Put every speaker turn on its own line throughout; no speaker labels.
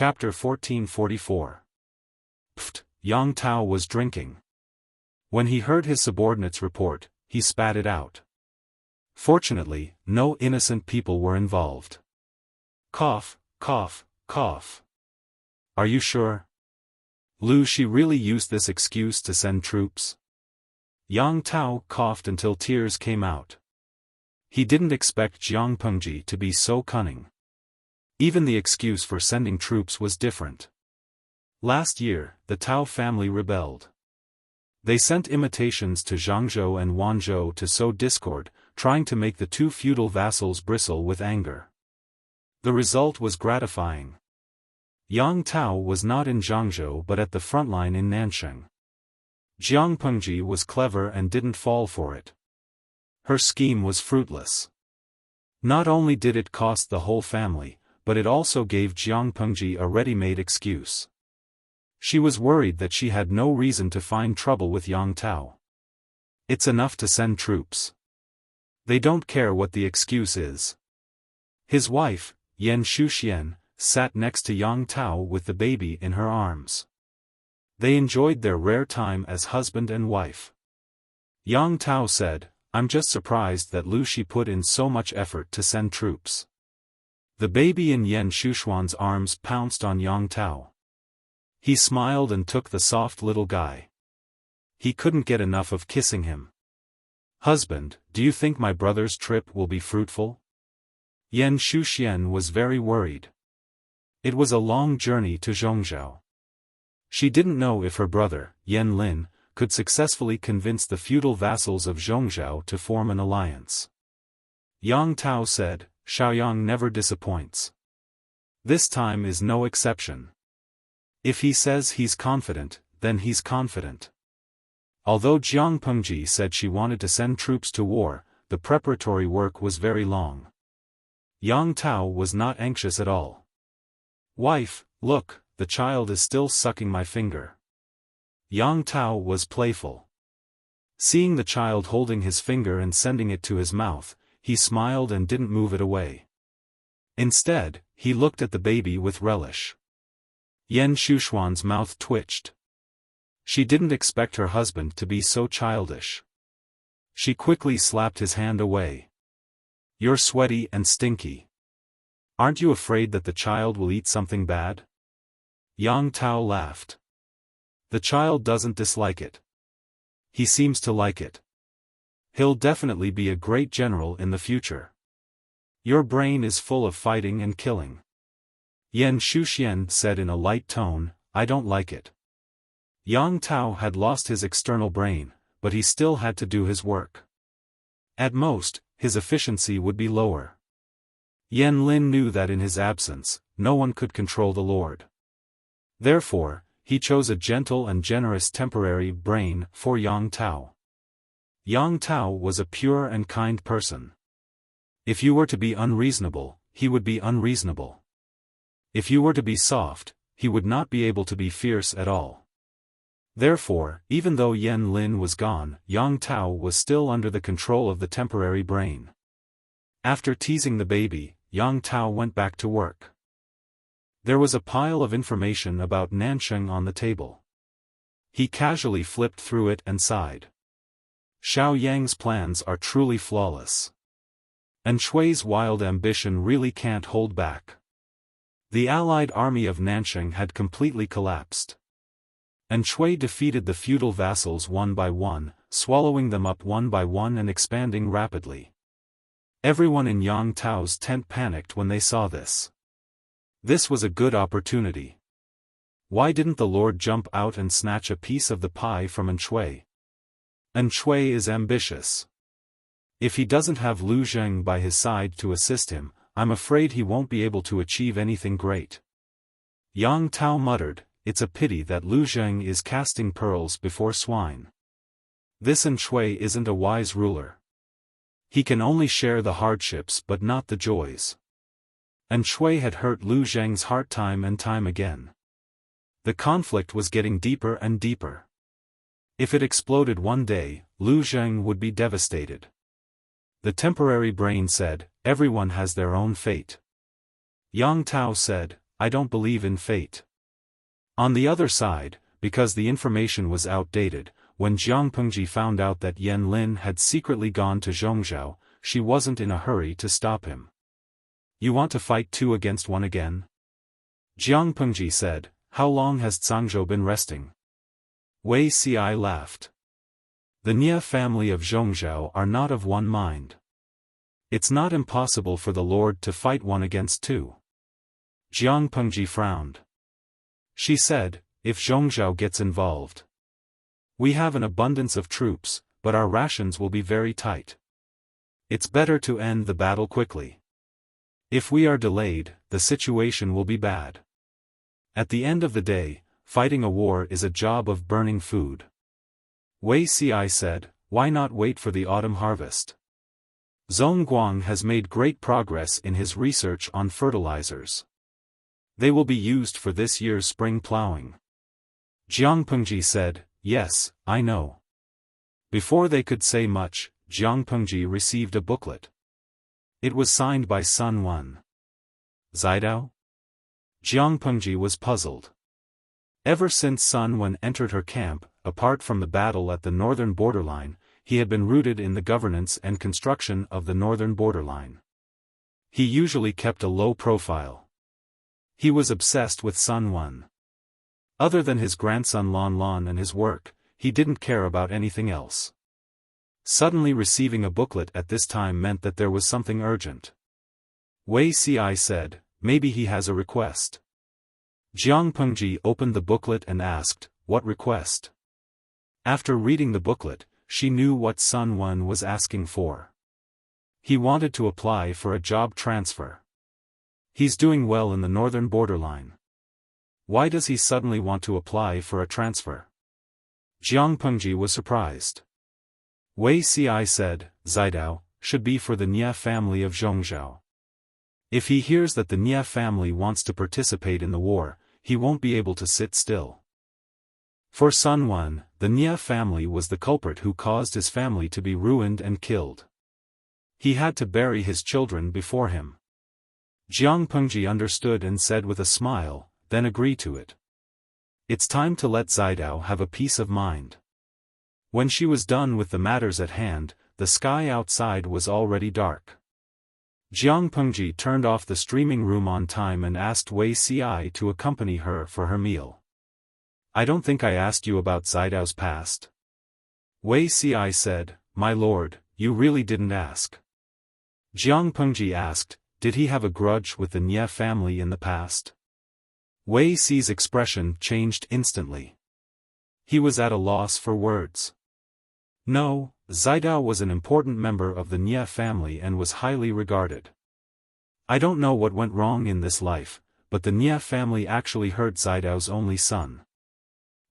Chapter 1444. Pfft, Yang Tao was drinking. When he heard his subordinate's report, he spat it out. Fortunately, no innocent people were involved. Cough, cough, cough. Are you sure? Lu Shi really used this excuse to send troops? Yang Tao coughed until tears came out. He didn't expect Jiang Pengji to be so cunning. Even the excuse for sending troops was different. Last year, the Tao family rebelled. They sent imitations to Zhangzhou and Wanzhou to sow discord, trying to make the two feudal vassals bristle with anger. The result was gratifying. Yang Tao was not in Zhangzhou but at the front line in Nansheng. Jiang Pengji was clever and didn't fall for it. Her scheme was fruitless. Not only did it cost the whole family, but it also gave Jiang Pengji a ready-made excuse. She was worried that she had no reason to find trouble with Yang Tao. It's enough to send troops. They don't care what the excuse is. His wife, Yan Shuxian, sat next to Yang Tao with the baby in her arms. They enjoyed their rare time as husband and wife. Yang Tao said, "I'm just surprised that Lu Shi put in so much effort to send troops." The baby in Yan Shuxuan's arms pounced on Yang Tao. He smiled and took the soft little guy. He couldn't get enough of kissing him. "Husband, do you think my brother's trip will be fruitful?" Yan Shuxian was very worried. It was a long journey to Zhongzhou. She didn't know if her brother, Yan Lin, could successfully convince the feudal vassals of Zhongzhou to form an alliance. Yang Tao said, "Xiaoyang never disappoints. This time is no exception. If he says he's confident, then he's confident." Although Jiang Pengji said she wanted to send troops to war, the preparatory work was very long. Yang Tao was not anxious at all. "Wife, look, the child is still sucking my finger." Yang Tao was playful. Seeing the child holding his finger and sending it to his mouth, he smiled and didn't move it away. Instead, he looked at the baby with relish. Yan Shuxuan's mouth twitched. She didn't expect her husband to be so childish. She quickly slapped his hand away. "You're sweaty and stinky. Aren't you afraid that the child will eat something bad?" Yang Tao laughed. "The child doesn't dislike it. He seems to like it. He'll definitely be a great general in the future. Your brain is full of fighting and killing." Yan Shuxian said in a light tone, "I don't like it." Yang Tao had lost his external brain, but he still had to do his work. At most, his efficiency would be lower. Yan Lin knew that in his absence, no one could control the Lord. Therefore, he chose a gentle and generous temporary brain for Yang Tao. Yang Tao was a pure and kind person. If you were to be unreasonable, he would be unreasonable. If you were to be soft, he would not be able to be fierce at all. Therefore, even though Yan Lin was gone, Yang Tao was still under the control of the temporary brain. After teasing the baby, Yang Tao went back to work. There was a pile of information about Nansheng on the table. He casually flipped through it and sighed. Xiaoyang's plans are truly flawless. And Shui's wild ambition really can't hold back. The allied army of Nansheng had completely collapsed. And Shui defeated the feudal vassals one by one, swallowing them up one by one and expanding rapidly. Everyone in Yang Tao's tent panicked when they saw this. This was a good opportunity. Why didn't the Lord jump out and snatch a piece of the pie from Shui? Shui is ambitious. If he doesn't have Lu Zheng by his side to assist him, I'm afraid he won't be able to achieve anything great. Yang Tao muttered, "It's a pity that Lu Zheng is casting pearls before swine. This Shui isn't a wise ruler. He can only share the hardships but not the joys." Shui had hurt Lu Zheng's heart time and time again. The conflict was getting deeper and deeper. If it exploded one day, Lu Zheng would be devastated. The temporary brain said, "Everyone has their own fate." Yang Tao said, I don't believe in fate. On the other side, because the information was outdated, when Jiang Pengji found out that Yan Lin had secretly gone to Zhongzhou, she wasn't in a hurry to stop him. You want to fight 2 against 1 again? Jiang Pengji said, how long has Zhangzhou been resting? Wei Xi laughed. The Nia family of Zhongzhou are not of one mind. It's not impossible for the Lord to fight 1 against 2. Jiang Pengji frowned. She said, if Zhongzhou gets involved. We have an abundance of troops, but our rations will be very tight. It's better to end the battle quickly. If we are delayed, the situation will be bad. At the end of the day, fighting a war is a job of burning food. Wei Xi said, why not wait for the autumn harvest? Zhong Guang has made great progress in his research on fertilizers. They will be used for this year's spring plowing. Jiang Pengji said, yes, I know. Before they could say much, Jiang Pengji received a booklet. It was signed by Sun Wen. Zidao? Jiang Pengji was puzzled. Ever since Sun Wen entered her camp, apart from the battle at the northern borderline, he had been rooted in the governance and construction of the northern borderline. He usually kept a low profile. He was obsessed with Sun Wen. Other than his grandson Lan Lan and his work, he didn't care about anything else. Suddenly receiving a booklet at this time meant that there was something urgent. Wei Xi said, maybe he has a request. Jiang Pengji opened the booklet and asked, what request? After reading the booklet, she knew what Sun Wen was asking for. He wanted to apply for a job transfer. He's doing well in the northern borderline. Why does he suddenly want to apply for a transfer? Jiang Pengji was surprised. Wei Xi said, Zidao, should be for the Nia family of Zhongzhou. If he hears that the Nia family wants to participate in the war, he won't be able to sit still. For Sun Wen, the Nia family was the culprit who caused his family to be ruined and killed. He had to bury his children before him. Jiang Pengji understood and said with a smile, then agree to it. It's time to let Zidao have a peace of mind. When she was done with the matters at hand, the sky outside was already dark. Jiang Pengji turned off the streaming room on time and asked Wei Xi to accompany her for her meal. I don't think I asked you about Zidao's past. Wei Xi said, my lord, you really didn't ask. Jiang Pengji asked, did he have a grudge with the Nia family in the past? Wei Xi's expression changed instantly. He was at a loss for words. No, Zidao was an important member of the Nia family and was highly regarded. I don't know what went wrong in this life, but the Nia family actually hurt Zidao's only son.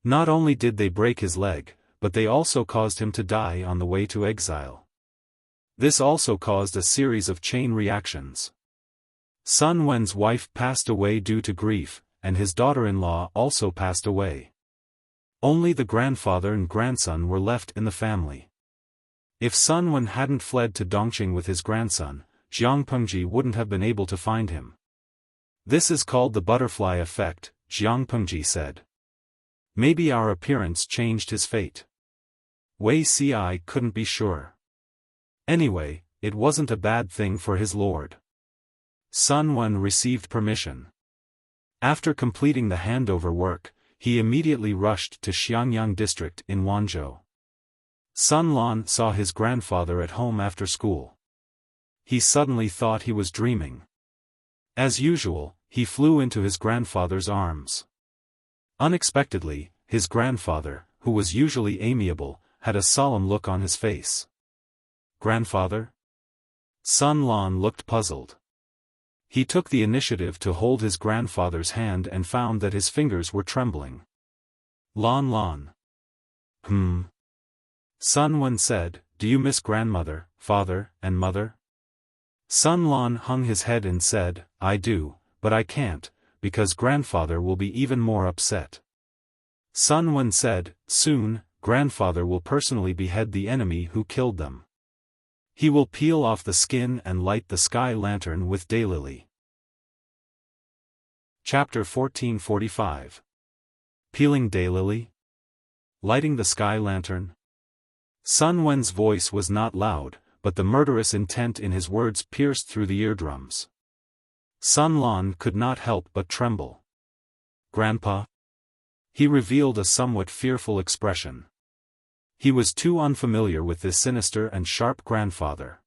Not only did they break his leg, but they also caused him to die on the way to exile. This also caused a series of chain reactions. Sun Wen's wife passed away due to grief, and his daughter-in-law also passed away. Only the grandfather and grandson were left in the family. If Sun Wen hadn't fled to Dongqing with his grandson, Jiang Pengji wouldn't have been able to find him. This is called the butterfly effect, Jiang Pengji said. Maybe our appearance changed his fate. Wei Xi couldn't be sure. Anyway, it wasn't a bad thing for his lord. Sun Wen received permission. After completing the handover work, he immediately rushed to Xiangyang district in Wanzhou. Sun Lan saw his grandfather at home after school. He suddenly thought he was dreaming. As usual, he flew into his grandfather's arms. Unexpectedly, his grandfather, who was usually amiable, had a solemn look on his face. Grandfather? Sun Lan looked puzzled. He took the initiative to hold his grandfather's hand and found that his fingers were trembling. Lan Lan. Sun Wen said, do you miss grandmother, father, and mother? Sun Lan hung his head and said, I do, but I can't, because grandfather will be even more upset. Sun Wen said, soon, grandfather will personally behead the enemy who killed them. He will peel off the skin and light the sky lantern with daylily. Chapter 1445. Peeling daylily? Lighting the sky lantern? Sun Wen's voice was not loud, but the murderous intent in his words pierced through the eardrums. Sun Lan could not help but tremble. Grandpa? He revealed a somewhat fearful expression. He was too unfamiliar with this sinister and sharp grandfather.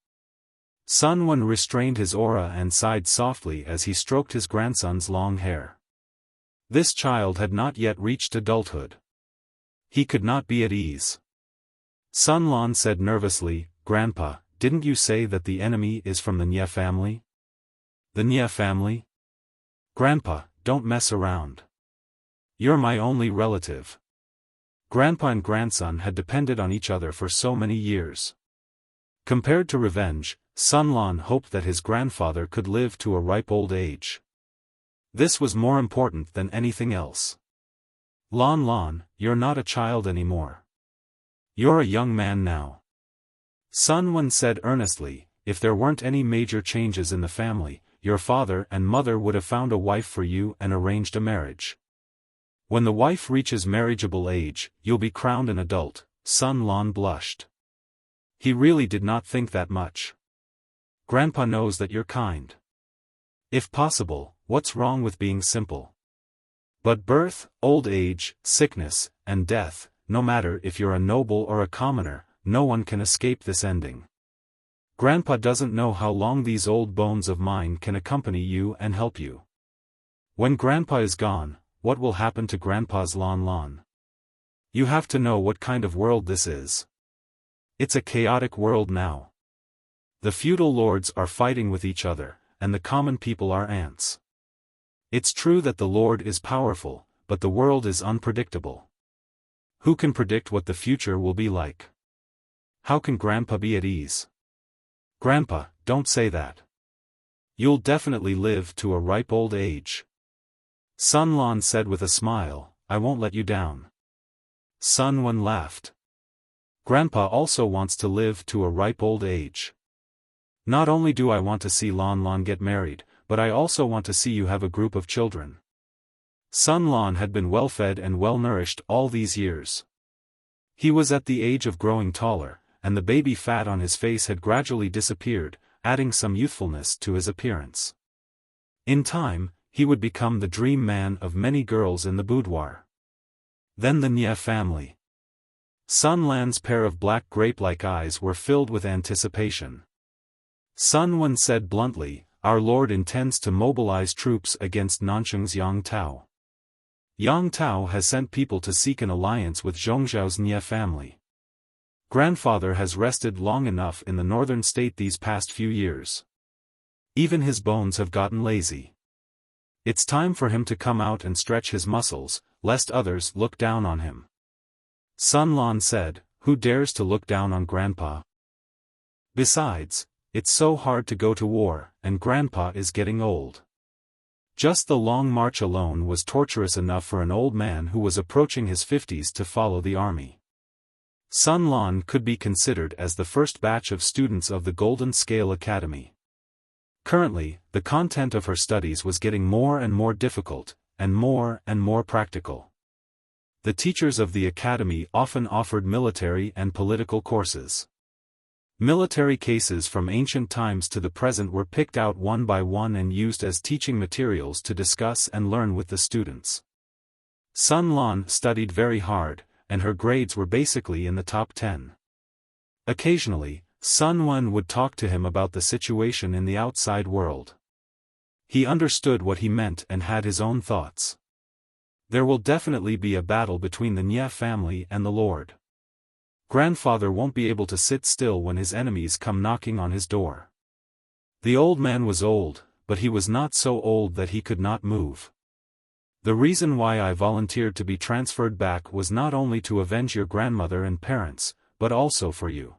Sun Wen restrained his aura and sighed softly as he stroked his grandson's long hair. This child had not yet reached adulthood. He could not be at ease. Sun Lan said nervously, "Grandpa, didn't you say that the enemy is from the Nye family?" "The Nye family? Grandpa, don't mess around. You're my only relative." Grandpa and grandson had depended on each other for so many years. Compared to revenge, Sun Lan hoped that his grandfather could live to a ripe old age. This was more important than anything else. Lan, you're not a child anymore. You're a young man now. Sun Wen said earnestly, "If there weren't any major changes in the family, your father and mother would have found a wife for you and arranged a marriage. When the wife reaches marriageable age, you'll be crowned an adult." Sun Lan blushed. He really did not think that much. "Grandpa knows that you're kind. If possible, what's wrong with being simple? But birth, old age, sickness, and death, no matter if you're a noble or a commoner, no one can escape this ending. Grandpa doesn't know how long these old bones of mine can accompany you and help you. When Grandpa is gone, what will happen to Grandpa's Lan? You have to know what kind of world this is. It's a chaotic world now. The feudal lords are fighting with each other, and the common people are ants. It's true that the Lord is powerful, but the world is unpredictable. Who can predict what the future will be like? How can Grandpa be at ease?" "Grandpa, don't say that. You'll definitely live to a ripe old age." Sun Lan said with a smile, "I won't let you down." Sun Wen laughed. "Grandpa also wants to live to a ripe old age. Not only do I want to see Lan get married, but I also want to see you have a group of children." Sun Lan had been well-fed and well-nourished all these years. He was at the age of growing taller, and the baby fat on his face had gradually disappeared, adding some youthfulness to his appearance. In time, he would become the dream man of many girls in the boudoir. Then the Nye family. Sun Lan's pair of black grape-like eyes were filled with anticipation. Sun Wen said bluntly, "Our Lord intends to mobilize troops against Nansheng's Yang Tao. Yang Tao has sent people to seek an alliance with Zhongzhao's Nye family. Grandfather has rested long enough in the northern state these past few years. Even his bones have gotten lazy. It's time for him to come out and stretch his muscles, lest others look down on him." Sun Lan said, "Who dares to look down on Grandpa? Besides, it's so hard to go to war, and Grandpa is getting old. Just the long march alone was torturous enough for an old man who was approaching his 50s to follow the army." Sun Lan could be considered as the first batch of students of the Golden Scale Academy. Currently, the content of her studies was getting more and more difficult, and more practical. The teachers of the academy often offered military and political courses. Military cases from ancient times to the present were picked out one by one and used as teaching materials to discuss and learn with the students. Sun Lan studied very hard, and her grades were basically in the top 10. Occasionally, Sun Wen would talk to him about the situation in the outside world. He understood what he meant and had his own thoughts. There will definitely be a battle between the Nye family and the Lord. Grandfather won't be able to sit still when his enemies come knocking on his door. The old man was old, but he was not so old that he could not move. The reason why I volunteered to be transferred back was not only to avenge your grandmother and parents, but also for you."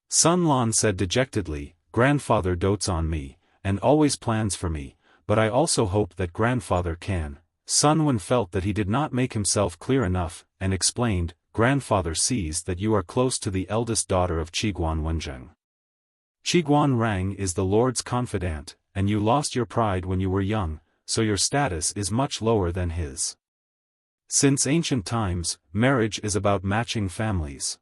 Sun Lan said dejectedly, "Grandfather dotes on me, and always plans for me, but I also hope that Grandfather can." Sun Wen felt that he did not make himself clear enough, and explained, "Grandfather sees that you are close to the eldest daughter of Qiguan Wenzheng. Qiguan Rang is the Lord's confidant, and you lost your pride when you were young, so your status is much lower than his. Since ancient times, marriage is about matching families.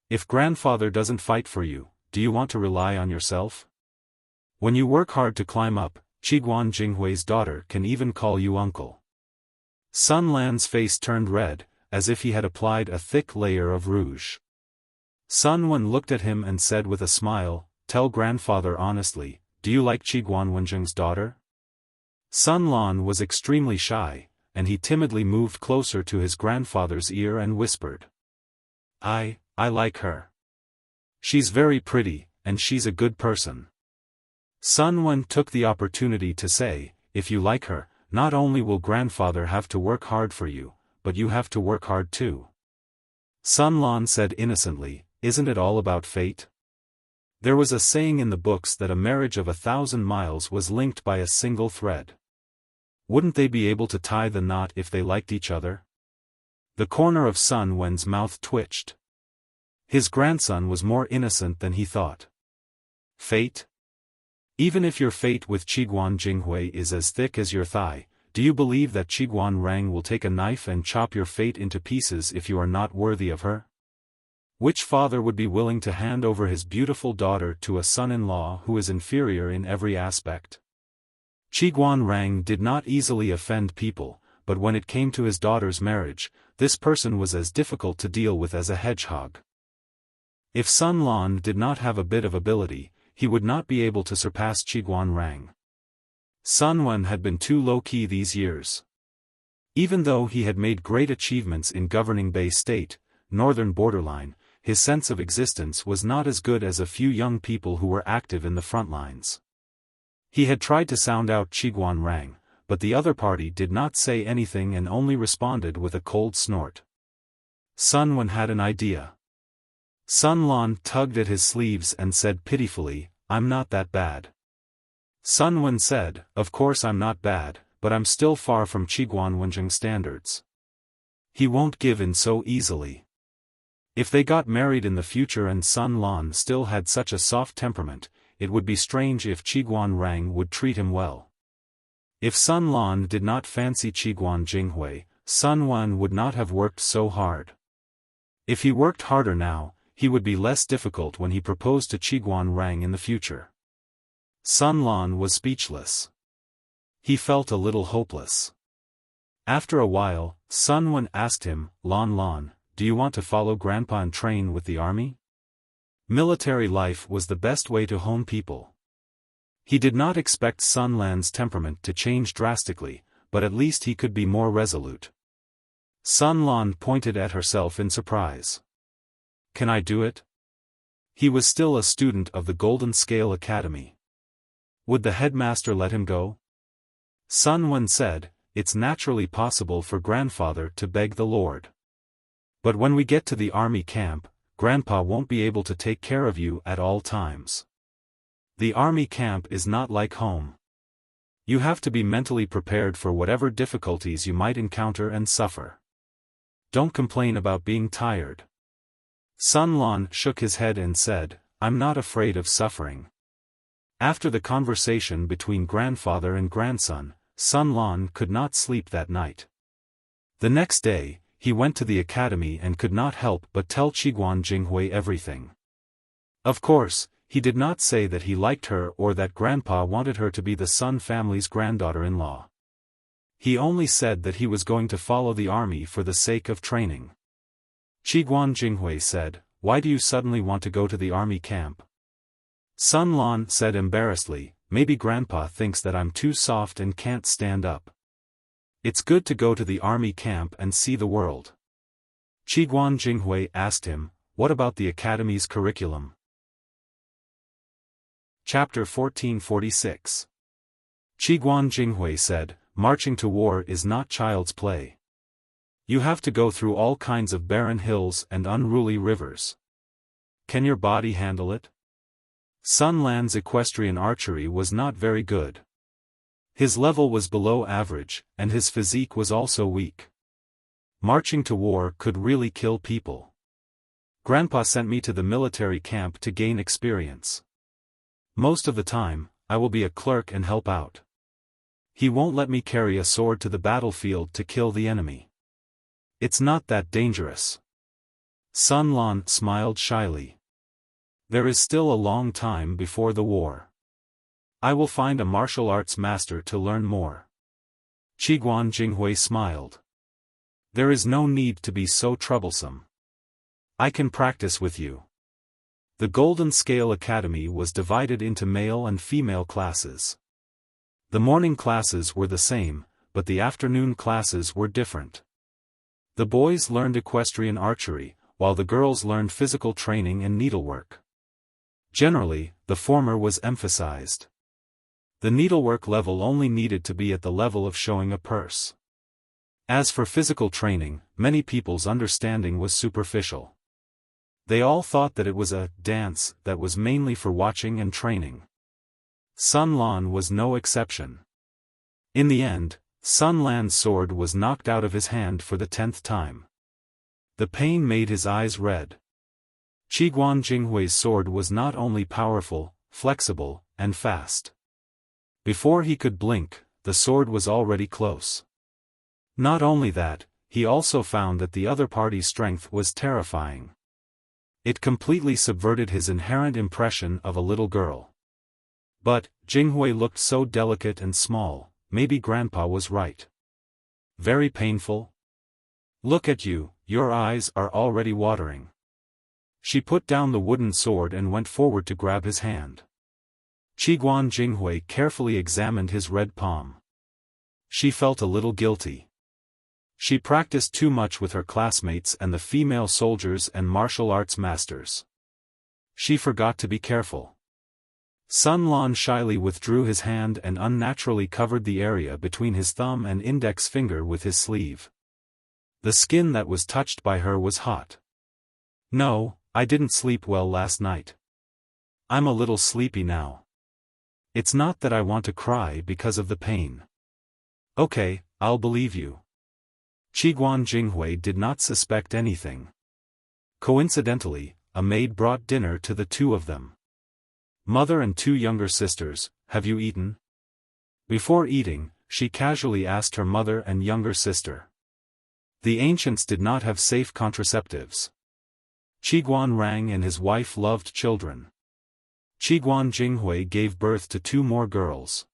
If grandfather doesn't fight for you, do you want to rely on yourself? When you work hard to climb up, Qiguan Jinghui's daughter can even call you uncle. Sun Lan's face turned red, as if he had applied a thick layer of rouge. Sun Wen looked at him and said with a smile, "Tell grandfather honestly, do you like Qiguan Wenjing's daughter?" Sun Lan was extremely shy, and he timidly moved closer to his grandfather's ear and whispered. I like her. She's very pretty, and she's a good person." Sun Wen took the opportunity to say, "If you like her, not only will grandfather have to work hard for you, but you have to work hard too." Sun Lan said innocently, "Isn't it all about fate?" There was a saying in the books that a marriage of 1,000 miles was linked by a single thread. Wouldn't they be able to tie the knot if they liked each other? The corner of Sun Wen's mouth twitched. His grandson was more innocent than he thought. Fate? Even if your fate with Qiguan Jinghui is as thick as your thigh, do you believe that Qiguan Rang will take a knife and chop your fate into pieces if you are not worthy of her? Which father would be willing to hand over his beautiful daughter to a son-in-law who is inferior in every aspect? Qiguan Rang did not easily offend people, but when it came to his daughter's marriage, this person was as difficult to deal with as a hedgehog. If Sun Lan did not have a bit of ability, he would not be able to surpass Qiguan Rang. Sun Wen had been too low-key these years. Even though he had made great achievements in governing Bay State, northern borderline, his sense of existence was not as good as a few young people who were active in the front lines. He had tried to sound out Qiguan Rang, but the other party did not say anything and only responded with a cold snort. Sun Wen had an idea. Sun Lan tugged at his sleeves and said pitifully, "I'm not that bad." Sun Wen said, "Of course I'm not bad, but I'm still far from Qiguan Wenjing standards." He won't give in so easily. If they got married in the future and Sun Lan still had such a soft temperament, it would be strange if Qiguan Rang would treat him well. If Sun Lan did not fancy Qiguan Jinghui, Sun Wen would not have worked so hard. If he worked harder now, he would be less difficult when he proposed to Qiguan Rang in the future. Sun Lan was speechless. He felt a little hopeless. After a while, Sun Wen asked him, Lan, do you want to follow Grandpa and train with the army? Military life was the best way to hone people. He did not expect Sun Lan's temperament to change drastically, but at least he could be more resolute. Sun Lan pointed at herself in surprise. Can I do it? He was still a student of the Golden Scale Academy. Would the headmaster let him go? Sun Wen said, "It's naturally possible for grandfather to beg the Lord. But when we get to the army camp, Grandpa won't be able to take care of you at all times. The army camp is not like home. You have to be mentally prepared for whatever difficulties you might encounter and suffer. Don't complain about being tired." Sun Lan shook his head and said, "I'm not afraid of suffering." After the conversation between grandfather and grandson, Sun Lan could not sleep that night. The next day, he went to the academy and could not help but tell Qiguan Jinghui everything. Of course, he did not say that he liked her or that Grandpa wanted her to be the Sun family's granddaughter-in-law. He only said that he was going to follow the army for the sake of training. Qiguan Jinghui said, "Why do you suddenly want to go to the army camp?" Sun Lan said embarrassedly, "Maybe Grandpa thinks that I'm too soft and can't stand up. It's good to go to the army camp and see the world." Qiguan Jinghui asked him, "What about the academy's curriculum?" Chapter 1446. Qiguan Jinghui said, "Marching to war is not child's play. You have to go through all kinds of barren hills and unruly rivers. Can your body handle it?" Sun Lan's equestrian archery was not very good. His level was below average, and his physique was also weak. Marching to war could really kill people. Grandpa sent me to the military camp to gain experience. Most of the time, I will be a clerk and help out. He won't let me carry a sword to the battlefield to kill the enemy. It's not that dangerous. Sun Lan smiled shyly. There is still a long time before the war. I will find a martial arts master to learn more. Qiguan Jinghui smiled. There is no need to be so troublesome. I can practice with you. The Golden Scale Academy was divided into male and female classes. The morning classes were the same, but the afternoon classes were different. The boys learned equestrian archery, while the girls learned physical training and needlework. Generally, the former was emphasized. The needlework level only needed to be at the level of showing a purse. As for physical training, many people's understanding was superficial. They all thought that it was a dance that was mainly for watching and training. Sun Lan was no exception. In the end, Sun Lan's sword was knocked out of his hand for the 10th time. The pain made his eyes red. Qiguan Jinghui's sword was not only powerful, flexible, and fast. Before he could blink, the sword was already close. Not only that, he also found that the other party's strength was terrifying. It completely subverted his inherent impression of a little girl. But, Jinghui looked so delicate and small, maybe Grandpa was right. Very painful? Look at you, your eyes are already watering. She put down the wooden sword and went forward to grab his hand. Qiguan Jinghui carefully examined his red palm. She felt a little guilty. She practiced too much with her classmates and the female soldiers and martial arts masters. She forgot to be careful. Sun Lan shyly withdrew his hand and unnaturally covered the area between his thumb and index finger with his sleeve. The skin that was touched by her was hot. No, I didn't sleep well last night. I'm a little sleepy now. It's not that I want to cry because of the pain. Okay, I'll believe you. Qiguan Jinghui did not suspect anything. Coincidentally, a maid brought dinner to the two of them. Mother and two younger sisters, have you eaten? Before eating, she casually asked her mother and younger sister. The ancients did not have safe contraceptives. Qiguan Rang and his wife loved children. Qiguan Jinghui gave birth to 2 more girls.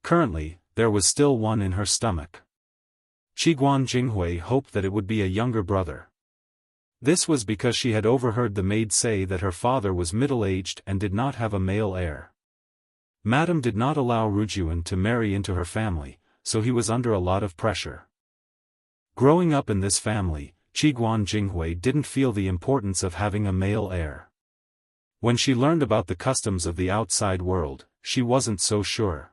Currently, there was still one in her stomach. Qiguan Jinghui hoped that it would be a younger brother. This was because she had overheard the maid say that her father was middle-aged and did not have a male heir. Madame did not allow Rujuan to marry into her family, so he was under a lot of pressure. Growing up in this family, Qiguan Jinghui didn't feel the importance of having a male heir. When she learned about the customs of the outside world, she wasn't so sure.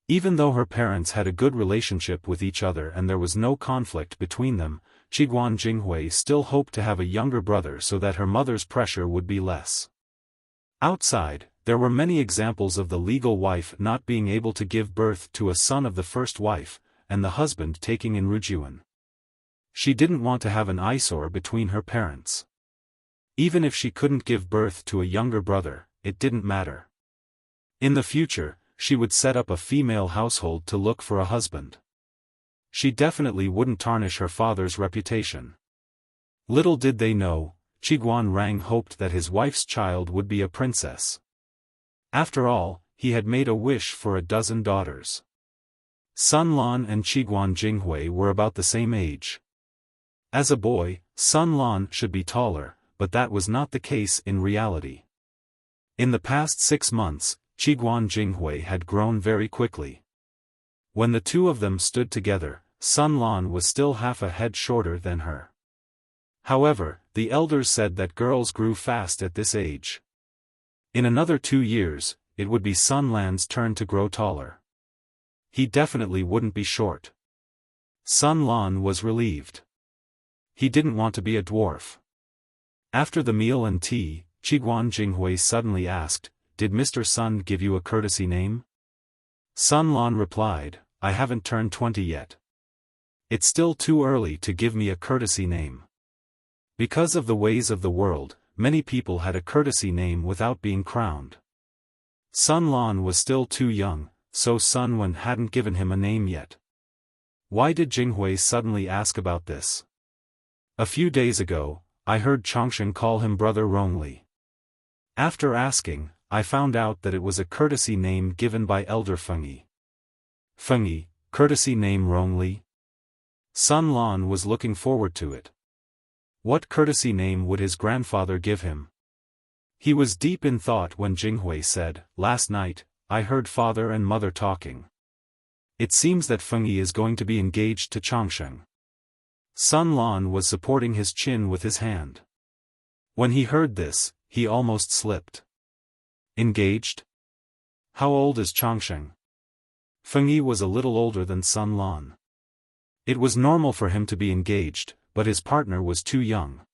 Even though her parents had a good relationship with each other and there was no conflict between them, Qiguan Jinghui still hoped to have a younger brother so that her mother's pressure would be less. Outside, there were many examples of the legal wife not being able to give birth to a son of the first wife, and the husband taking in Rujuan. She didn't want to have an eyesore between her parents. Even if she couldn't give birth to a younger brother, it didn't matter. In the future, she would set up a female household to look for a husband. She definitely wouldn't tarnish her father's reputation. Little did they know, Qiguan Rang hoped that his wife's child would be a princess. After all, he had made a wish for a dozen daughters. Sun Lan and Qiguan Jinghui were about the same age. As a boy, Sun Lan should be taller, but that was not the case in reality. In the past 6 months, Qiguan Jinghui had grown very quickly. When the two of them stood together, Sun Lan was still half a head shorter than her. However, the elders said that girls grew fast at this age. In another 2 years, it would be Sun Lan's turn to grow taller. He definitely wouldn't be short. Sun Lan was relieved. He didn't want to be a dwarf. After the meal and tea, Qiguan Jinghui suddenly asked, "Did Mr. Sun give you a courtesy name?" Sun Lan replied, "I haven't turned 20 yet. It's still too early to give me a courtesy name." Because of the ways of the world, many people had a courtesy name without being crowned. Sun Lan was still too young, so Sun Wen hadn't given him a name yet. Why did Jinghui suddenly ask about this? A few days ago, I heard Chongsheng call him Brother Rongli. After asking, I found out that it was a courtesy name given by Elder Fengyi. Fengyi, courtesy name Rongli? Sun Lan was looking forward to it. What courtesy name would his grandfather give him? He was deep in thought when Jinghui said, "Last night, I heard father and mother talking. It seems that Fengyi is going to be engaged to Chongsheng." Sun Lan was supporting his chin with his hand. When he heard this, he almost slipped. Engaged? How old is Chongsheng? Fengyi was a little older than Sun Lan. It was normal for him to be engaged, but his partner was too young.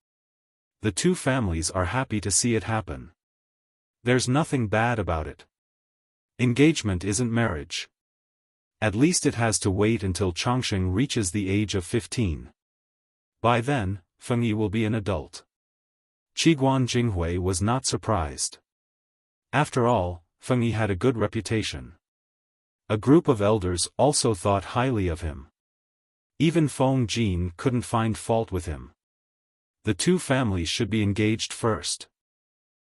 The two families are happy to see it happen. There's nothing bad about it. Engagement isn't marriage. At least it has to wait until Chongsheng reaches the age of 15. By then, Fengyi will be an adult. Qiguan Jinghui was not surprised. After all, Fengyi had a good reputation. A group of elders also thought highly of him. Even Feng Jin couldn't find fault with him. The two families should be engaged first.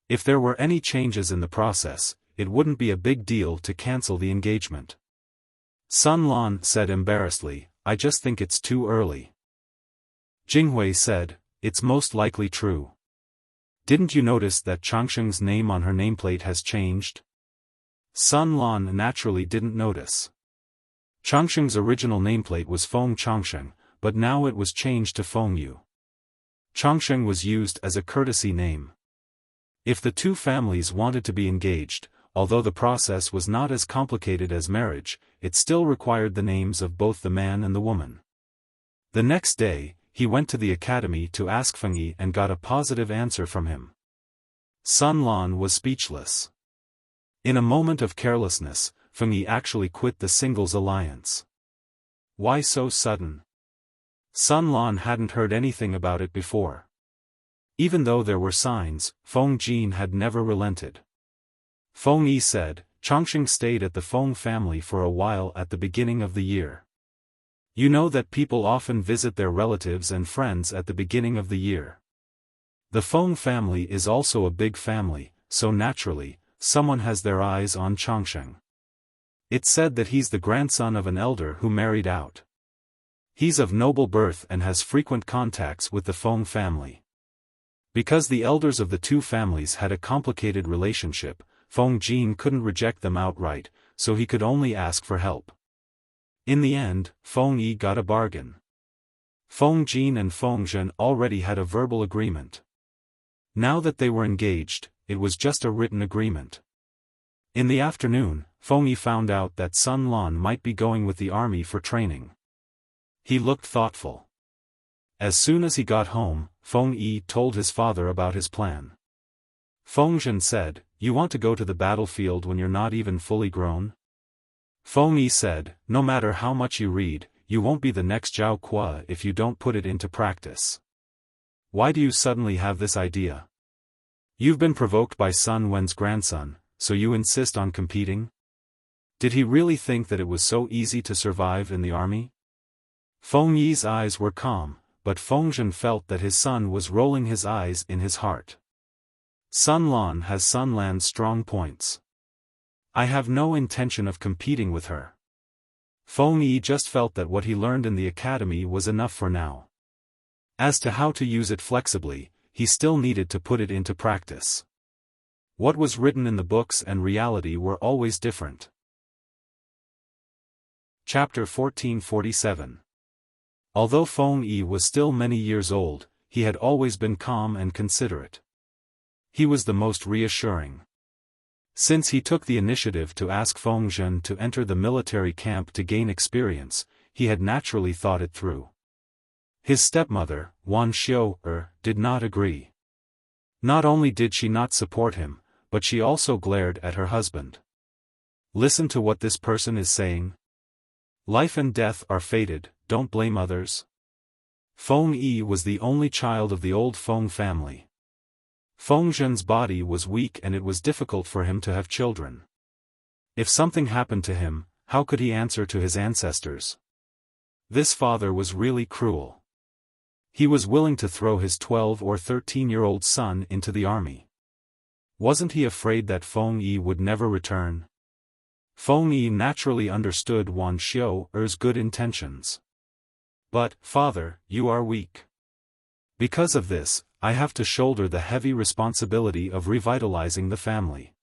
If there were any changes in the process, it wouldn't be a big deal to cancel the engagement. Sun Lan said embarrassedly, "I just think it's too early." Jinghui said, "It's most likely true. Didn't you notice that Chongsheng's name on her nameplate has changed?" Sun Lan naturally didn't notice. Chongsheng's original nameplate was Feng Chongsheng, but now it was changed to Feng Yu. Chongsheng was used as a courtesy name. If the two families wanted to be engaged, although the process was not as complicated as marriage, it still required the names of both the man and the woman. The next day, he went to the academy to ask Fengyi and got a positive answer from him. Sun Lan was speechless. In a moment of carelessness, Fengyi actually quit the singles alliance. Why so sudden? Sun Lan hadn't heard anything about it before. Even though there were signs, Feng Jin had never relented. Feng Yi said, "Chongsheng stayed at the Feng family for a while at the beginning of the year. You know that people often visit their relatives and friends at the beginning of the year. The Feng family is also a big family, so naturally, someone has their eyes on Chongsheng. It's said that he's the grandson of an elder who married out. He's of noble birth and has frequent contacts with the Feng family. Because the elders of the two families had a complicated relationship, Feng Jin couldn't reject them outright, so he could only ask for help. In the end, Feng Yi got a bargain. Feng Jin and Feng Zhen already had a verbal agreement. Now that they were engaged, it was just a written agreement. In the afternoon, Feng Yi found out that Sun Lan might be going with the army for training. He looked thoughtful. As soon as he got home, Feng Yi told his father about his plan. Feng Zhen said, "You want to go to the battlefield when you're not even fully grown?" Feng Yi said, "No matter how much you read, you won't be the next Zhao Kuo if you don't put it into practice. Why do you suddenly have this idea? You've been provoked by Sun Wen's grandson, so you insist on competing? Did he really think that it was so easy to survive in the army?" Feng Yi's eyes were calm, but Feng Zhen felt that his son was rolling his eyes in his heart. Sun Lan has Sun Lan's strong points. I have no intention of competing with her. Feng Yi just felt that what he learned in the academy was enough for now. As to how to use it flexibly, he still needed to put it into practice. What was written in the books and reality were always different. Chapter 1447. Although Feng Yi was still many years old, he had always been calm and considerate. He was the most reassuring. Since he took the initiative to ask Feng Zhen to enter the military camp to gain experience, he had naturally thought it through. His stepmother, Wan Xiao, did not agree. Not only did she not support him, but she also glared at her husband. Listen to what this person is saying. Life and death are fated, don't blame others. Feng Yi was the only child of the old Feng family. Feng Zhen's body was weak and it was difficult for him to have children. If something happened to him, how could he answer to his ancestors? This father was really cruel. He was willing to throw his 12 or 13-year-old son into the army. Wasn't he afraid that Feng Yi would never return? Feng Yi naturally understood Wan Xiao's good intentions. But, father, you are weak. Because of this, I have to shoulder the heavy responsibility of revitalizing the family.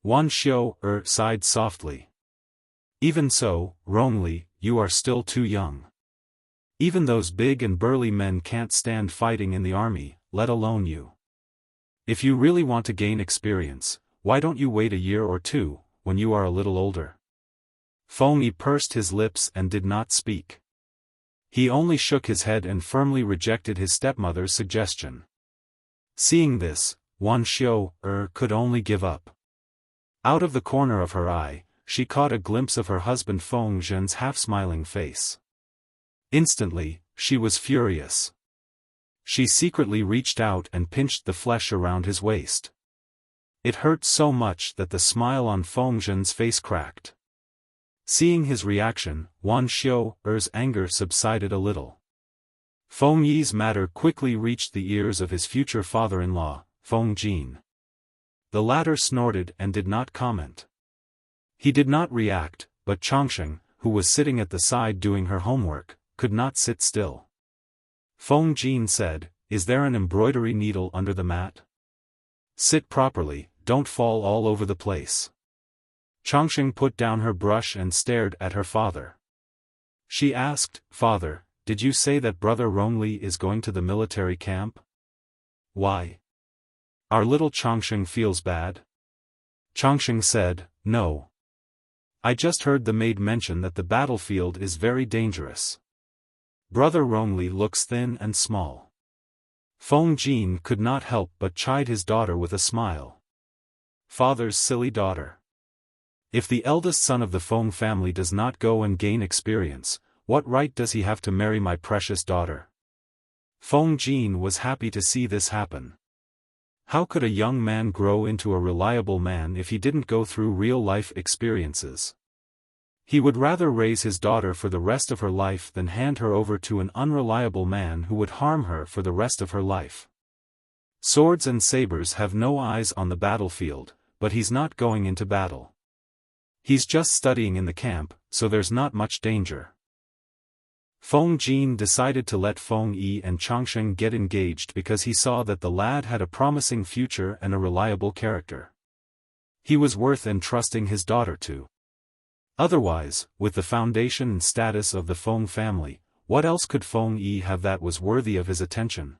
Wan Xiao sighed softly. Even so, Rongli, you are still too young. Even those big and burly men can't stand fighting in the army, let alone you. If you really want to gain experience, why don't you wait a year or two, when you are a little older? Feng Yi pursed his lips and did not speak. He only shook his head and firmly rejected his stepmother's suggestion. Seeing this, Wan Xiao could only give up. Out of the corner of her eye, she caught a glimpse of her husband Feng Zhen's half-smiling face. Instantly, she was furious. She secretly reached out and pinched the flesh around his waist. It hurt so much that the smile on Feng Zhen's face cracked. Seeing his reaction, Wan Xiao's anger subsided a little. Feng Yi's matter quickly reached the ears of his future father-in-law, Feng Jin. The latter snorted and did not comment. He did not react, but Changsheng, who was sitting at the side doing her homework, could not sit still. Feng Jin said, "Is there an embroidery needle under the mat? Sit properly, don't fall all over the place." Changsheng put down her brush and stared at her father. She asked, "Father, did you say that brother Rongli is going to the military camp? Why? Our little Changsheng feels bad?" Changsheng said, "No. I just heard the maid mention that the battlefield is very dangerous. Brother Rongli looks thin and small." Feng Jin could not help but chide his daughter with a smile. Father's silly daughter. If the eldest son of the Feng family does not go and gain experience, what right does he have to marry my precious daughter? Feng Jin was happy to see this happen. How could a young man grow into a reliable man if he didn't go through real-life experiences? He would rather raise his daughter for the rest of her life than hand her over to an unreliable man who would harm her for the rest of her life. Swords and sabers have no eyes on the battlefield, but he's not going into battle. He's just studying in the camp, so there's not much danger. Feng Jin decided to let Feng Yi and Changsheng get engaged because he saw that the lad had a promising future and a reliable character. He was worth entrusting his daughter to. Otherwise, with the foundation and status of the Feng family, what else could Feng Yi have that was worthy of his attention?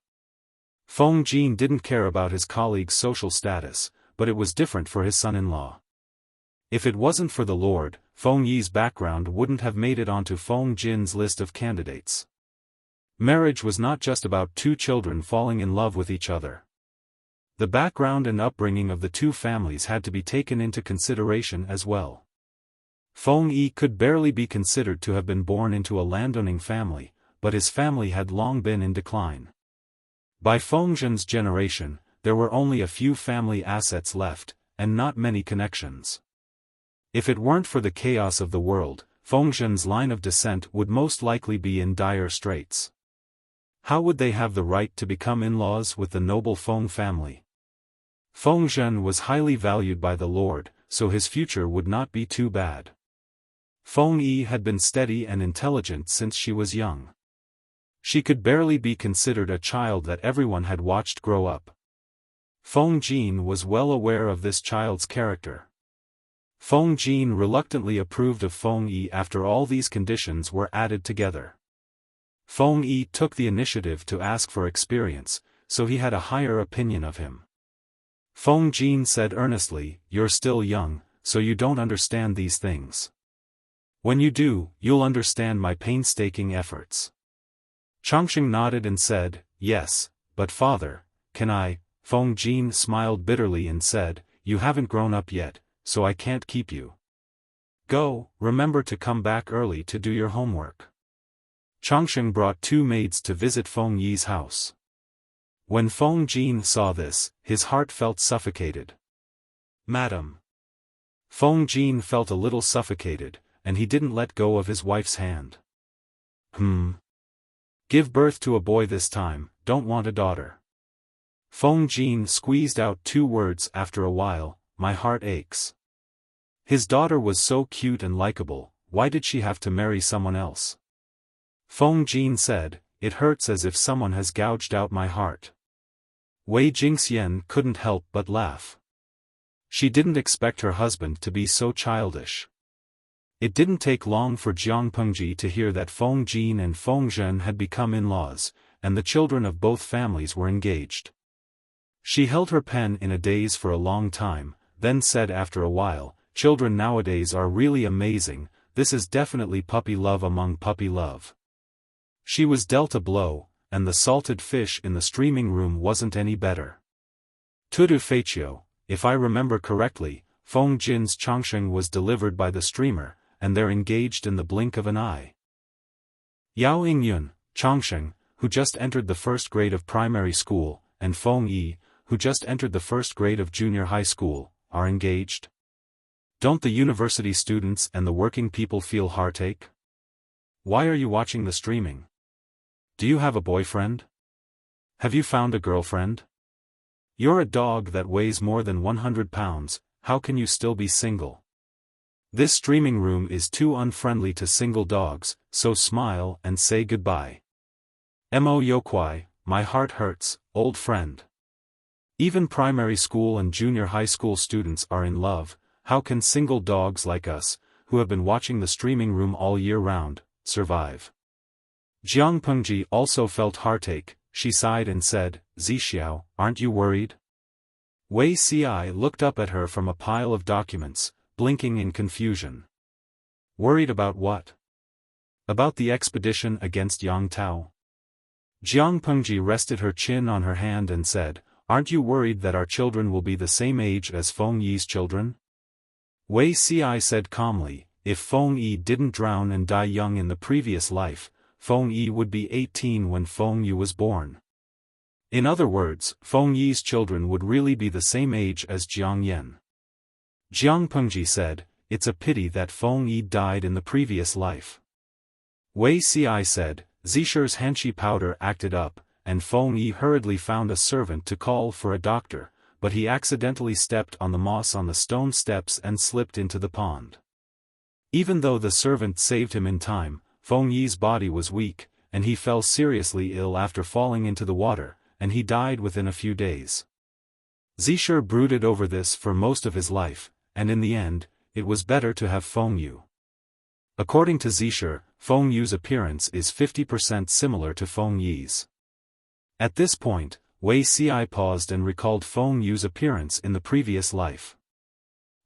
Feng Jin didn't care about his colleague's social status, but it was different for his son-in-law. If it wasn't for the Lord, Feng Yi's background wouldn't have made it onto Feng Jin's list of candidates. Marriage was not just about two children falling in love with each other. The background and upbringing of the two families had to be taken into consideration as well. Feng Yi could barely be considered to have been born into a landowning family, but his family had long been in decline. By Feng Jin's generation, there were only a few family assets left, and not many connections. If it weren't for the chaos of the world, Feng Jin's line of descent would most likely be in dire straits. How would they have the right to become in-laws with the noble Feng family? Feng Jin was highly valued by the Lord, so his future would not be too bad. Feng Yi had been steady and intelligent since she was young. She could barely be considered a child that everyone had watched grow up. Feng Jin was well aware of this child's character. Feng Jin reluctantly approved of Feng Yi after all these conditions were added together. Feng Yi took the initiative to ask for experience, so he had a higher opinion of him. Feng Jin said earnestly, "You're still young, so you don't understand these things. When you do, you'll understand my painstaking efforts." Changsheng nodded and said, "Yes, but father, can I?" Feng Jin smiled bitterly and said, "You haven't grown up yet, so I can't keep you. Go, remember to come back early to do your homework." Changsheng brought two maids to visit Feng Yi's house. When Feng Jin saw this, his heart felt suffocated. "Madam." Feng Jin felt a little suffocated, and he didn't let go of his wife's hand. Give birth to a boy this time, don't want a daughter. Feng Jin squeezed out 2 words after a while, my heart aches. His daughter was so cute and likable, why did she have to marry someone else? Feng Jin said, it hurts as if someone has gouged out my heart. Wei Jingxian couldn't help but laugh. She didn't expect her husband to be so childish. It didn't take long for Jiang Pengji to hear that Feng Jin and Feng Zhen had become in-laws, and the children of both families were engaged. She held her pen in a daze for a long time, then said after a while, children nowadays are really amazing, this is definitely puppy love among puppy love. She was dealt a blow, and the salted fish in the streaming room wasn't any better. Tutu Feichio, if I remember correctly, Feng Jin's Chongsheng was delivered by the streamer, and they're engaged in the blink of an eye. Yao Yingyun, Chongsheng, who just entered the 1st grade of primary school, and Feng Yi, who just entered the 1st grade of junior high school, are engaged? Don't the university students and the working people feel heartache? Why are you watching the streaming? Do you have a boyfriend? Have you found a girlfriend? You're a dog that weighs more than 100 pounds, how can you still be single? This streaming room is too unfriendly to single dogs, so smile and say goodbye. Mo Yokwai, my heart hurts, old friend. Even primary school and junior high school students are in love, how can single dogs like us, who have been watching the streaming room all year round, survive? Jiang Pengji also felt heartache, she sighed and said, Zixiao, aren't you worried? Wei Ci looked up at her from a pile of documents, blinking in confusion. Worried about what? About the expedition against Yang Tao? Jiang Pengji rested her chin on her hand and said, aren't you worried that our children will be the same age as Feng Yi's children? Wei Ci said calmly, if Feng Yi didn't drown and die young in the previous life, Feng Yi would be 18 when Feng Yu was born. In other words, Feng Yi's children would really be the same age as Jiang Yan. Jiang Pengji said, it's a pity that Feng Yi died in the previous life. Wei Ci said, Zisher's Hanshi powder acted up, and Feng Yi hurriedly found a servant to call for a doctor, but he accidentally stepped on the moss on the stone steps and slipped into the pond. Even though the servant saved him in time, Feng Yi's body was weak, and he fell seriously ill after falling into the water, and he died within a few days. Zisher brooded over this for most of his life, and in the end, it was better to have Feng Yu. According to Zisher, Feng Yu's appearance is 50% similar to Feng Yi's. At this point, Wei Ci paused and recalled Feng Yu's appearance in the previous life.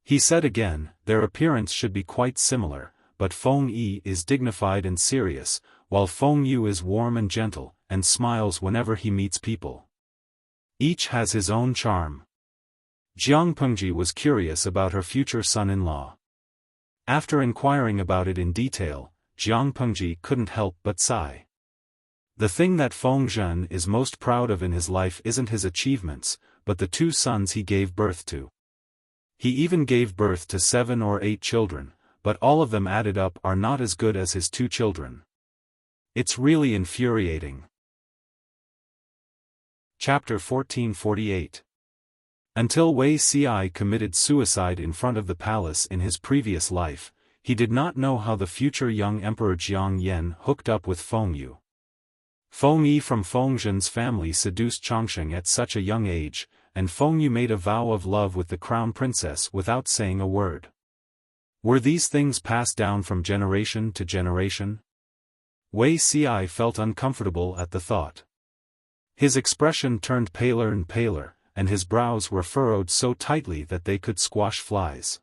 He said again, their appearance should be quite similar, but Feng Yi is dignified and serious, while Feng Yu is warm and gentle, and smiles whenever he meets people. Each has his own charm. Jiang Pengji was curious about her future son-in-law. After inquiring about it in detail, Jiang Pengji couldn't help but sigh. The thing that Feng Zhen is most proud of in his life isn't his achievements, but the 2 sons he gave birth to. He even gave birth to 7 or 8 children, but all of them added up are not as good as his 2 children. It's really infuriating. Chapter 1448. Until Wei Ci committed suicide in front of the palace in his previous life, he did not know how the future young Emperor Jiang Yan hooked up with Feng Yu. Feng Yi from Feng Zhen's family seduced Chongsheng at such a young age, and Feng Yu made a vow of love with the crown princess without saying a word. Were these things passed down from generation to generation? Wei Ci felt uncomfortable at the thought. His expression turned paler and paler, and his brows were furrowed so tightly that they could squash flies.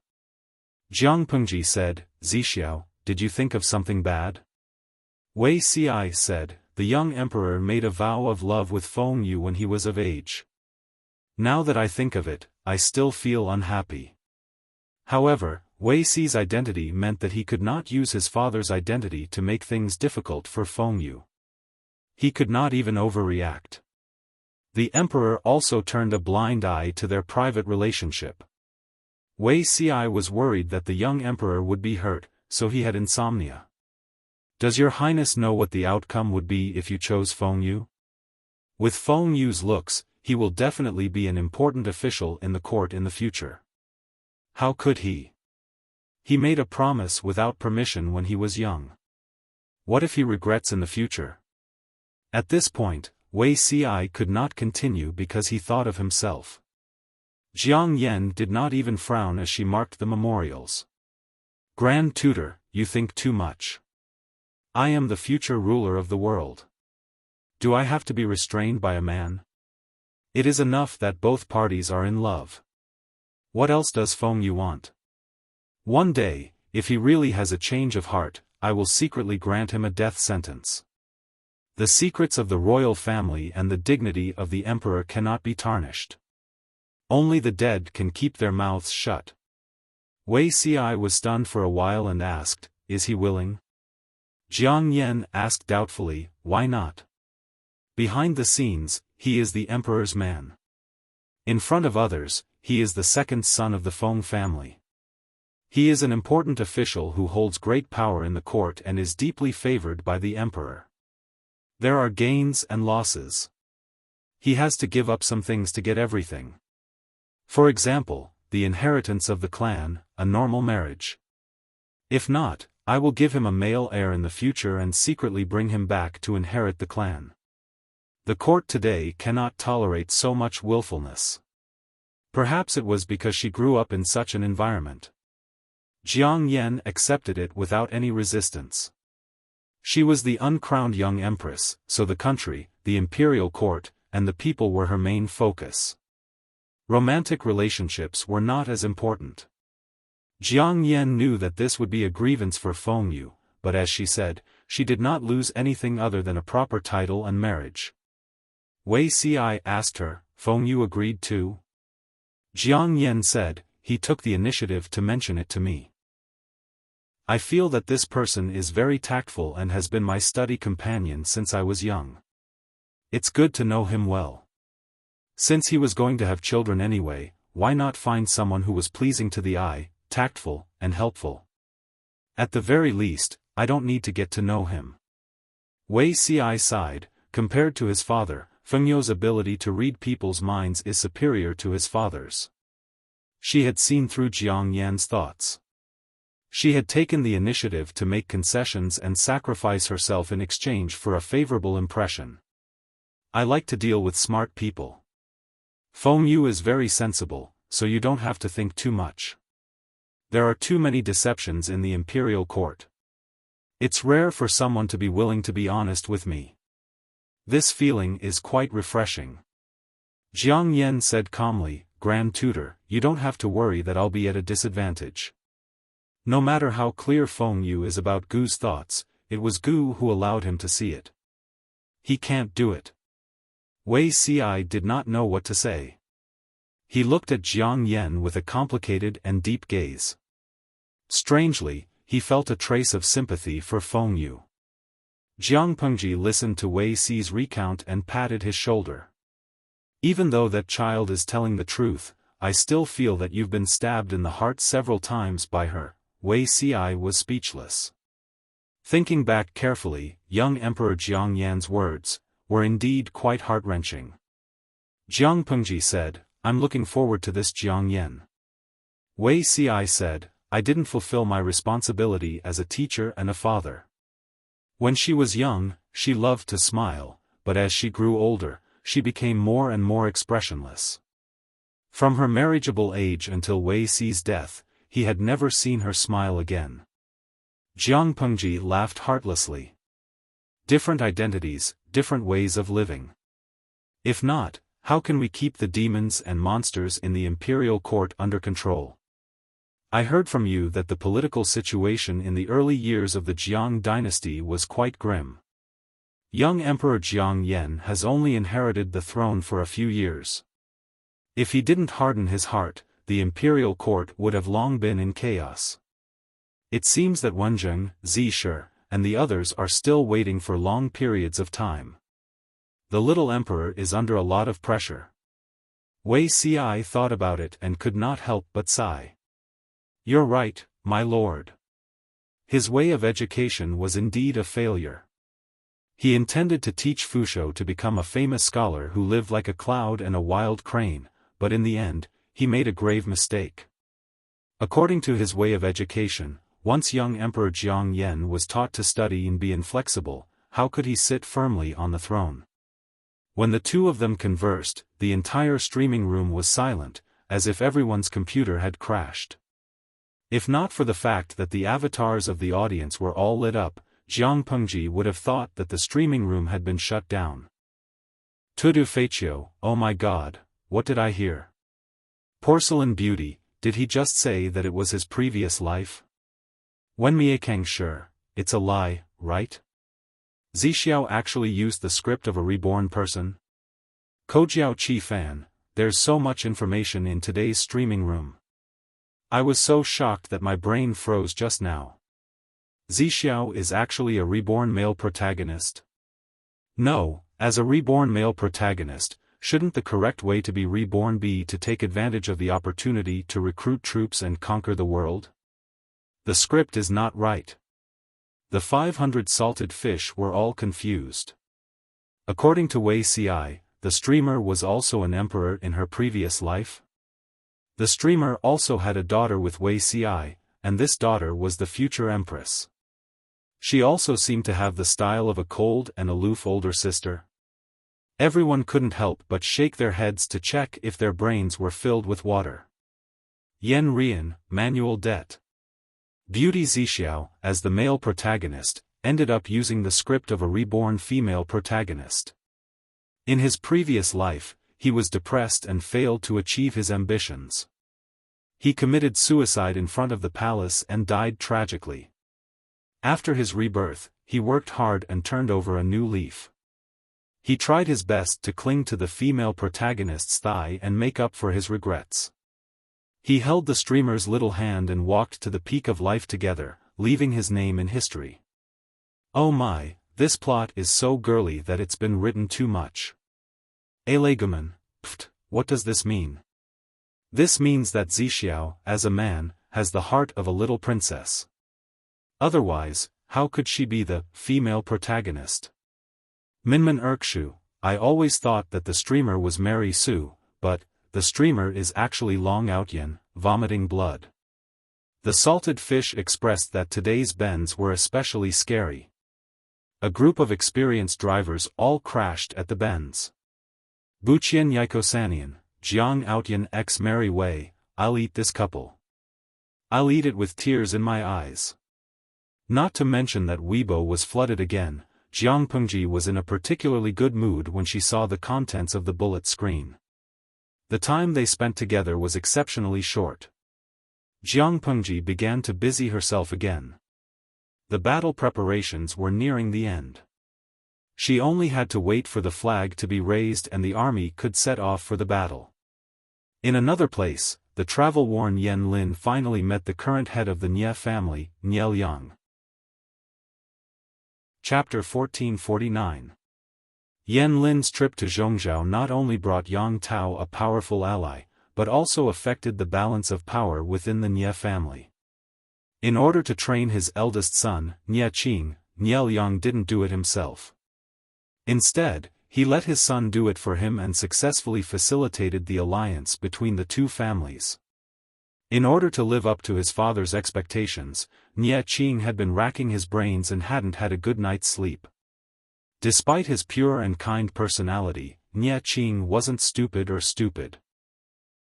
Jiang Pengji said, Zixiao, did you think of something bad? Wei Ci said, the young emperor made a vow of love with Feng Yu when he was of age. Now that I think of it, I still feel unhappy. However, Wei Ci's identity meant that he could not use his father's identity to make things difficult for Feng Yu. He could not even overreact. The emperor also turned a blind eye to their private relationship. Wei Ci was worried that the young emperor would be hurt, so he had insomnia. Does your highness know what the outcome would be if you chose Feng Yu? With Feng Yu's looks, he will definitely be an important official in the court in the future. How could he? He made a promise without permission when he was young. What if he regrets in the future? At this point, Wei Ci could not continue because he thought of himself. Jiang Yan did not even frown as she marked the memorials. Grand Tutor, you think too much. I am the future ruler of the world. Do I have to be restrained by a man? It is enough that both parties are in love. What else does Feng Yu want? One day, if he really has a change of heart, I will secretly grant him a death sentence. The secrets of the royal family and the dignity of the emperor cannot be tarnished. Only the dead can keep their mouths shut. Wei Ci was stunned for a while and asked, "Is he willing?" Jiang Yan asked doubtfully, "Why not?" Behind the scenes, he is the emperor's man. In front of others, he is the second son of the Feng family. He is an important official who holds great power in the court and is deeply favored by the emperor. There are gains and losses. He has to give up some things to get everything. For example, the inheritance of the clan, a normal marriage. If not, I will give him a male heir in the future and secretly bring him back to inherit the clan. The court today cannot tolerate so much willfulness. Perhaps it was because she grew up in such an environment. Jiang Yan accepted it without any resistance. She was the uncrowned young empress, so the country, the imperial court, and the people were her main focus. Romantic relationships were not as important. Jiang Yan knew that this would be a grievance for Feng Yu, but as she said, she did not lose anything other than a proper title and marriage. Wei Ci asked her, "Feng Yu agreed too?" Jiang Yan said, "He took the initiative to mention it to me. I feel that this person is very tactful and has been my study companion since I was young. It's good to know him well. Since he was going to have children anyway, why not find someone who was pleasing to the eye, tactful, and helpful? At the very least, I don't need to get to know him." Wei Ci sighed. Compared to his father, Feng Yu's ability to read people's minds is superior to his father's. She had seen through Jiang Yan's thoughts. She had taken the initiative to make concessions and sacrifice herself in exchange for a favorable impression. I like to deal with smart people. Feng Yu is very sensible, so you don't have to think too much. There are too many deceptions in the imperial court. It's rare for someone to be willing to be honest with me. This feeling is quite refreshing. Jiang Yan said calmly, "Grand Tutor, you don't have to worry that I'll be at a disadvantage." No matter how clear Feng Yu is about Gu's thoughts, it was Gu who allowed him to see it. He can't do it. Wei Ci did not know what to say. He looked at Jiang Yan with a complicated and deep gaze. Strangely, he felt a trace of sympathy for Feng Yu. Jiang Pengji listened to Wei Ci's recount and patted his shoulder. "Even though that child is telling the truth, I still feel that you've been stabbed in the heart several times by her." Wei Ci was speechless. Thinking back carefully, young Emperor Jiang Yan's words were indeed quite heart-wrenching. Jiang Pengji said, "I'm looking forward to this, Jiang Yan." Wei Ci said, "I didn't fulfill my responsibility as a teacher and a father." When she was young, she loved to smile, but as she grew older, she became more and more expressionless. From her marriageable age until Wei Ci's death, he had never seen her smile again. Jiang Pengji laughed heartlessly. Different identities, different ways of living. If not, how can we keep the demons and monsters in the imperial court under control? I heard from you that the political situation in the early years of the Jiang dynasty was quite grim. Young Emperor Jiang Yan has only inherited the throne for a few years. If he didn't harden his heart, the imperial court would have long been in chaos. It seems that Wenjing, Zhi, and the others are still waiting for long periods of time. The little emperor is under a lot of pressure. Wei Ci thought about it and could not help but sigh. You're right, my lord. His way of education was indeed a failure. He intended to teach Fusho to become a famous scholar who lived like a cloud and a wild crane, but in the end, he made a grave mistake. According to his way of education, once young Emperor Jiang Yen was taught to study and be inflexible, how could he sit firmly on the throne? When the two of them conversed, the entire streaming room was silent, as if everyone's computer had crashed. If not for the fact that the avatars of the audience were all lit up, Jiang Pengji would have thought that the streaming room had been shut down. Tudu Feichio, oh my god, what did I hear? Porcelain beauty, did he just say that it was his previous life? Wen Miekang sure, it's a lie, right? Zixiao actually used the script of a reborn person? Kojiao Xiaofan, there's so much information in today's streaming room. I was so shocked that my brain froze just now. Zixiao is actually a reborn male protagonist? No, as a reborn male protagonist, shouldn't the correct way to be reborn be to take advantage of the opportunity to recruit troops and conquer the world? The script is not right. The 500 salted fish were all confused. According to Wei Ci, the streamer was also an emperor in her previous life. The streamer also had a daughter with Wei Ci, and this daughter was the future empress. She also seemed to have the style of a cold and aloof older sister. Everyone couldn't help but shake their heads to check if their brains were filled with water. Yen Rian, manual debt. Beauty Zixiao, as the male protagonist, ended up using the script of a reborn female protagonist. In his previous life, he was depressed and failed to achieve his ambitions. He committed suicide in front of the palace and died tragically. After his rebirth, he worked hard and turned over a new leaf. He tried his best to cling to the female protagonist's thigh and make up for his regrets. He held the streamer's little hand and walked to the peak of life together, leaving his name in history. Oh my, this plot is so girly that it's been written too much. Alegumen, pft, what does this mean? This means that Zixiao, as a man, has the heart of a little princess. Otherwise, how could she be the female protagonist? Minmin Erkshu, I always thought that the streamer was Mary Sue, but the streamer is actually Long Outyen, vomiting blood. The salted fish expressed that today's bends were especially scary. A group of experienced drivers all crashed at the bends. Buqian Yikosanian, Jiang Outyen x Mary Wei, I'll eat this couple. I'll eat it with tears in my eyes. Not to mention that Weibo was flooded again. Jiang Pengji was in a particularly good mood when she saw the contents of the bullet screen. The time they spent together was exceptionally short. Jiang Pengji began to busy herself again. The battle preparations were nearing the end. She only had to wait for the flag to be raised and the army could set off for the battle. In another place, the travel-worn Yen Lin finally met the current head of the Nye family, Nye Liang. Chapter 1449. Yen Lin's trip to Zhongzhou not only brought Yang Tao a powerful ally, but also affected the balance of power within the Nye family. In order to train his eldest son, Nye Qing, Nye Liang didn't do it himself. Instead, he let his son do it for him and successfully facilitated the alliance between the two families. In order to live up to his father's expectations, Nye Qing had been racking his brains and hadn't had a good night's sleep. Despite his pure and kind personality, Nye Qing wasn't stupid.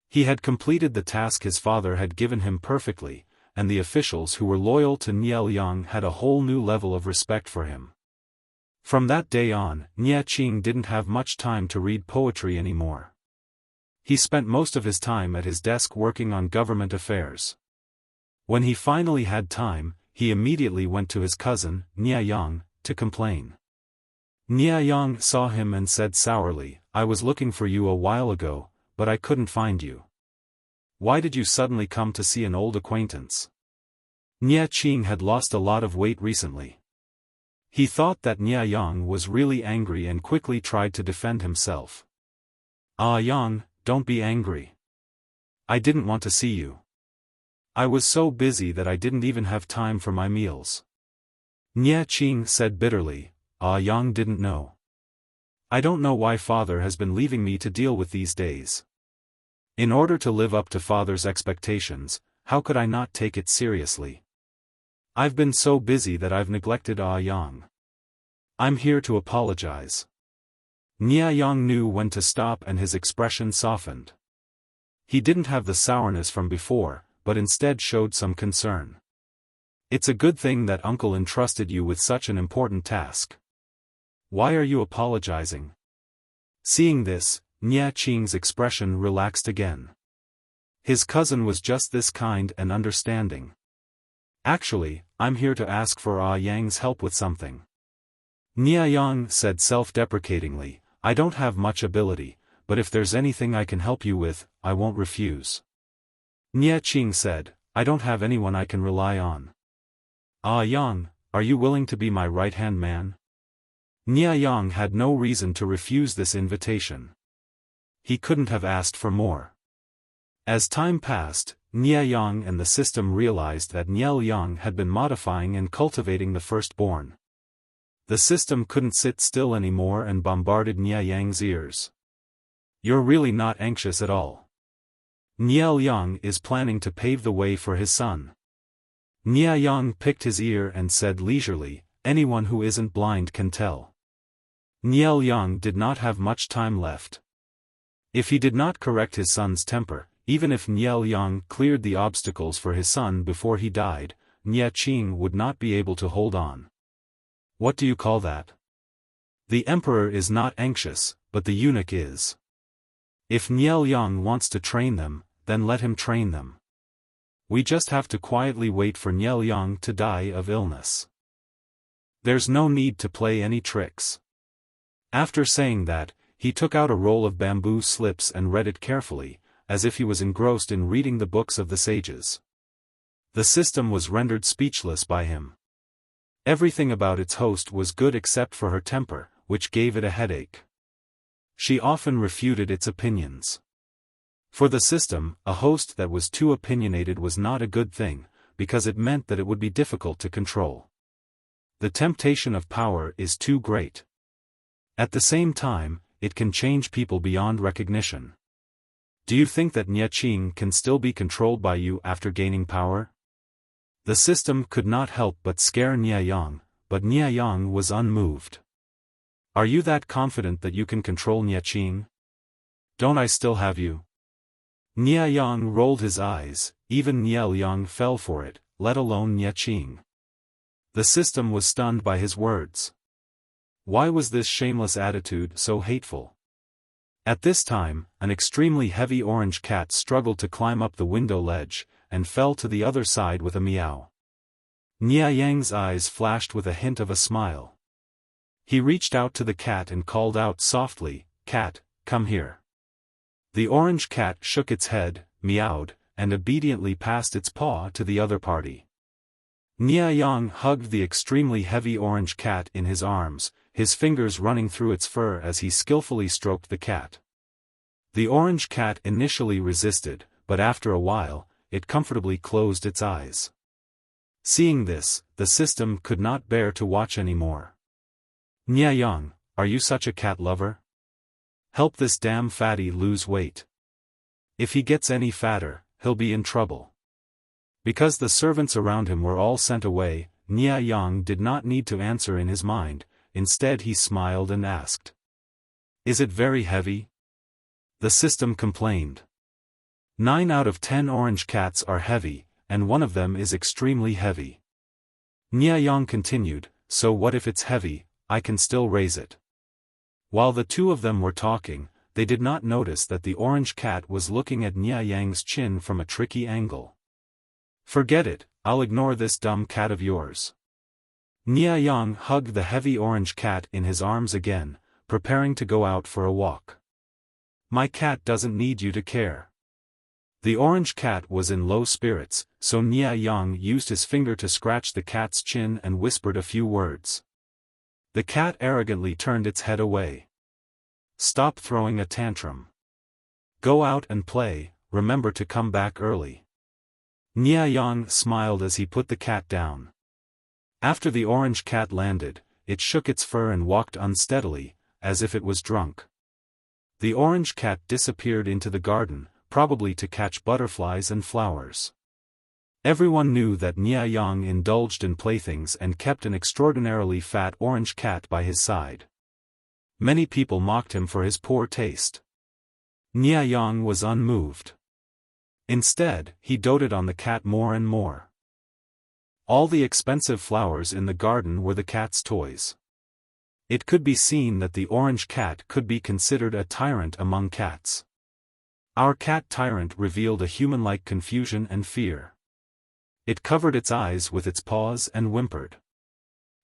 He had completed the task his father had given him perfectly, and the officials who were loyal to Nye Liang had a whole new level of respect for him. From that day on, Nye Qing didn't have much time to read poetry anymore. He spent most of his time at his desk working on government affairs. When he finally had time, he immediately went to his cousin, Nye Yang, to complain. Nye Yang saw him and said sourly, "I was looking for you a while ago, but I couldn't find you. Why did you suddenly come to see an old acquaintance?" Nye Qing had lost a lot of weight recently. He thought that Nye Yang was really angry and quickly tried to defend himself. "Ah Yang, don't be angry. I didn't want to see you. I was so busy that I didn't even have time for my meals. Nie Qing said bitterly. Yang didn't know. I don't know why father has been leaving me to deal with these days. In order to live up to father's expectations, how could I not take it seriously? I've been so busy that I've neglected Yang. I'm here to apologize. Nie Yang knew when to stop and his expression softened. He didn't have the sourness from before, but instead showed some concern. It's a good thing that uncle entrusted you with such an important task. Why are you apologizing? Seeing this, Nie Qing's expression relaxed again. His cousin was just this kind and understanding. Actually, I'm here to ask for Yang's help with something. Nie Yang said self-deprecatingly, I don't have much ability, but if there's anything I can help you with, I won't refuse. Nie Qing said, I don't have anyone I can rely on. Yang, are you willing to be my right-hand man? Nie Yang had no reason to refuse this invitation. He couldn't have asked for more. As time passed, Nie Yang and the system realized that Nie Yang had been modifying and cultivating the firstborn. The system couldn't sit still anymore and bombarded Nie Yang's ears. You're really not anxious at all. Nie Yang is planning to pave the way for his son. Nie Yang picked his ear and said leisurely, anyone who isn't blind can tell. Nie Yang did not have much time left. If he did not correct his son's temper, even if Nie Yang cleared the obstacles for his son before he died, Nie Qing would not be able to hold on. What do you call that? The emperor is not anxious, but the eunuch is. If Nie Yang wants to train them, then let him train them. We just have to quietly wait for Nie Yang to die of illness. There's no need to play any tricks. After saying that, he took out a roll of bamboo slips and read it carefully, as if he was engrossed in reading the books of the sages. The system was rendered speechless by him. Everything about its host was good except for her temper, which gave it a headache. She often refuted its opinions. For the system, a host that was too opinionated was not a good thing, because it meant that it would be difficult to control. The temptation of power is too great. At the same time, it can change people beyond recognition. Do you think that Nie Qing can still be controlled by you after gaining power? The system could not help but scare Nie Yang, but Nie Yang was unmoved. Are you that confident that you can control Nie Qing? Don't I still have you? Nie Yang rolled his eyes, even Nie Yang fell for it, let alone Nie Qing. The system was stunned by his words. Why was this shameless attitude so hateful? At this time, an extremely heavy orange cat struggled to climb up the window ledge, and fell to the other side with a meow. Nie Yang's eyes flashed with a hint of a smile. He reached out to the cat and called out softly, "Cat, come here." The orange cat shook its head, meowed, and obediently passed its paw to the other party. Nie Yang hugged the extremely heavy orange cat in his arms, his fingers running through its fur as he skillfully stroked the cat. The orange cat initially resisted, but after a while, it comfortably closed its eyes. Seeing this, the system could not bear to watch anymore. Nie Yang, are you such a cat lover? Help this damn fatty lose weight. If he gets any fatter, he'll be in trouble. Because the servants around him were all sent away, Nie Yang did not need to answer in his mind, instead he smiled and asked. Is it very heavy? The system complained. 9 out of 10 orange cats are heavy, and one of them is extremely heavy. Nie Yang continued, so what if it's heavy, I can still raise it. While the two of them were talking, they did not notice that the orange cat was looking at Nie Yang's chin from a tricky angle. Forget it, I'll ignore this dumb cat of yours. Nie Yang hugged the heavy orange cat in his arms again, preparing to go out for a walk. My cat doesn't need you to care. The orange cat was in low spirits, so Nie Yang used his finger to scratch the cat's chin and whispered a few words. The cat arrogantly turned its head away. Stop throwing a tantrum. Go out and play, remember to come back early. Nia Yang smiled as he put the cat down. After the orange cat landed, it shook its fur and walked unsteadily, as if it was drunk. The orange cat disappeared into the garden, probably to catch butterflies and flowers. Everyone knew that Nia Yang indulged in playthings and kept an extraordinarily fat orange cat by his side. Many people mocked him for his poor taste. Nia Yang was unmoved. Instead, he doted on the cat more and more. All the expensive flowers in the garden were the cat's toys. It could be seen that the orange cat could be considered a tyrant among cats. Our cat tyrant revealed a human-like confusion and fear. It covered its eyes with its paws and whimpered.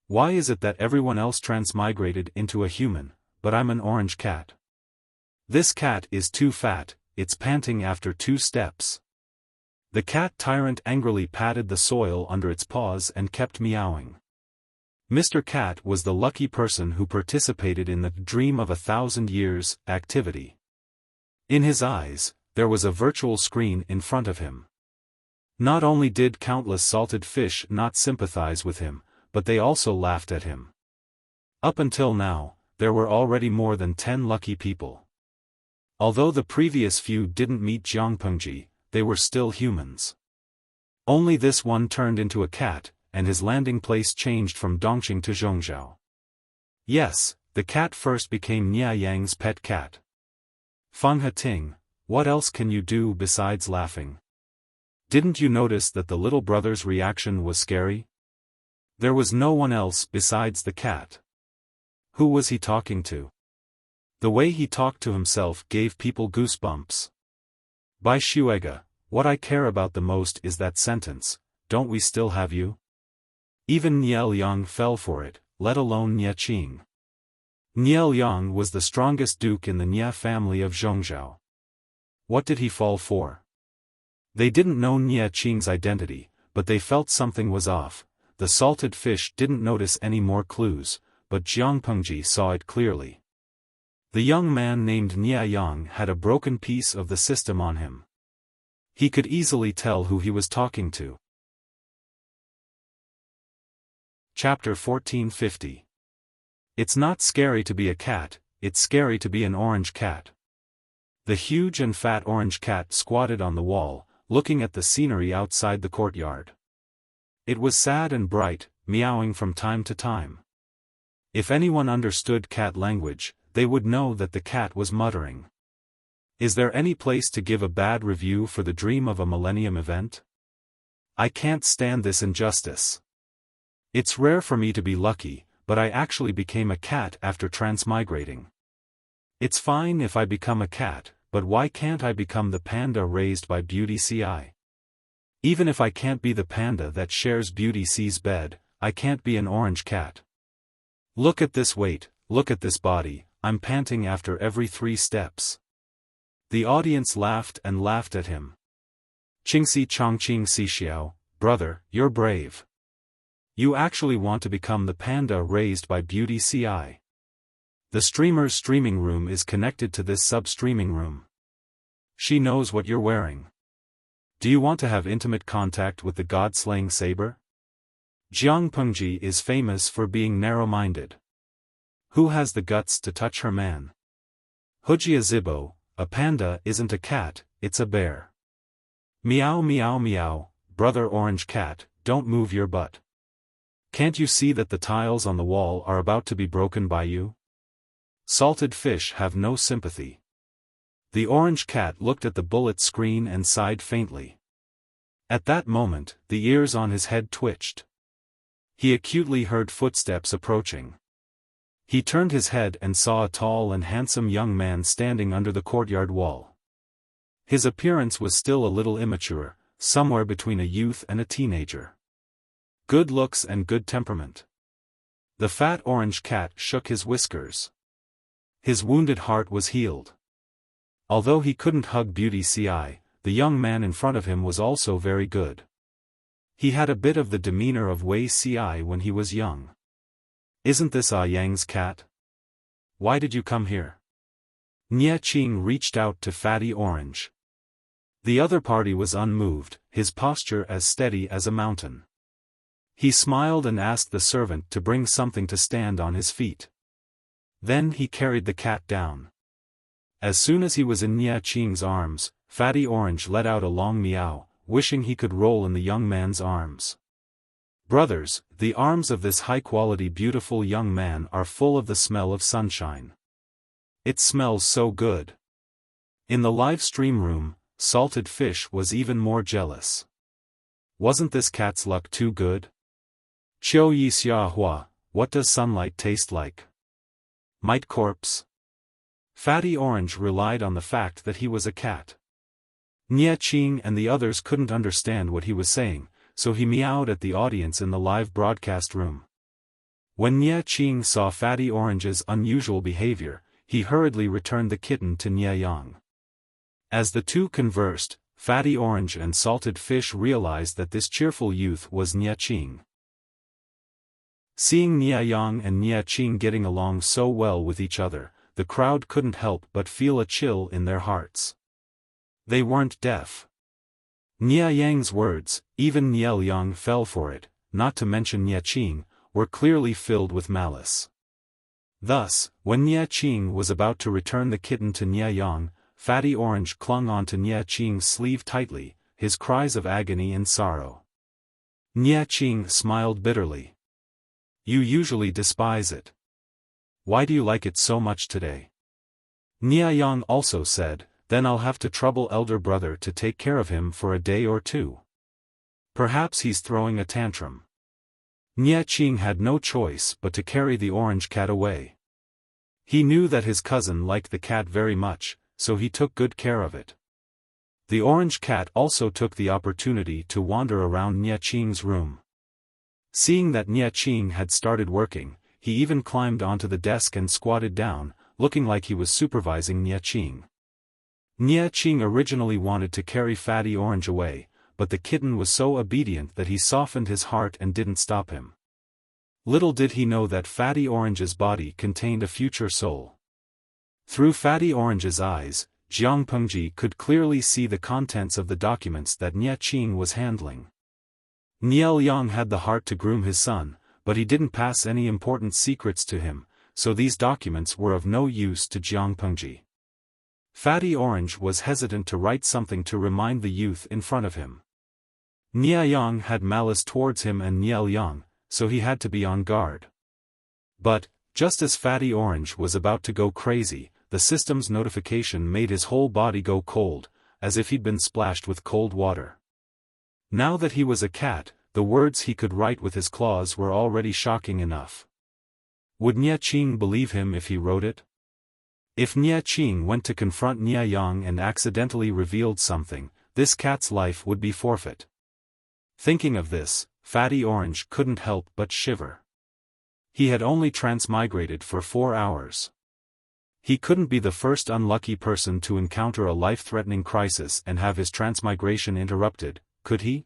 Why is it that everyone else transmigrated into a human, but I'm an orange cat? This cat is too fat, it's panting after 2 steps. The cat tyrant angrily patted the soil under its paws and kept meowing. Mr. Cat was the lucky person who participated in the Dream of 1,000 Years activity. In his eyes, there was a virtual screen in front of him. Not only did countless salted fish not sympathize with him, but they also laughed at him. Up until now, there were already more than 10 lucky people. Although the previous few didn't meet Jiangpengji, they were still humans. Only this one turned into a cat, and his landing place changed from Dongqing to Zhongzhou. Yes, the cat first became Nia Yang's pet cat. Feng Hating, what else can you do besides laughing? Didn't you notice that the little brother's reaction was scary? There was no one else besides the cat. Who was he talking to? The way he talked to himself gave people goosebumps. By Shuega, what I care about the most is that sentence, don't we still have you? Even Niel Yang fell for it, let alone Nia Qing. Niel Yang was the strongest duke in the Nia family of Zhongzhou. What did he fall for? They didn't know Nia Qing's identity, but they felt something was off. The salted fish didn't notice any more clues, but Jiangpengji saw it clearly. The young man named Nia Yang had a broken piece of the system on him. He could easily tell who he was talking to. Chapter 1450. It's not scary to be a cat, it's scary to be an orange cat. The huge and fat orange cat squatted on the wall, looking at the scenery outside the courtyard. It was sad and bright, meowing from time to time. If anyone understood cat language, they would know that the cat was muttering. Is there any place to give a bad review for the Dream of a Millennium event? I can't stand this injustice. It's rare for me to be lucky, but I actually became a cat after transmigrating. It's fine if I become a cat, but why can't I become the panda raised by Beauty Ci? Even if I can't be the panda that shares Beauty C's bed, I can't be an orange cat. Look at this weight, look at this body, I'm panting after every 3 steps. The audience laughed and laughed at him. Qingxi Chongqing Xixiao, brother, you're brave. You actually want to become the panda raised by Beauty Ci. The streamer's streaming room is connected to this sub-streaming room. She knows what you're wearing. Do you want to have intimate contact with the god-slaying saber? Jiangpengji is famous for being narrow-minded. Who has the guts to touch her man? Hujia Zibo, a panda isn't a cat, it's a bear. Meow meow meow, brother orange cat, don't move your butt. Can't you see that the tiles on the wall are about to be broken by you? Salted fish have no sympathy. The orange cat looked at the bullet screen and sighed faintly. At that moment, the ears on his head twitched. He acutely heard footsteps approaching. He turned his head and saw a tall and handsome young man standing under the courtyard wall. His appearance was still a little immature, somewhere between a youth and a teenager. Good looks and good temperament. The fat orange cat shook his whiskers. His wounded heart was healed. Although he couldn't hug Beauty Ci, the young man in front of him was also very good. He had a bit of the demeanor of Wei Ci when he was young. Isn't this Yang's cat? Why did you come here? Nia Qing reached out to Fatty Orange. The other party was unmoved, his posture as steady as a mountain. He smiled and asked the servant to bring something to stand on his feet. Then he carried the cat down. As soon as he was in Nia Qing's arms, Fatty Orange let out a long meow, wishing he could roll in the young man's arms. Brothers, the arms of this high-quality beautiful young man are full of the smell of sunshine. It smells so good. In the live stream room, Salted Fish was even more jealous. Wasn't this cat's luck too good? Qiu yi xia hua, what does sunlight taste like? Might corpse? Fatty Orange relied on the fact that he was a cat. Nia Qing and the others couldn't understand what he was saying, so he meowed at the audience in the live broadcast room. When Nia Qing saw Fatty Orange's unusual behavior, he hurriedly returned the kitten to Nia Yang. As the two conversed, Fatty Orange and Salted Fish realized that this cheerful youth was Nia Qing. Seeing Nia Yang and Nia Qing getting along so well with each other, the crowd couldn't help but feel a chill in their hearts. They weren't deaf. Nia Yang's words, even Nia Yang fell for it, not to mention Nia Qing, were clearly filled with malice. Thus, when Nia Qing was about to return the kitten to Nia Yang, Fatty Orange clung onto Nia Qing's sleeve tightly, his cries of agony and sorrow. Nia Qing smiled bitterly. You usually despise it. Why do you like it so much today? Nia Yang also said, then I'll have to trouble elder brother to take care of him for a day or two. Perhaps he's throwing a tantrum. Nia Qing had no choice but to carry the orange cat away. He knew that his cousin liked the cat very much, so he took good care of it. The orange cat also took the opportunity to wander around Nia Qing's room. Seeing that Nia Qing had started working, he even climbed onto the desk and squatted down, looking like he was supervising Nia Qing. Nia Qing originally wanted to carry Fatty Orange away, but the kitten was so obedient that he softened his heart and didn't stop him. Little did he know that Fatty Orange's body contained a future soul. Through Fatty Orange's eyes, Jiang Pengji could clearly see the contents of the documents that Nia Qing was handling. Nia Yang had the heart to groom his son, but he didn't pass any important secrets to him, so these documents were of no use to Jiang Pengji. Fatty Orange was hesitant to write something to remind the youth in front of him. Nia Yang had malice towards him and Nia Yang, so he had to be on guard. But, just as Fatty Orange was about to go crazy, the system's notification made his whole body go cold, as if he'd been splashed with cold water. Now that he was a cat, the words he could write with his claws were already shocking enough. Would Nia Qing believe him if he wrote it? If Nia Qing went to confront Nia Yang and accidentally revealed something, this cat's life would be forfeit. Thinking of this, Fatty Orange couldn't help but shiver. He had only transmigrated for 4 hours. He couldn't be the first unlucky person to encounter a life-threatening crisis and have his transmigration interrupted, could he?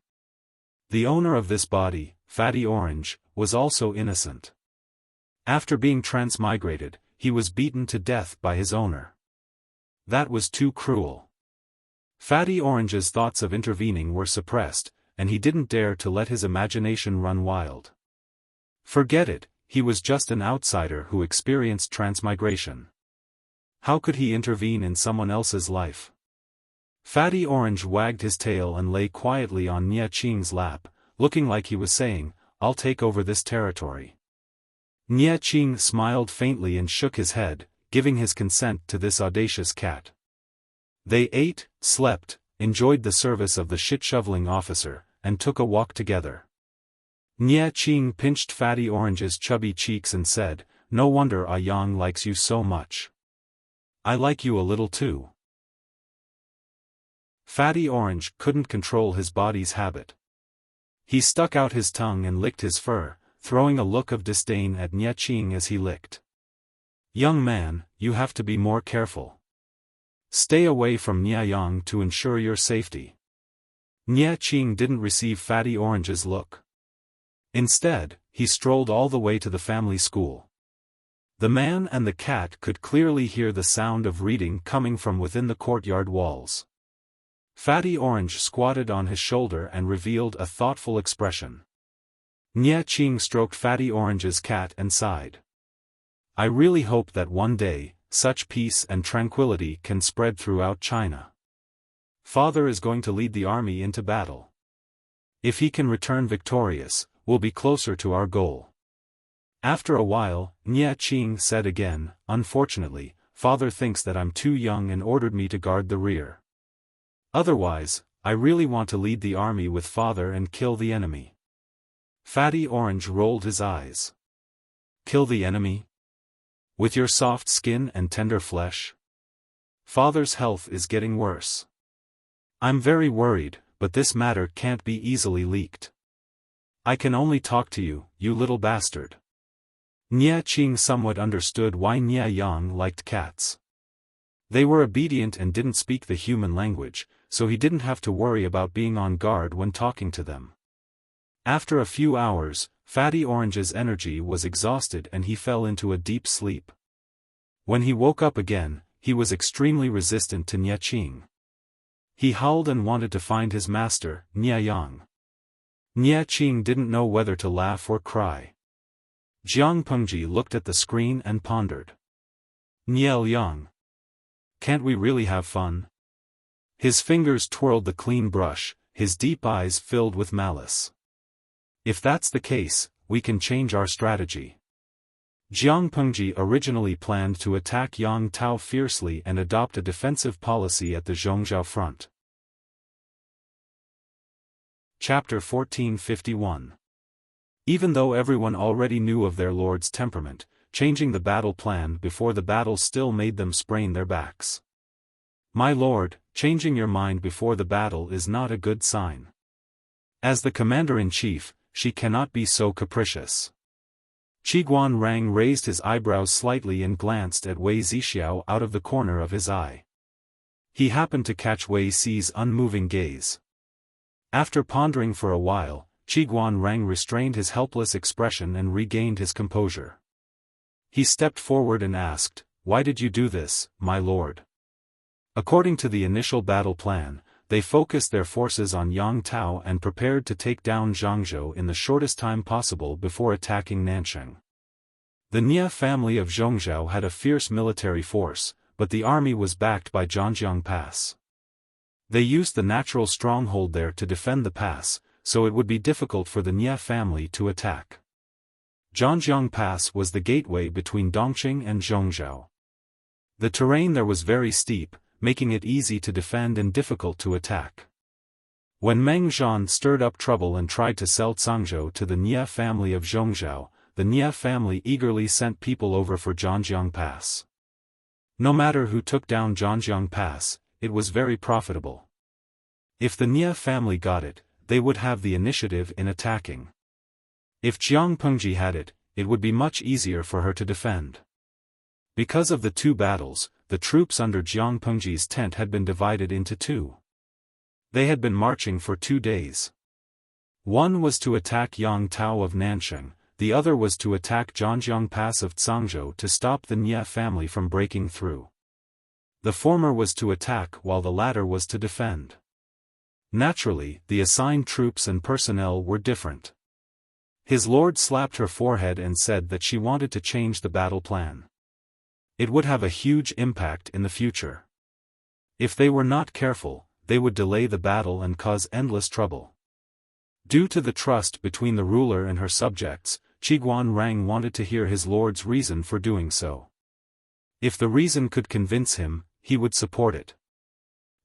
The owner of this body, Fatty Orange, was also innocent. After being transmigrated, he was beaten to death by his owner. That was too cruel. Fatty Orange's thoughts of intervening were suppressed, and he didn't dare to let his imagination run wild. Forget it, he was just an outsider who experienced transmigration. How could he intervene in someone else's life? Fatty Orange wagged his tail and lay quietly on Nia Qing's lap, looking like he was saying, I'll take over this territory. Nia Qing smiled faintly and shook his head, giving his consent to this audacious cat. They ate, slept, enjoyed the service of the shit-shoveling officer, and took a walk together. Nia Qing pinched Fatty Orange's chubby cheeks and said, no wonder Ah Yang likes you so much. I like you a little too. Fatty Orange couldn't control his body's habit. He stuck out his tongue and licked his fur, throwing a look of disdain at Nia Qing as he licked. Young man, you have to be more careful. Stay away from Nia Yang to ensure your safety. Nia Qing didn't receive Fatty Orange's look. Instead, he strolled all the way to the family school. The man and the cat could clearly hear the sound of reading coming from within the courtyard walls. Fatty Orange squatted on his shoulder and revealed a thoughtful expression. Nie Qing stroked Fatty Orange's cat and sighed. I really hope that one day, such peace and tranquility can spread throughout China. Father is going to lead the army into battle. If he can return victorious, we'll be closer to our goal. After a while, Nie Qing said again, unfortunately, Father thinks that I'm too young and ordered me to guard the rear. Otherwise, I really want to lead the army with Father and kill the enemy. Fatty Orange rolled his eyes. Kill the enemy? With your soft skin and tender flesh? Father's health is getting worse. I'm very worried, but this matter can't be easily leaked. I can only talk to you, you little bastard. Nie Qing somewhat understood why Nie Yang liked cats. They were obedient and didn't speak the human language, so he didn't have to worry about being on guard when talking to them. After a few hours, Fatty Orange's energy was exhausted and he fell into a deep sleep. When he woke up again, he was extremely resistant to Nie Qing. He howled and wanted to find his master, Nie Yang. Nie Qing didn't know whether to laugh or cry. Jiang Pengji looked at the screen and pondered. Nie Yang. Can't we really have fun? His fingers twirled the clean brush, his deep eyes filled with malice. If that's the case, we can change our strategy. Jiang Pengji originally planned to attack Yang Tao fiercely and adopt a defensive policy at the Zhongzhou front. Chapter 1451. Even though everyone already knew of their lord's temperament, changing the battle plan before the battle still made them sprain their backs. My lord, changing your mind before the battle is not a good sign. As the commander-in-chief, she cannot be so capricious. Qiguan Rang raised his eyebrows slightly and glanced at Wei Zixiao out of the corner of his eye. He happened to catch Wei Si's unmoving gaze. After pondering for a while, Qiguan Rang restrained his helpless expression and regained his composure. He stepped forward and asked, "Why did you do this, my lord?" According to the initial battle plan, they focused their forces on Yang Tao and prepared to take down Zhangzhou in the shortest time possible before attacking Nanchang. The Nie family of Zhongzhou had a fierce military force, but the army was backed by Zhanjiang Pass. They used the natural stronghold there to defend the pass, so it would be difficult for the Nie family to attack. Zhanjiang Pass was the gateway between Dongqing and Zhongzhou. The terrain there was very steep, making it easy to defend and difficult to attack. When Meng Zhan stirred up trouble and tried to sell Cangzhou to the Nie family of Zhongzhou, the Nie family eagerly sent people over for Zhanjiang Pass. No matter who took down Zhanjiang Pass, it was very profitable. If the Nie family got it, they would have the initiative in attacking. If Jiang Pengji had it, it would be much easier for her to defend. Because of the two battles, the troops under Jiang Pengji's tent had been divided into two. They had been marching for 2 days. One was to attack Yang Tao of Nanchang, the other was to attack Zhanjiang Pass of Cangzhou to stop the Nie family from breaking through. The former was to attack while the latter was to defend. Naturally, the assigned troops and personnel were different. His lord slapped her forehead and said that she wanted to change the battle plan. It would have a huge impact in the future. If they were not careful, they would delay the battle and cause endless trouble. Due to the trust between the ruler and her subjects, Qiguan Rang wanted to hear his lord's reason for doing so. If the reason could convince him, he would support it.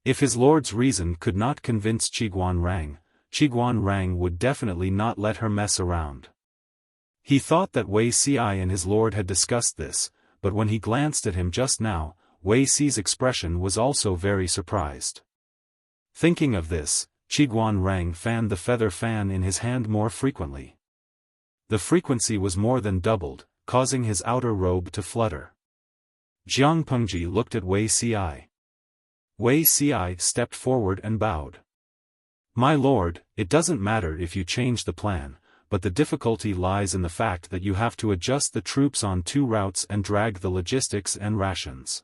If his lord's reason could not convince Qiguan Rang would definitely not let her mess around. He thought that Wei Si and his lord had discussed this, but when he glanced at him just now, Wei Si's expression was also very surprised. Thinking of this, Qiguan Rang fanned the feather fan in his hand more frequently. The frequency was more than doubled, causing his outer robe to flutter. Jiang Pengji looked at Wei Si. Wei Si stepped forward and bowed. My lord, it doesn't matter if you change the plan, but the difficulty lies in the fact that you have to adjust the troops on 2 routes and drag the logistics and rations.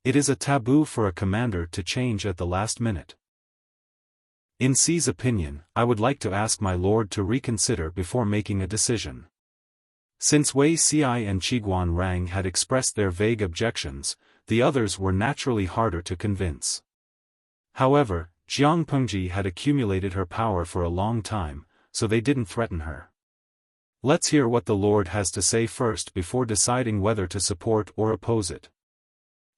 It is a taboo for a commander to change at the last minute. In Xi's opinion, I would like to ask my lord to reconsider before making a decision. Since Wei Xiai and Qiguan Rang had expressed their vague objections, the others were naturally harder to convince. However, Jiang Pengji had accumulated her power for a long time, so they didn't threaten her. Let's hear what the Lord has to say first before deciding whether to support or oppose it.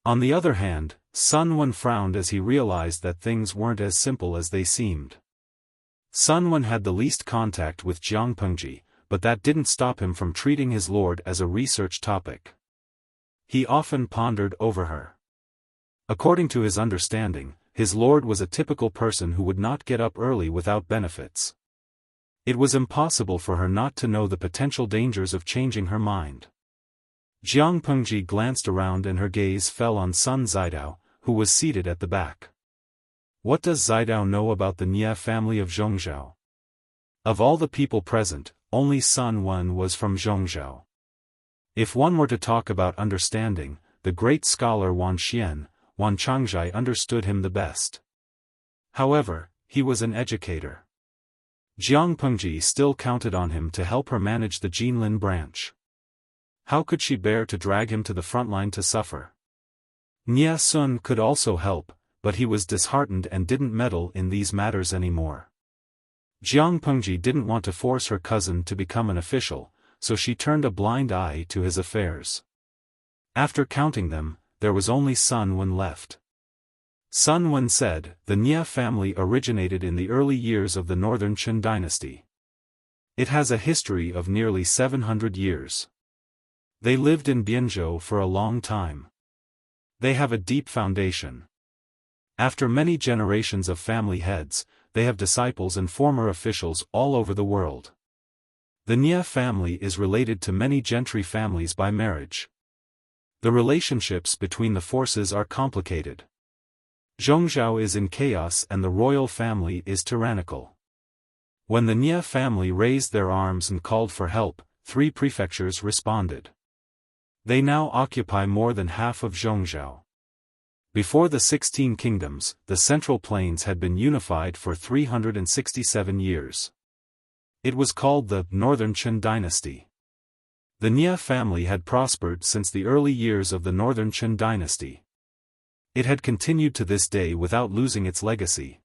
On the other hand, Sun Wen frowned as he realized that things weren't as simple as they seemed. Sun Wen had the least contact with Jiang Pengji, but that didn't stop him from treating his lord as a research topic. He often pondered over her. According to his understanding, his lord was a typical person who would not get up early without benefits. It was impossible for her not to know the potential dangers of changing her mind. Jiang Pengji glanced around and her gaze fell on Sun Zidao, who was seated at the back. What does Zidao know about the Nie family of Zhongzhou? Of all the people present, only Sun Wen was from Zhongzhou. If one were to talk about understanding, the great scholar Wan Changzhai understood him the best. However, he was an educator. Jiang Pengji still counted on him to help her manage the Jinlin branch. How could she bear to drag him to the front line to suffer? Nie Sun could also help, but he was disheartened and didn't meddle in these matters anymore. Jiang Pengji didn't want to force her cousin to become an official, so she turned a blind eye to his affairs. After counting them, there was only Sun Wen left. Sun Wen said, the Nie family originated in the early years of the Northern Qin dynasty. It has a history of nearly 700 years. They lived in Bianzhou for a long time. They have a deep foundation. After many generations of family heads, they have disciples and former officials all over the world. The Nie family is related to many gentry families by marriage. The relationships between the forces are complicated. Zhongzhou is in chaos and the royal family is tyrannical. When the Nie family raised their arms and called for help, 3 prefectures responded. They now occupy more than half of Zhongzhou. Before the 16 kingdoms, the Central Plains had been unified for 367 years. It was called the Northern Qin dynasty. The Nie family had prospered since the early years of the Northern Qin dynasty. It had continued to this day without losing its legacy.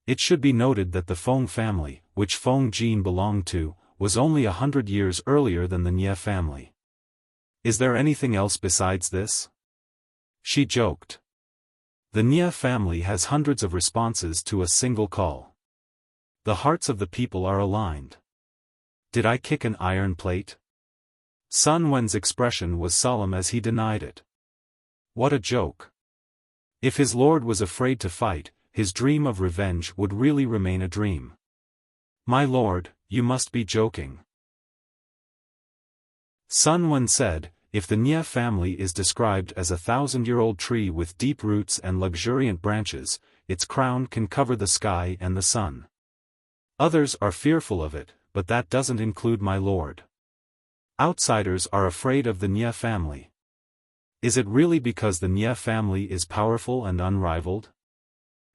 It should be noted that the Feng family, which Feng Jin belonged to, was only 100 years earlier than the Nie family. Is there anything else besides this? She joked. The Nie family has hundreds of responses to a single call. The hearts of the people are aligned. Did I kick an iron plate? Sun Wen's expression was solemn as he denied it. What a joke. If his lord was afraid to fight, his dream of revenge would really remain a dream. My lord, you must be joking. Sun Wen said, if the Nie family is described as a 1,000-year-old tree with deep roots and luxuriant branches, its crown can cover the sky and the sun. Others are fearful of it, but that doesn't include my lord. Outsiders are afraid of the Nie family. Is it really because the Nie family is powerful and unrivaled?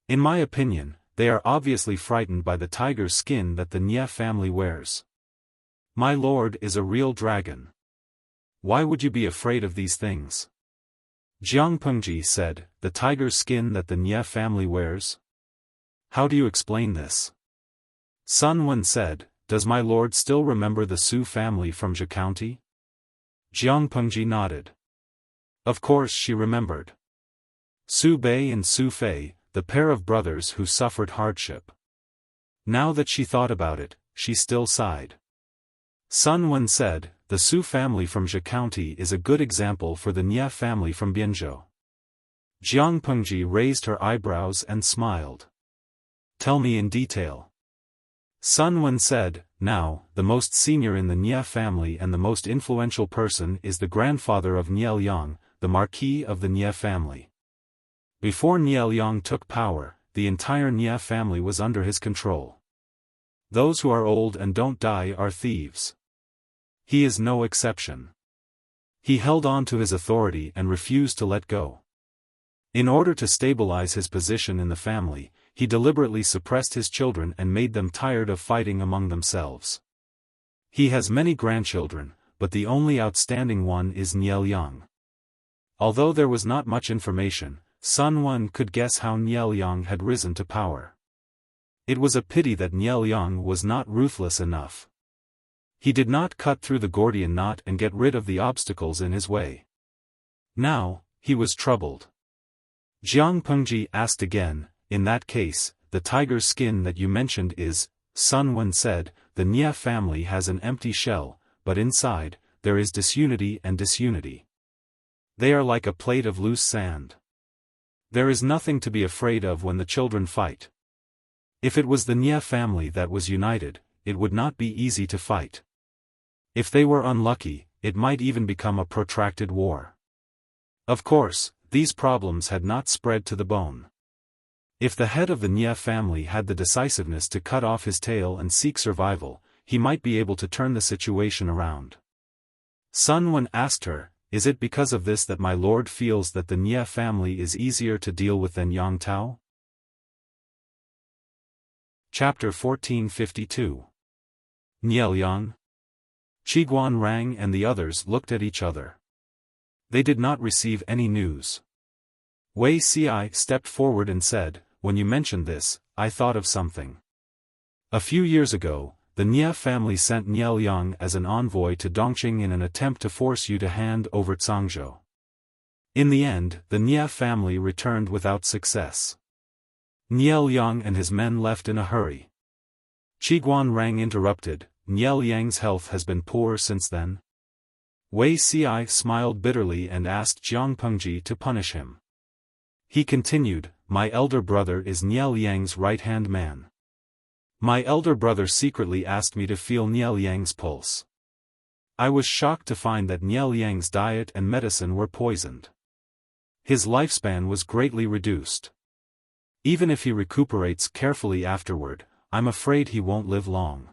In my opinion, they are obviously frightened by the tiger's skin that the Nie family wears. My lord is a real dragon. Why would you be afraid of these things? Jiang Pengji said, the tiger's skin that the Nie family wears? How do you explain this? Sun Wen said, does my lord still remember the Su family from Zhe County? Jiang Pengji nodded. Of course she remembered. Su Bei and Su Fei, the pair of brothers who suffered hardship. Now that she thought about it, she still sighed. Sun Wen said, the Su family from Zhe County is a good example for the Nie family from Bianzhou. Jiang Pengji raised her eyebrows and smiled. Tell me in detail. Sun Wen said, now, the most senior in the Nie family and the most influential person is the grandfather of Nie Liang, the Marquis of the Nie family. Before Nie Liang took power, the entire Nie family was under his control. Those who are old and don't die are thieves. He is no exception. He held on to his authority and refused to let go. In order to stabilize his position in the family, he deliberately suppressed his children and made them tired of fighting among themselves. He has many grandchildren, but the only outstanding one is Niel Yang. Although there was not much information, Sun Wen could guess how Niel Yang had risen to power. It was a pity that Niel Yang was not ruthless enough. He did not cut through the Gordian knot and get rid of the obstacles in his way. Now, he was troubled. Jiang Pengji asked again, in that case, the tiger's skin that you mentioned is, Sun Wen said, the Nia family has an empty shell, but inside, there is disunity and disunity. They are like a plate of loose sand. There is nothing to be afraid of when the children fight. If it was the Nia family that was united, it would not be easy to fight. If they were unlucky, it might even become a protracted war. Of course, these problems had not spread to the bone. If the head of the Nia family had the decisiveness to cut off his tail and seek survival, he might be able to turn the situation around. Sun Wen asked her, is it because of this that my lord feels that the Nia family is easier to deal with than Yang Tao? Chapter 1452. Niel Yang. Qiguan Rang and the others looked at each other. They did not receive any news. Wei Ci stepped forward and said, when you mentioned this, I thought of something. A few years ago, the Nia family sent Niel Yang as an envoy to Dongqing in an attempt to force you to hand over Zhangzhou. In the end, the Nia family returned without success. Niel Yang and his men left in a hurry. Qiguan Rang interrupted, Niel Yang's health has been poor since then. Wei Ci smiled bitterly and asked Jiang Pengji to punish him. He continued, my elder brother is Niel Yang's right-hand man. My elder brother secretly asked me to feel Niel Yang's pulse. I was shocked to find that Niel Yang's diet and medicine were poisoned. His lifespan was greatly reduced. Even if he recuperates carefully afterward, I'm afraid he won't live long.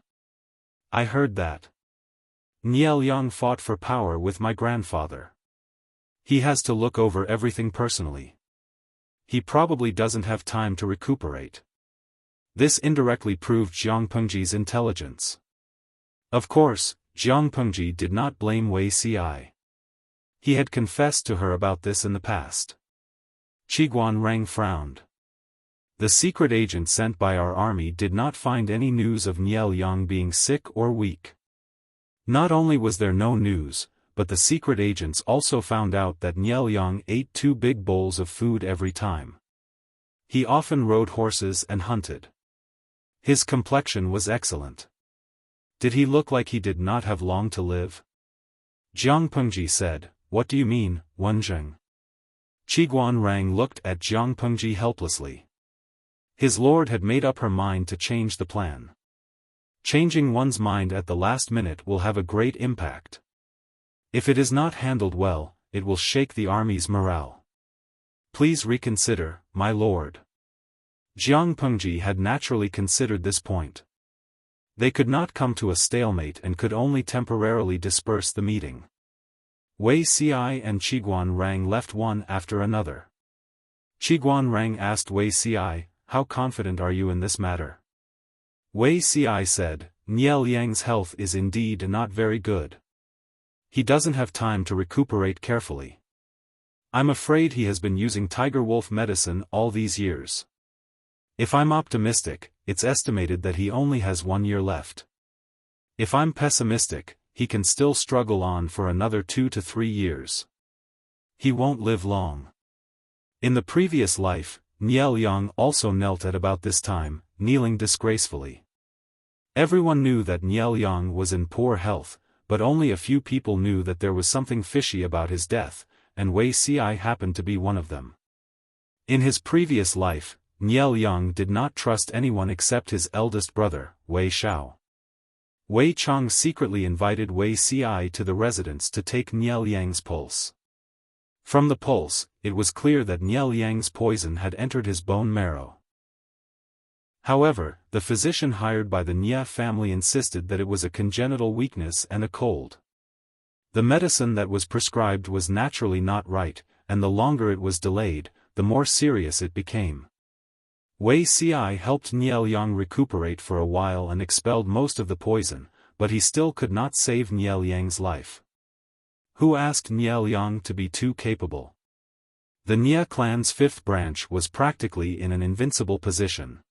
I heard that. Niel Yang fought for power with my grandfather. He has to look over everything personally. He probably doesn't have time to recuperate. This indirectly proved Jiang Pengji's intelligence. Of course, Jiang Pengji did not blame Wei Ci. He had confessed to her about this in the past. Qiguan Rang frowned. The secret agent sent by our army did not find any news of Niel Yang being sick or weak. Not only was there no news, but the secret agents also found out that Niel Yang ate 2 big bowls of food every time. He often rode horses and hunted. His complexion was excellent. Did he look like he did not have long to live? Jiang Pengji said, what do you mean, Wenjing? Qiguan Rang looked at Jiang Pengji helplessly. His lord had made up her mind to change the plan. Changing one's mind at the last minute will have a great impact. If it is not handled well, it will shake the army's morale. Please reconsider, my lord. Jiang Pengji had naturally considered this point. They could not come to a stalemate and could only temporarily disperse the meeting. Wei Ci and Qiguan Rang left one after another. Qiguan Rang asked Wei Ci, how confident are you in this matter? Wei Ci said, Niel Yang's health is indeed not very good. He doesn't have time to recuperate carefully. I'm afraid he has been using tiger wolf medicine all these years. If I'm optimistic, it's estimated that he only has 1 year left. If I'm pessimistic, he can still struggle on for another 2 to 3 years. He won't live long. In the previous life, Niel Yang also knelt at about this time, kneeling disgracefully. Everyone knew that Niel Yang was in poor health, but only a few people knew that there was something fishy about his death, and Wei Ci happened to be one of them. In his previous life, Niel Yang did not trust anyone except his eldest brother, Wei Shao. Wei Chong secretly invited Wei Ci to the residence to take Niel Yang's pulse. From the pulse, it was clear that Niel Yang's poison had entered his bone marrow. However, the physician hired by the Nia family insisted that it was a congenital weakness and a cold. The medicine that was prescribed was naturally not right, and the longer it was delayed, the more serious it became. Wei Xi helped Nielyang recuperate for a while and expelled most of the poison, but he still could not save Nielyang's life. Who asked Nielyang to be too capable? The Nia clan's fifth branch was practically in an invincible position.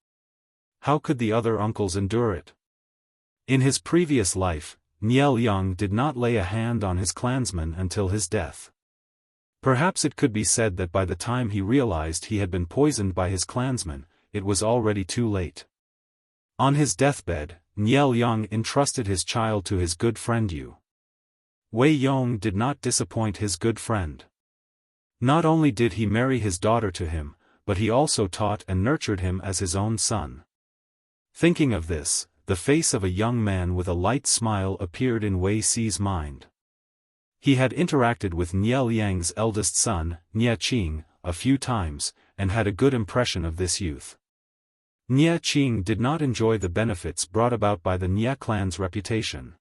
How could the other uncles endure it? In his previous life, Nielyang did not lay a hand on his clansmen until his death. Perhaps it could be said that by the time he realized he had been poisoned by his clansmen, it was already too late. On his deathbed, Nielyang entrusted his child to his good friend Yu. Wei Yong did not disappoint his good friend. Not only did he marry his daughter to him, but he also taught and nurtured him as his own son. Thinking of this, the face of a young man with a light smile appeared in Wei Xi's mind. He had interacted with Nielyang's eldest son, Nia Qing, a few times, and had a good impression of this youth. Nia Qing did not enjoy the benefits brought about by the Nia clan's reputation.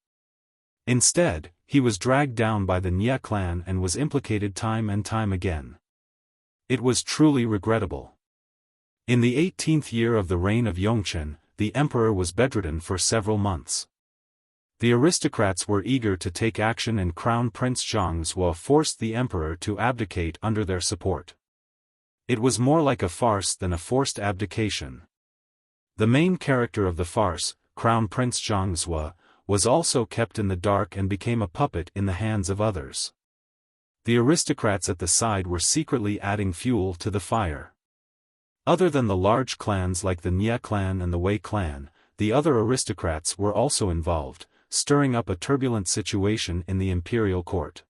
Instead, he was dragged down by the Nia clan and was implicated time and time again. It was truly regrettable. In the 18th year of the reign of Yongchen, the emperor was bedridden for several months. The aristocrats were eager to take action and Crown Prince Zhangzhou forced the emperor to abdicate under their support. It was more like a farce than a forced abdication. The main character of the farce, Crown Prince Zhangzhou, was also kept in the dark and became a puppet in the hands of others. The aristocrats at the side were secretly adding fuel to the fire. Other than the large clans like the Nia clan and the Wei clan, the other aristocrats were also involved, stirring up a turbulent situation in the imperial court.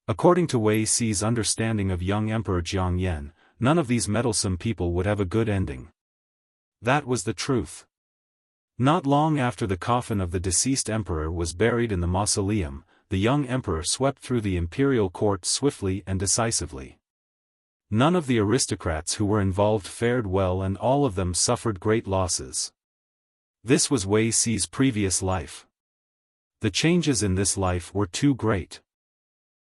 According to Wei Xi's understanding of young Emperor Jiang Yan, none of these meddlesome people would have a good ending. That was the truth. Not long after the coffin of the deceased emperor was buried in the mausoleum, the young emperor swept through the imperial court swiftly and decisively. None of the aristocrats who were involved fared well and all of them suffered great losses. This was Wei Xi's previous life. The changes in this life were too great.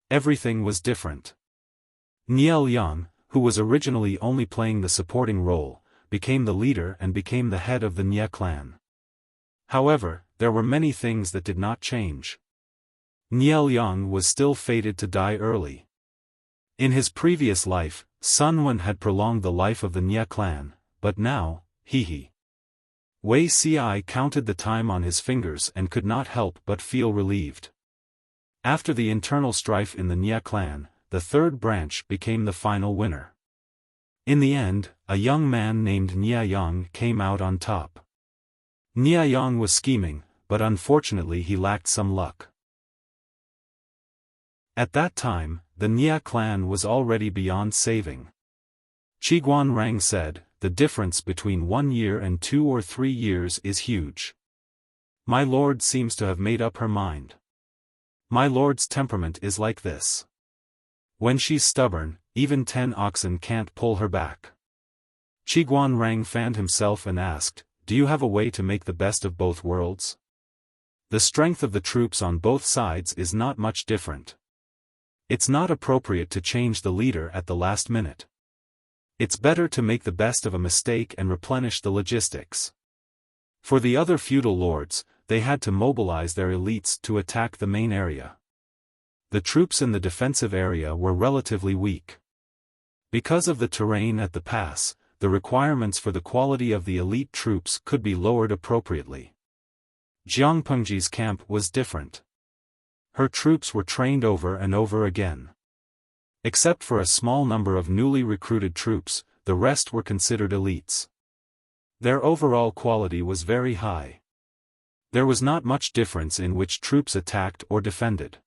Everything was different. Nielyang, who was originally only playing the supporting role, became the leader and became the head of the Nia clan. However, there were many things that did not change. Nielyang was still fated to die early. In his previous life, Sun Wen had prolonged the life of the Nia clan, but now, Wei Xi counted the time on his fingers and could not help but feel relieved. After the internal strife in the Nia clan, the third branch became the final winner. In the end, a young man named Nia Yang came out on top. Nia Yang was scheming, but unfortunately he lacked some luck. At that time, the Nia clan was already beyond saving. Qiguan Rang said, "The difference between 1 year and 2 or 3 years is huge. My lord seems to have made up her mind. My lord's temperament is like this. When she's stubborn, even 10 oxen can't pull her back." Qiguan Rang fanned himself and asked, "Do you have a way to make the best of both worlds? The strength of the troops on both sides is not much different. It's not appropriate to change the leader at the last minute. It's better to make the best of a mistake and replenish the logistics." For the other feudal lords, they had to mobilize their elites to attack the main area. The troops in the defensive area were relatively weak. Because of the terrain at the pass, the requirements for the quality of the elite troops could be lowered appropriately. Jiang Pengji's camp was different. Her troops were trained over and over again. Except for a small number of newly recruited troops, the rest were considered elites. Their overall quality was very high. There was not much difference in which troops attacked or defended.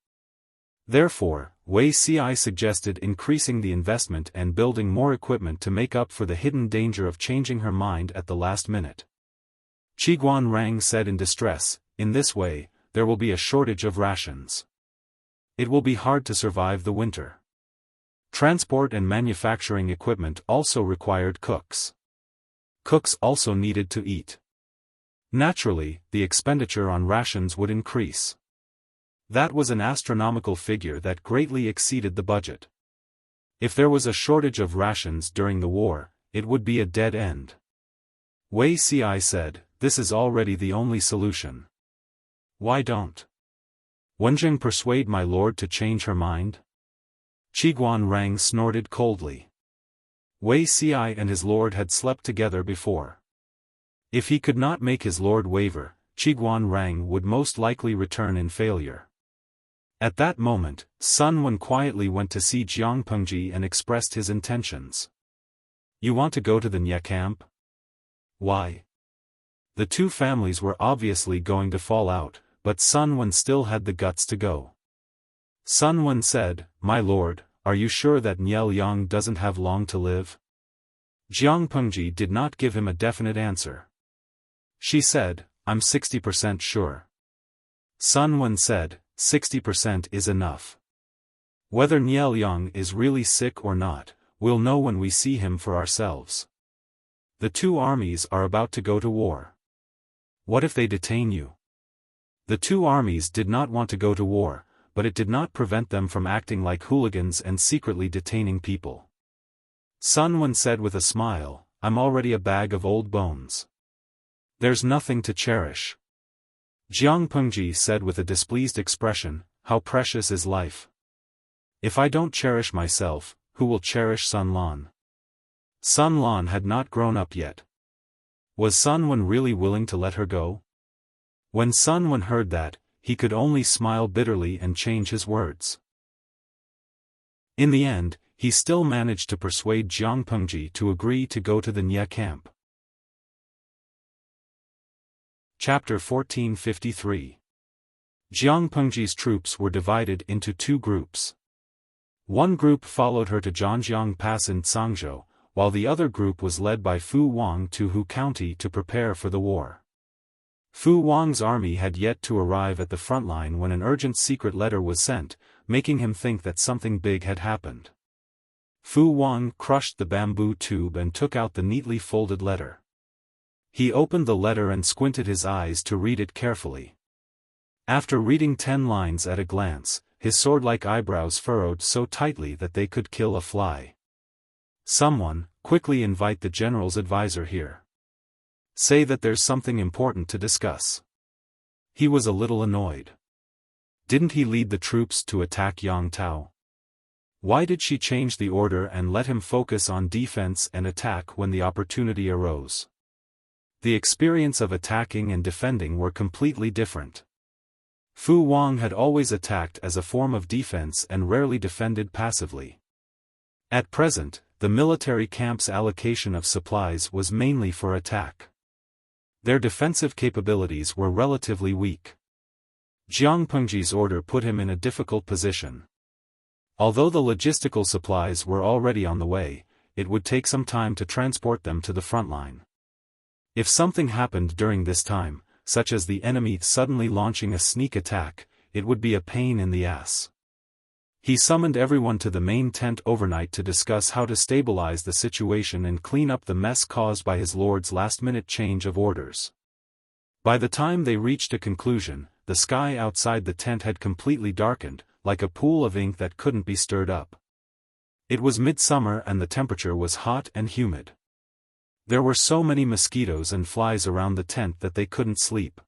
Therefore, Wei Xi suggested increasing the investment and building more equipment to make up for the hidden danger of changing her mind at the last minute. Qiguan Rang said in distress, "In this way, there will be a shortage of rations. It will be hard to survive the winter." Transport and manufacturing equipment also required cooks. Cooks also needed to eat. Naturally, the expenditure on rations would increase. That was an astronomical figure that greatly exceeded the budget. If there was a shortage of rations during the war, it would be a dead end. Wuxia said, "This is already the only solution. Why don't Wenjing persuade my lord to change her mind?" Qiguan Rang snorted coldly. Wuxia and his lord had slept together before. If he could not make his lord waver, Qiguan Rang would most likely return in failure. At that moment, Sun Wen quietly went to see Jiang Pengji and expressed his intentions. "You want to go to the Nye camp?" "Why?" The two families were obviously going to fall out, but Sun Wen still had the guts to go. Sun Wen said, "My lord, are you sure that Nye Liang doesn't have long to live?" Jiang Pengji did not give him a definite answer. She said, "I'm 60% sure." Sun Wen said, 60% is enough. Whether Nye Liang is really sick or not, we'll know when we see him for ourselves. The two armies are about to go to war. What if they detain you? The two armies did not want to go to war, but it did not prevent them from acting like hooligans and secretly detaining people. Sun Wen said with a smile, "I'm already a bag of old bones. There's nothing to cherish." Jiang Pengji said with a displeased expression, "How precious is life? If I don't cherish myself, who will cherish Sun Lan?" Sun Lan had not grown up yet. Was Sun Wen really willing to let her go? When Sun Wen heard that, he could only smile bitterly and change his words. In the end, he still managed to persuade Jiang Pengji to agree to go to the Nye camp. Chapter 1453. Jiang Pengji's troops were divided into two groups. One group followed her to Zhanjiang Pass in Cangzhou, while the other group was led by Fu Wang to Hu County to prepare for the war. Fu Wang's army had yet to arrive at the front line when an urgent secret letter was sent, making him think that something big had happened. Fu Wang crushed the bamboo tube and took out the neatly folded letter. He opened the letter and squinted his eyes to read it carefully. After reading 10 lines at a glance, his sword-like eyebrows furrowed so tightly that they could kill a fly. "Someone, quickly invite the general's advisor here. Say that there's something important to discuss." He was a little annoyed. Didn't he lead the troops to attack Yang Tao? Why did she change the order and let him focus on defense and attack when the opportunity arose? The experience of attacking and defending were completely different. Fu Wang had always attacked as a form of defense and rarely defended passively. At present, the military camp's allocation of supplies was mainly for attack. Their defensive capabilities were relatively weak. Jiang Pengji's order put him in a difficult position. Although the logistical supplies were already on the way, it would take some time to transport them to the front line. If something happened during this time, such as the enemy suddenly launching a sneak attack, it would be a pain in the ass. He summoned everyone to the main tent overnight to discuss how to stabilize the situation and clean up the mess caused by his lord's last-minute change of orders. By the time they reached a conclusion, the sky outside the tent had completely darkened, like a pool of ink that couldn't be stirred up. It was midsummer and the temperature was hot and humid. There were so many mosquitoes and flies around the tent that they couldn't sleep.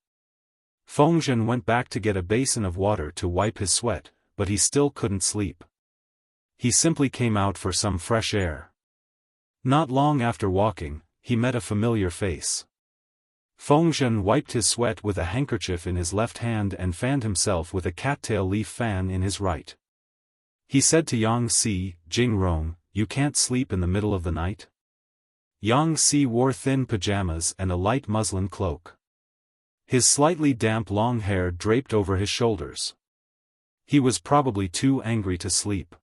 Fengzhen went back to get a basin of water to wipe his sweat, but he still couldn't sleep. He simply came out for some fresh air. Not long after walking, he met a familiar face. Fengzhen wiped his sweat with a handkerchief in his left hand and fanned himself with a cattail leaf fan in his right. He said to Yang Si, "Jing Rong, you can't sleep in the middle of the night?" Yang Si wore thin pajamas and a light muslin cloak. His slightly damp long hair draped over his shoulders. He was probably too angry to sleep.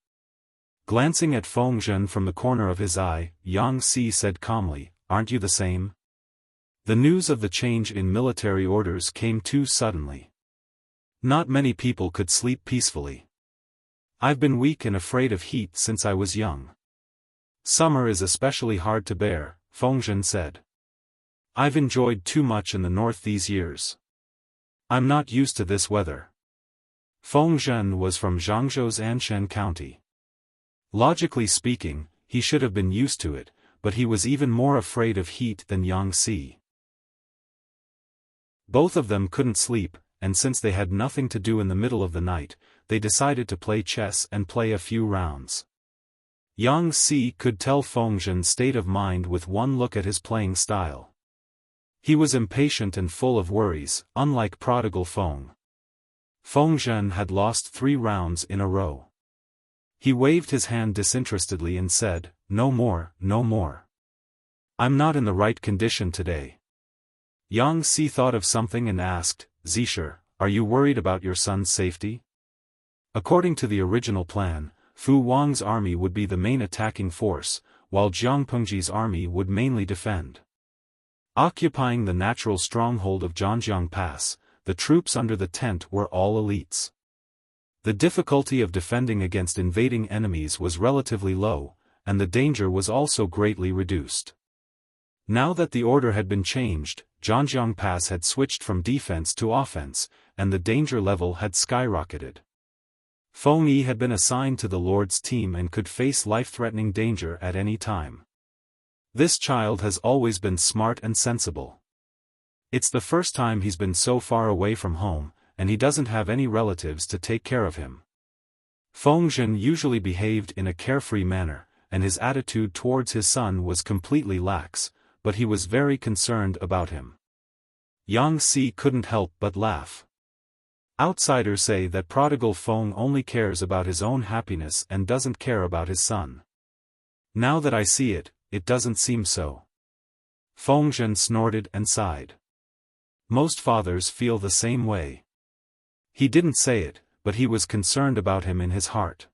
Glancing at Fengzhen from the corner of his eye, Yang Si said calmly, "Aren't you the same?" The news of the change in military orders came too suddenly. Not many people could sleep peacefully. "I've been weak and afraid of heat since I was young. Summer is especially hard to bear," Fengzhen said. "I've enjoyed too much in the north these years. I'm not used to this weather." Fengzhen was from Zhangzhou's Anshan County. Logically speaking, he should have been used to it, but he was even more afraid of heat than Yang Si. Both of them couldn't sleep, and since they had nothing to do in the middle of the night, they decided to play chess and play a few rounds. Yang Si could tell Feng Zhen's state of mind with one look at his playing style. He was impatient and full of worries, unlike prodigal Feng. Feng Zhen had lost 3 rounds in a row. He waved his hand disinterestedly and said, "No more, no more. I'm not in the right condition today." Yang Si thought of something and asked, "Zisher, are you worried about your son's safety?" According to the original plan, Fu Wang's army would be the main attacking force, while Jiang Pengji's army would mainly defend. Occupying the natural stronghold of Zhanjiang Pass, the troops under the tent were all elites. The difficulty of defending against invading enemies was relatively low, and the danger was also greatly reduced. Now that the order had been changed, Zhanjiang Pass had switched from defense to offense, and the danger level had skyrocketed. Feng Yi had been assigned to the Lord's team and could face life-threatening danger at any time. This child has always been smart and sensible. It's the first time he's been so far away from home, and he doesn't have any relatives to take care of him. Feng Zhen usually behaved in a carefree manner, and his attitude towards his son was completely lax, but he was very concerned about him. Yang Si couldn't help but laugh. Outsiders say that prodigal Feng only cares about his own happiness and doesn't care about his son. Now that I see it, it doesn't seem so. Feng Zhen snorted and sighed. Most fathers feel the same way. He didn't say it, but he was concerned about him in his heart.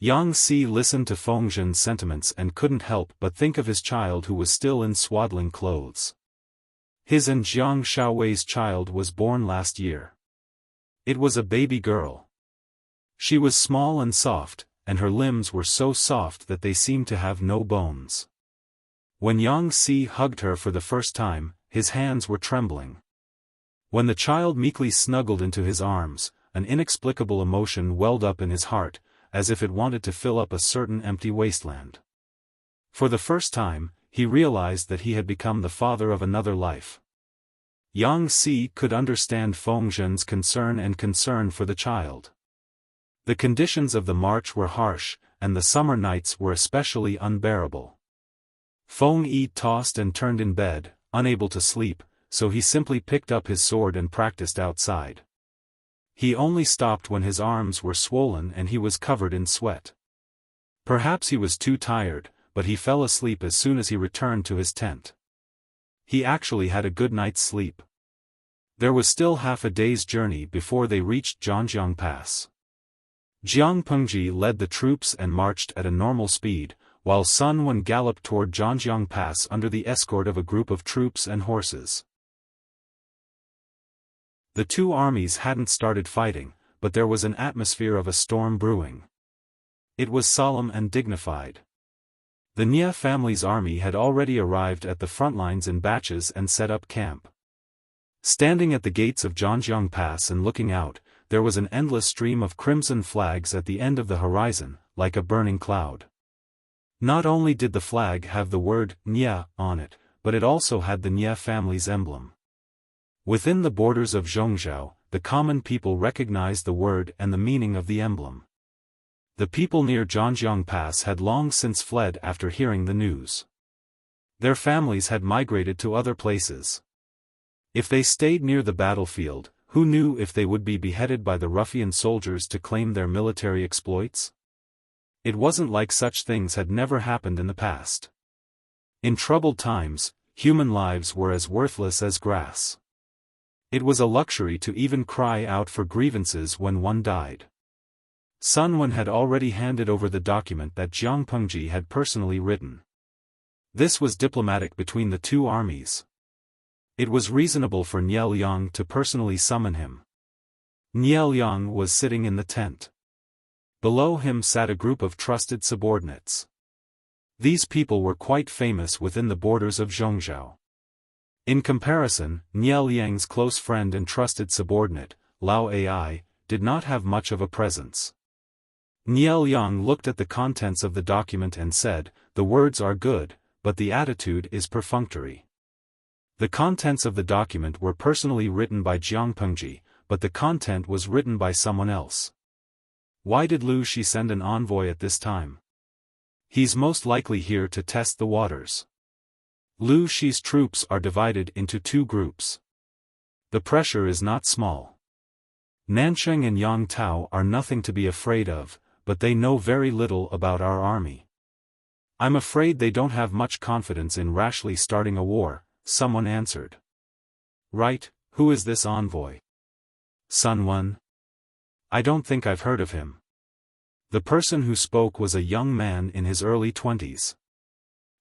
Yang Si listened to Feng Zhen's sentiments and couldn't help but think of his child who was still in swaddling clothes. His and Jiang Shaowei's child was born last year. It was a baby girl. She was small and soft, and her limbs were so soft that they seemed to have no bones. When Yang Si hugged her for the first time, his hands were trembling. When the child meekly snuggled into his arms, an inexplicable emotion welled up in his heart, as if it wanted to fill up a certain empty wasteland. For the first time, he realized that he had become the father of another life. Yang Si could understand Feng Zhen's concern for the child. The conditions of the march were harsh, and the summer nights were especially unbearable. Feng Yi tossed and turned in bed, unable to sleep, so he simply picked up his sword and practiced outside. He only stopped when his arms were swollen and he was covered in sweat. Perhaps he was too tired, but he fell asleep as soon as he returned to his tent. He actually had a good night's sleep. There was still half a day's journey before they reached Zhanjiang Pass. Jiang Pengji led the troops and marched at a normal speed, while Sun Wen galloped toward Zhanjiang Pass under the escort of a group of troops and horses. The two armies hadn't started fighting, but there was an atmosphere of a storm brewing. It was solemn and dignified. The Nie family's army had already arrived at the front lines in batches and set up camp. Standing at the gates of Zhanjiang Pass and looking out, there was an endless stream of crimson flags at the end of the horizon, like a burning cloud. Not only did the flag have the word Nie on it, but it also had the Nie family's emblem. Within the borders of Zhongzhou, the common people recognized the word and the meaning of the emblem. The people near Zhanjiang Pass had long since fled after hearing the news. Their families had migrated to other places. If they stayed near the battlefield, who knew if they would be beheaded by the ruffian soldiers to claim their military exploits? It wasn't like such things had never happened in the past. In troubled times, human lives were as worthless as grass. It was a luxury to even cry out for grievances when one died. Sun Wen had already handed over the document that Jiang Pengji had personally written. This was diplomatic between the two armies. It was reasonable for Nie Liang to personally summon him. Nie Liang was sitting in the tent. Below him sat a group of trusted subordinates. These people were quite famous within the borders of Zhongzhou. In comparison, Nie Liang's close friend and trusted subordinate, Lao Ai, did not have much of a presence. Nie Liang looked at the contents of the document and said, "The words are good, but the attitude is perfunctory. The contents of the document were personally written by Jiang Pengji, but the content was written by someone else. Why did Lu Shi send an envoy at this time? He's most likely here to test the waters. Lu Shi's troops are divided into two groups. The pressure is not small. Nansheng and Yang Tao are nothing to be afraid of, but they know very little about our army. I'm afraid they don't have much confidence in rashly starting a war, someone answered. Right, who is this envoy? Sun Wen? I don't think I've heard of him. The person who spoke was a young man in his early 20s.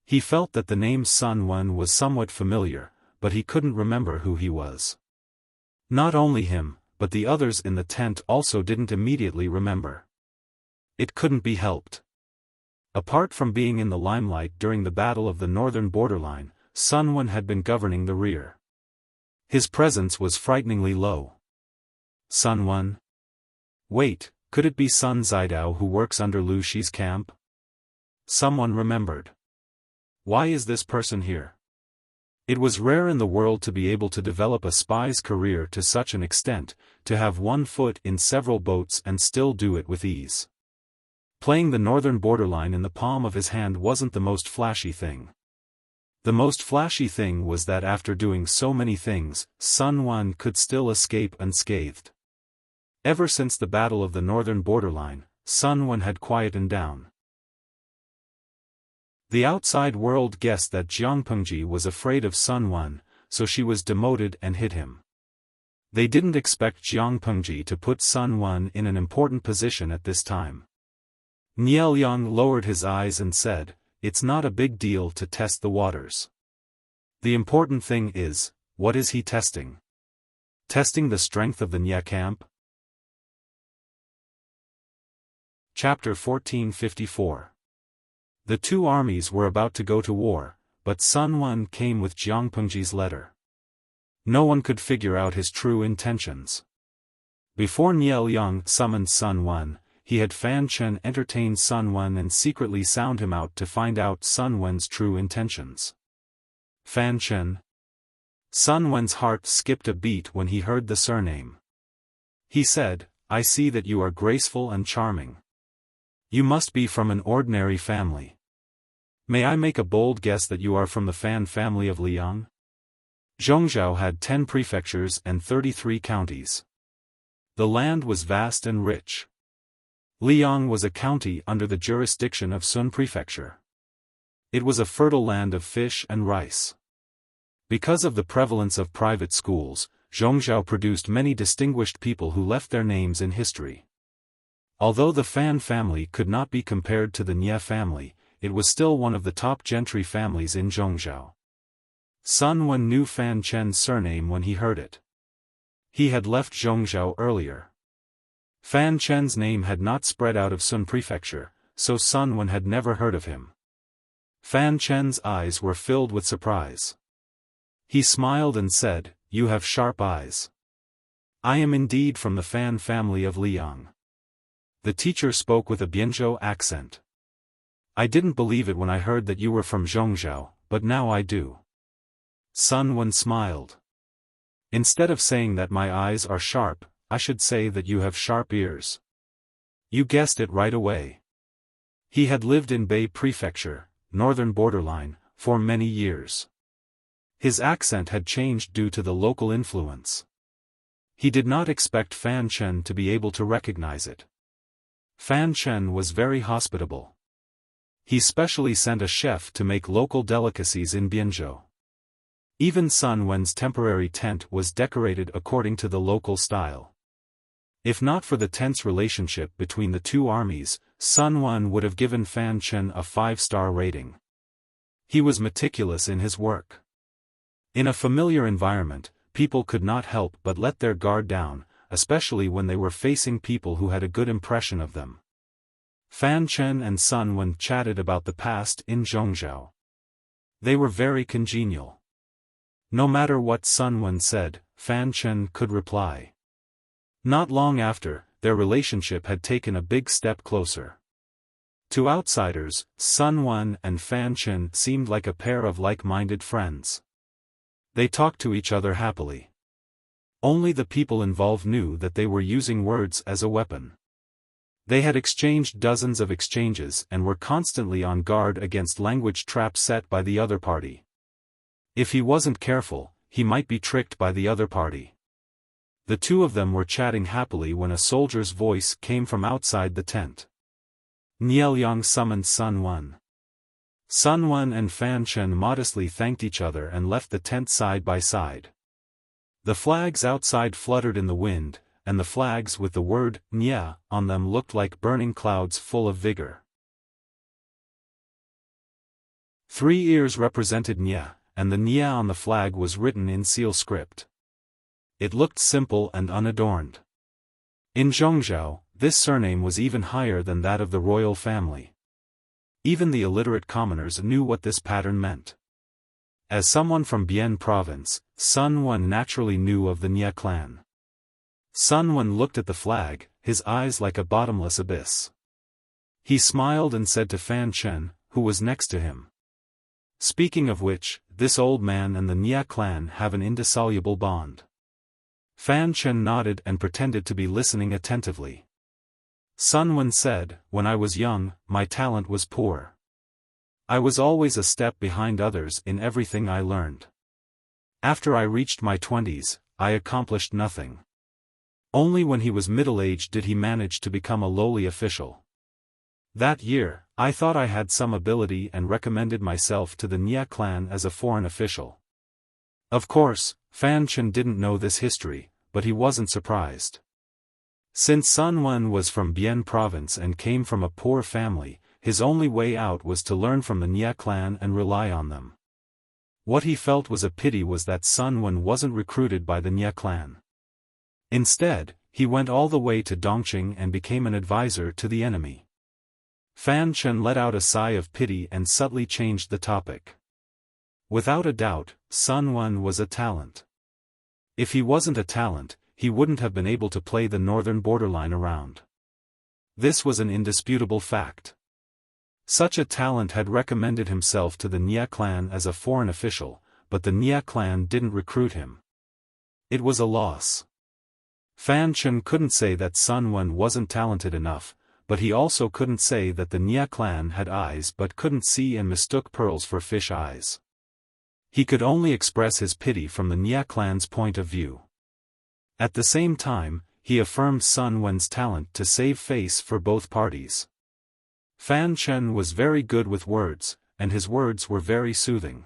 He felt that the name Sun Wen was somewhat familiar, but he couldn't remember who he was. Not only him, but the others in the tent also didn't immediately remember. It couldn't be helped. Apart from being in the limelight during the Battle of the Northern Borderline, Sun Wen had been governing the rear. His presence was frighteningly low. Sun Wen? Wait, could it be Sun Zidao who works under Lu Shi's camp? Someone remembered. Why is this person here? It was rare in the world to be able to develop a spy's career to such an extent, to have one foot in several boats and still do it with ease. Playing the northern borderline in the palm of his hand wasn't the most flashy thing. The most flashy thing was that after doing so many things, Sun Wen could still escape unscathed. Ever since the Battle of the Northern Borderline, Sun Wen had quietened down. The outside world guessed that Jiang Pengji was afraid of Sun Wen, so she was demoted and hid him. They didn't expect Jiang Pengji to put Sun Wen in an important position at this time. Niel Yang lowered his eyes and said, "It's not a big deal to test the waters. The important thing is, what is he testing? Testing the strength of the Nye camp?" Chapter 1454. The two armies were about to go to war, but Sun Wen came with Jiang Pengji's letter. No one could figure out his true intentions. Before Niel Yang summoned Sun Wen, he had Fan Chen entertain Sun Wen and secretly sound him out to find out Sun Wen's true intentions. Fan Chen? Sun Wen's heart skipped a beat when he heard the surname. He said, "I see that you are graceful and charming. You must be from an ordinary family. May I make a bold guess that you are from the Fan family of Liang?" Zhongzhou had 10 prefectures and 33 counties. The land was vast and rich. Liang was a county under the jurisdiction of Sun Prefecture. It was a fertile land of fish and rice. Because of the prevalence of private schools, Zhongzhou produced many distinguished people who left their names in history. Although the Fan family could not be compared to the Nye family, it was still one of the top gentry families in Zhongzhou. Sun Wen knew Fan Chen's surname when he heard it. He had left Zhongzhou earlier. Fan Chen's name had not spread out of Sun Prefecture, so Sun Wen had never heard of him. Fan Chen's eyes were filled with surprise. He smiled and said, "You have sharp eyes. I am indeed from the Fan family of Liang." The teacher spoke with a Bianzhou accent. "I didn't believe it when I heard that you were from Zhongzhou, but now I do." Sun Wen smiled. "Instead of saying that my eyes are sharp, I should say that you have sharp ears. You guessed it right away." He had lived in Bei Prefecture, northern borderline, for many years. His accent had changed due to the local influence. He did not expect Fan Chen to be able to recognize it. Fan Chen was very hospitable. He specially sent a chef to make local delicacies in Bianzhou. Even Sun Wen's temporary tent was decorated according to the local style. If not for the tense relationship between the two armies, Sun Wen would have given Fan Chen a 5-star rating. He was meticulous in his work. In a familiar environment, people could not help but let their guard down, especially when they were facing people who had a good impression of them. Fan Chen and Sun Wen chatted about the past in Zhongzhou. They were very congenial. No matter what Sun Wen said, Fan Chen could reply. Not long after, their relationship had taken a big step closer. To outsiders, Sun Wen and Fan Chen seemed like a pair of like-minded friends. They talked to each other happily. Only the people involved knew that they were using words as a weapon. They had exchanged dozens of exchanges and were constantly on guard against language traps set by the other party. If he wasn't careful, he might be tricked by the other party. The two of them were chatting happily when a soldier's voice came from outside the tent. Nielyang summoned Sun Wen. Sun Wen and Fan Chen modestly thanked each other and left the tent side by side. The flags outside fluttered in the wind, and the flags with the word "Nya" on them looked like burning clouds full of vigor. 3 ears represented Nya, and the Nya on the flag was written in seal script. It looked simple and unadorned. In Zhongzhou, this surname was even higher than that of the royal family. Even the illiterate commoners knew what this pattern meant. As someone from Bian province, Sun Wen naturally knew of the Nya clan. Sun Wen looked at the flag, his eyes like a bottomless abyss. He smiled and said to Fan Chen, who was next to him. Speaking of which, this old man and the Nya clan have an indissoluble bond. Fan Chen nodded and pretended to be listening attentively. Sun Wen said, "When I was young, my talent was poor. I was always a step behind others in everything I learned. After I reached my 20s, I accomplished nothing. Only when he was middle-aged did he manage to become a lowly official. That year, I thought I had some ability and recommended myself to the Nya clan as a foreign official." Of course, Fan Chen didn't know this history, but he wasn't surprised. Since Sun Wen was from Bian province and came from a poor family, his only way out was to learn from the Nya clan and rely on them. What he felt was a pity was that Sun Wen wasn't recruited by the Nya clan. Instead, he went all the way to Dongqing and became an advisor to the enemy. Fan Chen let out a sigh of pity and subtly changed the topic. Without a doubt, Sun Wen was a talent. If he wasn't a talent, he wouldn't have been able to play the northern borderline around. This was an indisputable fact. Such a talent had recommended himself to the Nya clan as a foreign official, but the Nya clan didn't recruit him. It was a loss. Fan Chen couldn't say that Sun Wen wasn't talented enough, but he also couldn't say that the Nya clan had eyes but couldn't see and mistook pearls for fish eyes. He could only express his pity from the Nya clan's point of view. At the same time, he affirmed Sun Wen's talent to save face for both parties. Fan Chen was very good with words, and his words were very soothing.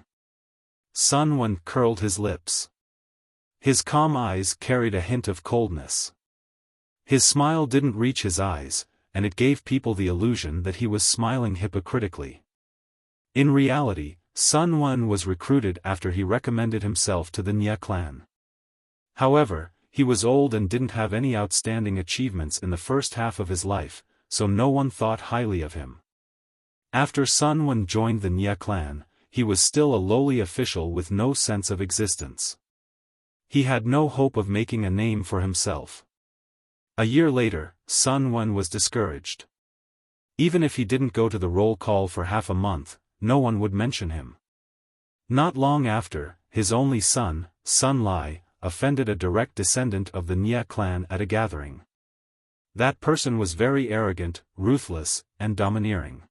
Sun Wen curled his lips. His calm eyes carried a hint of coldness. His smile didn't reach his eyes, and it gave people the illusion that he was smiling hypocritically. In reality, Sun Wen was recruited after he recommended himself to the Nya clan. However, he was old and didn't have any outstanding achievements in the first half of his life, so no one thought highly of him. After Sun Wen joined the Nya clan, he was still a lowly official with no sense of existence. He had no hope of making a name for himself. A year later, Sun Wen was discouraged. Even if he didn't go to the roll call for half a month, no one would mention him. Not long after, his only son, Sun Lai, offended a direct descendant of the Nya clan at a gathering. That person was very arrogant, ruthless, and domineering.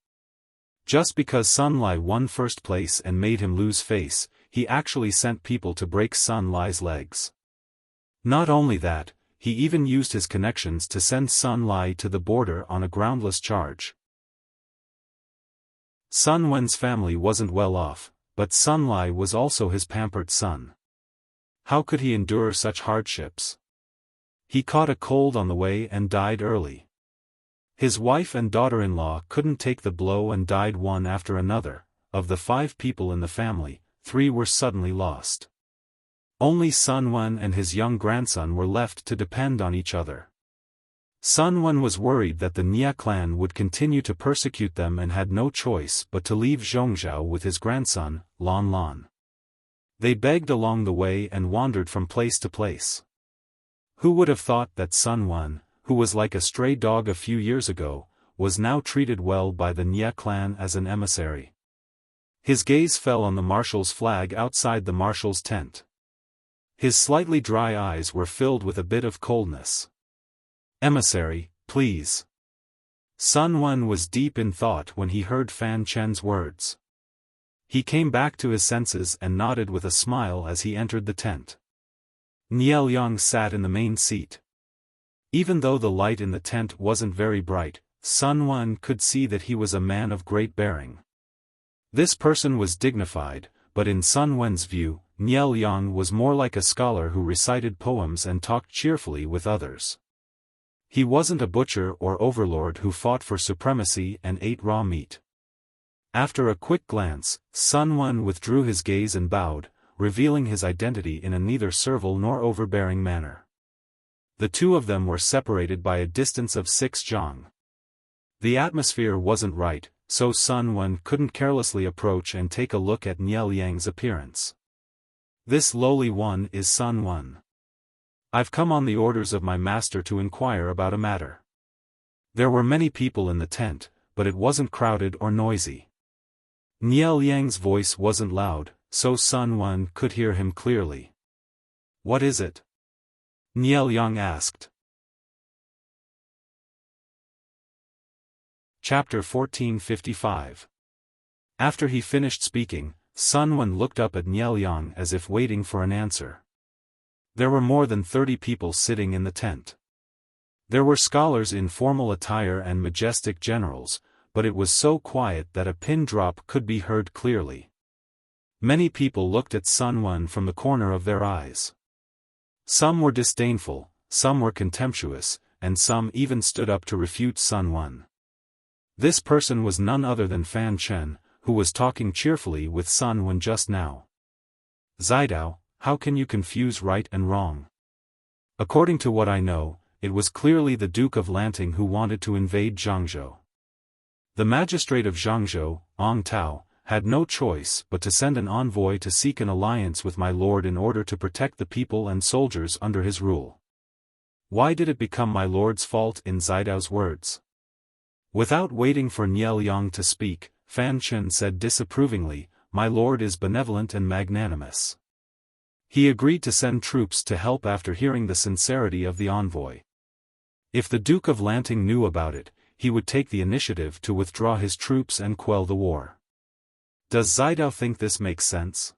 Just because Sun Lai won first place and made him lose face, he actually sent people to break Sun Lai's legs. Not only that, he even used his connections to send Sun Lai to the border on a groundless charge. Sun Wen's family wasn't well off, but Sun Lai was also his pampered son. How could he endure such hardships? He caught a cold on the way and died early. His wife and daughter-in-law couldn't take the blow and died one after another. Of the 5 people in the family, 3 were suddenly lost. Only Sun Wen and his young grandson were left to depend on each other. Sun Wen was worried that the Nya clan would continue to persecute them and had no choice but to leave Zhongzhou with his grandson, Lan Lan. They begged along the way and wandered from place to place. Who would have thought that Sun Wen, who was like a stray dog a few years ago, was now treated well by the Nye clan as an emissary. His gaze fell on the marshal's flag outside the marshal's tent. His slightly dry eyes were filled with a bit of coldness. "Emissary, please." Sun Wen was deep in thought when he heard Fan Chen's words. He came back to his senses and nodded with a smile as he entered the tent. Nye Liang sat in the main seat. Even though the light in the tent wasn't very bright, Sun Wen could see that he was a man of great bearing. This person was dignified, but in Sun Wen's view, Nye Liang was more like a scholar who recited poems and talked cheerfully with others. He wasn't a butcher or overlord who fought for supremacy and ate raw meat. After a quick glance, Sun Wen withdrew his gaze and bowed, revealing his identity in a neither servile nor overbearing manner. The two of them were separated by a distance of 6 zhang. The atmosphere wasn't right, so Sun Wen couldn't carelessly approach and take a look at Nye Liang's appearance. "This lowly one is Sun Wen. I've come on the orders of my master to inquire about a matter." There were many people in the tent, but it wasn't crowded or noisy. Nye Liang's voice wasn't loud, so Sun Wen could hear him clearly. "What is it?" Nye Liang asked. Chapter 1455. After he finished speaking, Sun Wen looked up at Nye Liang as if waiting for an answer. There were more than 30 people sitting in the tent. There were scholars in formal attire and majestic generals, but it was so quiet that a pin drop could be heard clearly. Many people looked at Sun Wen from the corner of their eyes. Some were disdainful, some were contemptuous, and some even stood up to refute Sun Wen. This person was none other than Fan Chen, who was talking cheerfully with Sun Wen just now. "Zidao, how can you confuse right and wrong? According to what I know, it was clearly the Duke of Lanting who wanted to invade Zhangzhou. The magistrate of Zhangzhou, Ong Tao, had no choice but to send an envoy to seek an alliance with my lord in order to protect the people and soldiers under his rule. Why did it become my lord's fault?" In Zidao's words. Without waiting for Nye Liang to speak, Fan Chen said disapprovingly, "My lord is benevolent and magnanimous. He agreed to send troops to help after hearing the sincerity of the envoy. If the Duke of Lanting knew about it, he would take the initiative to withdraw his troops and quell the war. Does Zidao think this makes sense?"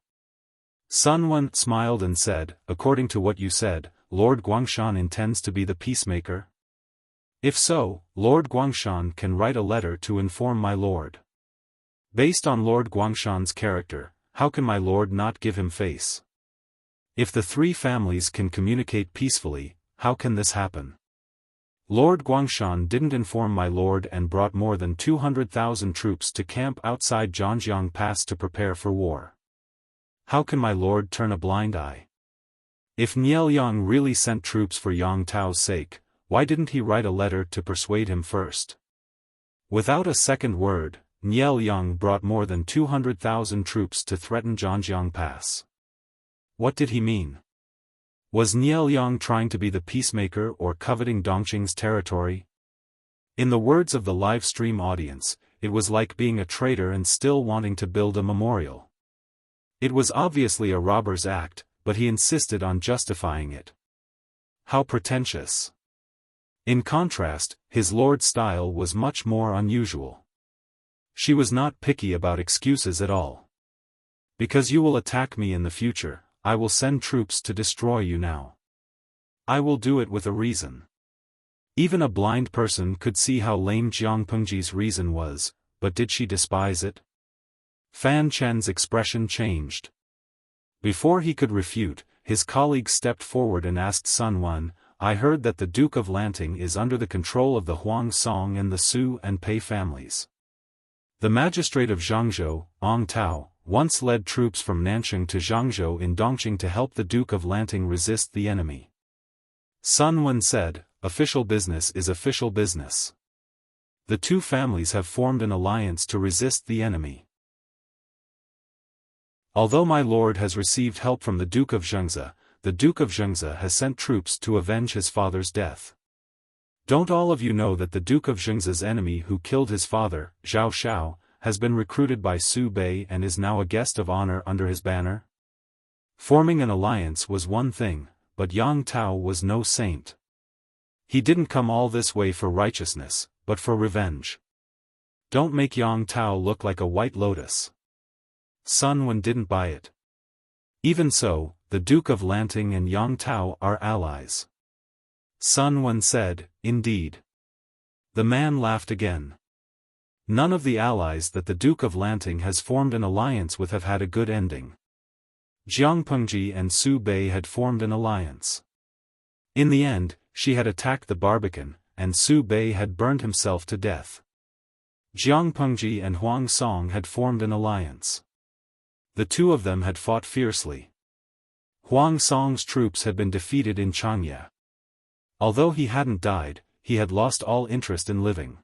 Sun Wen smiled and said, "According to what you said, Lord Guangshan intends to be the peacemaker? If so, Lord Guangshan can write a letter to inform my lord. Based on Lord Guangshan's character, how can my lord not give him face? If the three families can communicate peacefully, how can this happen? Lord Guangshan didn't inform my lord and brought more than 200,000 troops to camp outside Zhangjiang Pass to prepare for war. How can my lord turn a blind eye? If Nye Liang really sent troops for Yang Tao's sake, why didn't he write a letter to persuade him first?" Without a second word, Nye Liang brought more than 200,000 troops to threaten Zhangjiang Pass. What did he mean? Was Nye Liang trying to be the peacemaker or coveting Dongqing's territory? In the words of the live stream audience, it was like being a traitor and still wanting to build a memorial. It was obviously a robber's act, but he insisted on justifying it. How pretentious. In contrast, his lord's style was much more unusual. She was not picky about excuses at all. "Because you will attack me in the future, I will send troops to destroy you now. I will do it with a reason." Even a blind person could see how lame Jiang Pengji's reason was, but did she despise it? Fan Chen's expression changed. Before he could refute, his colleague stepped forward and asked Sun Wen, "I heard that the Duke of Lanting is under the control of the Huang Song and the Su and Pei families. The magistrate of Zhangzhou, Ong Tao, once led troops from Nanchang to Zhangzhou in Dongqing to help the Duke of Lanting resist the enemy." Sun Wen said, "Official business is official business. The two families have formed an alliance to resist the enemy. Although my lord has received help from the Duke of Zhengze, the Duke of Zhengze has sent troops to avenge his father's death. Don't all of you know that the Duke of Zhengzhi's enemy who killed his father, Zhao Xiao, has been recruited by Su Bei and is now a guest of honor under his banner? Forming an alliance was one thing, but Yang Tao was no saint. He didn't come all this way for righteousness, but for revenge. Don't make Yang Tao look like a white lotus. Sun Wen didn't buy it. Even so, the Duke of Lanting and Yang Tao are allies. Sun Wen said, indeed. The man laughed again. None of the allies that the Duke of Lanting has formed an alliance with have had a good ending. Jiang Pengji and Su Bei had formed an alliance. In the end, she had attacked the Barbican, and Su Bei had burned himself to death. Jiang Pengji and Huang Song had formed an alliance. The two of them had fought fiercely. Huang Song's troops had been defeated in Changya. Although he hadn't died, he had lost all interest in living.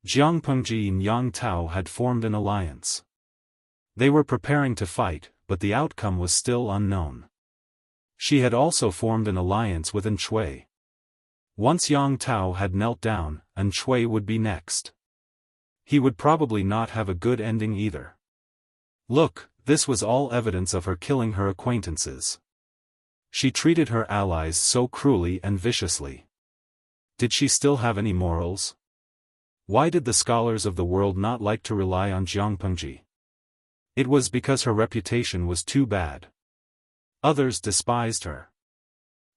Jiang Pengji and Yang Tao had formed an alliance. They were preparing to fight, but the outcome was still unknown. She had also formed an alliance with An Shui. Once Yang Tao had knelt down, An Shui would be next. He would probably not have a good ending either. Look, this was all evidence of her killing her acquaintances. She treated her allies so cruelly and viciously. Did she still have any morals? Why did the scholars of the world not like to rely on Jiang Pengji? It was because her reputation was too bad. Others despised her.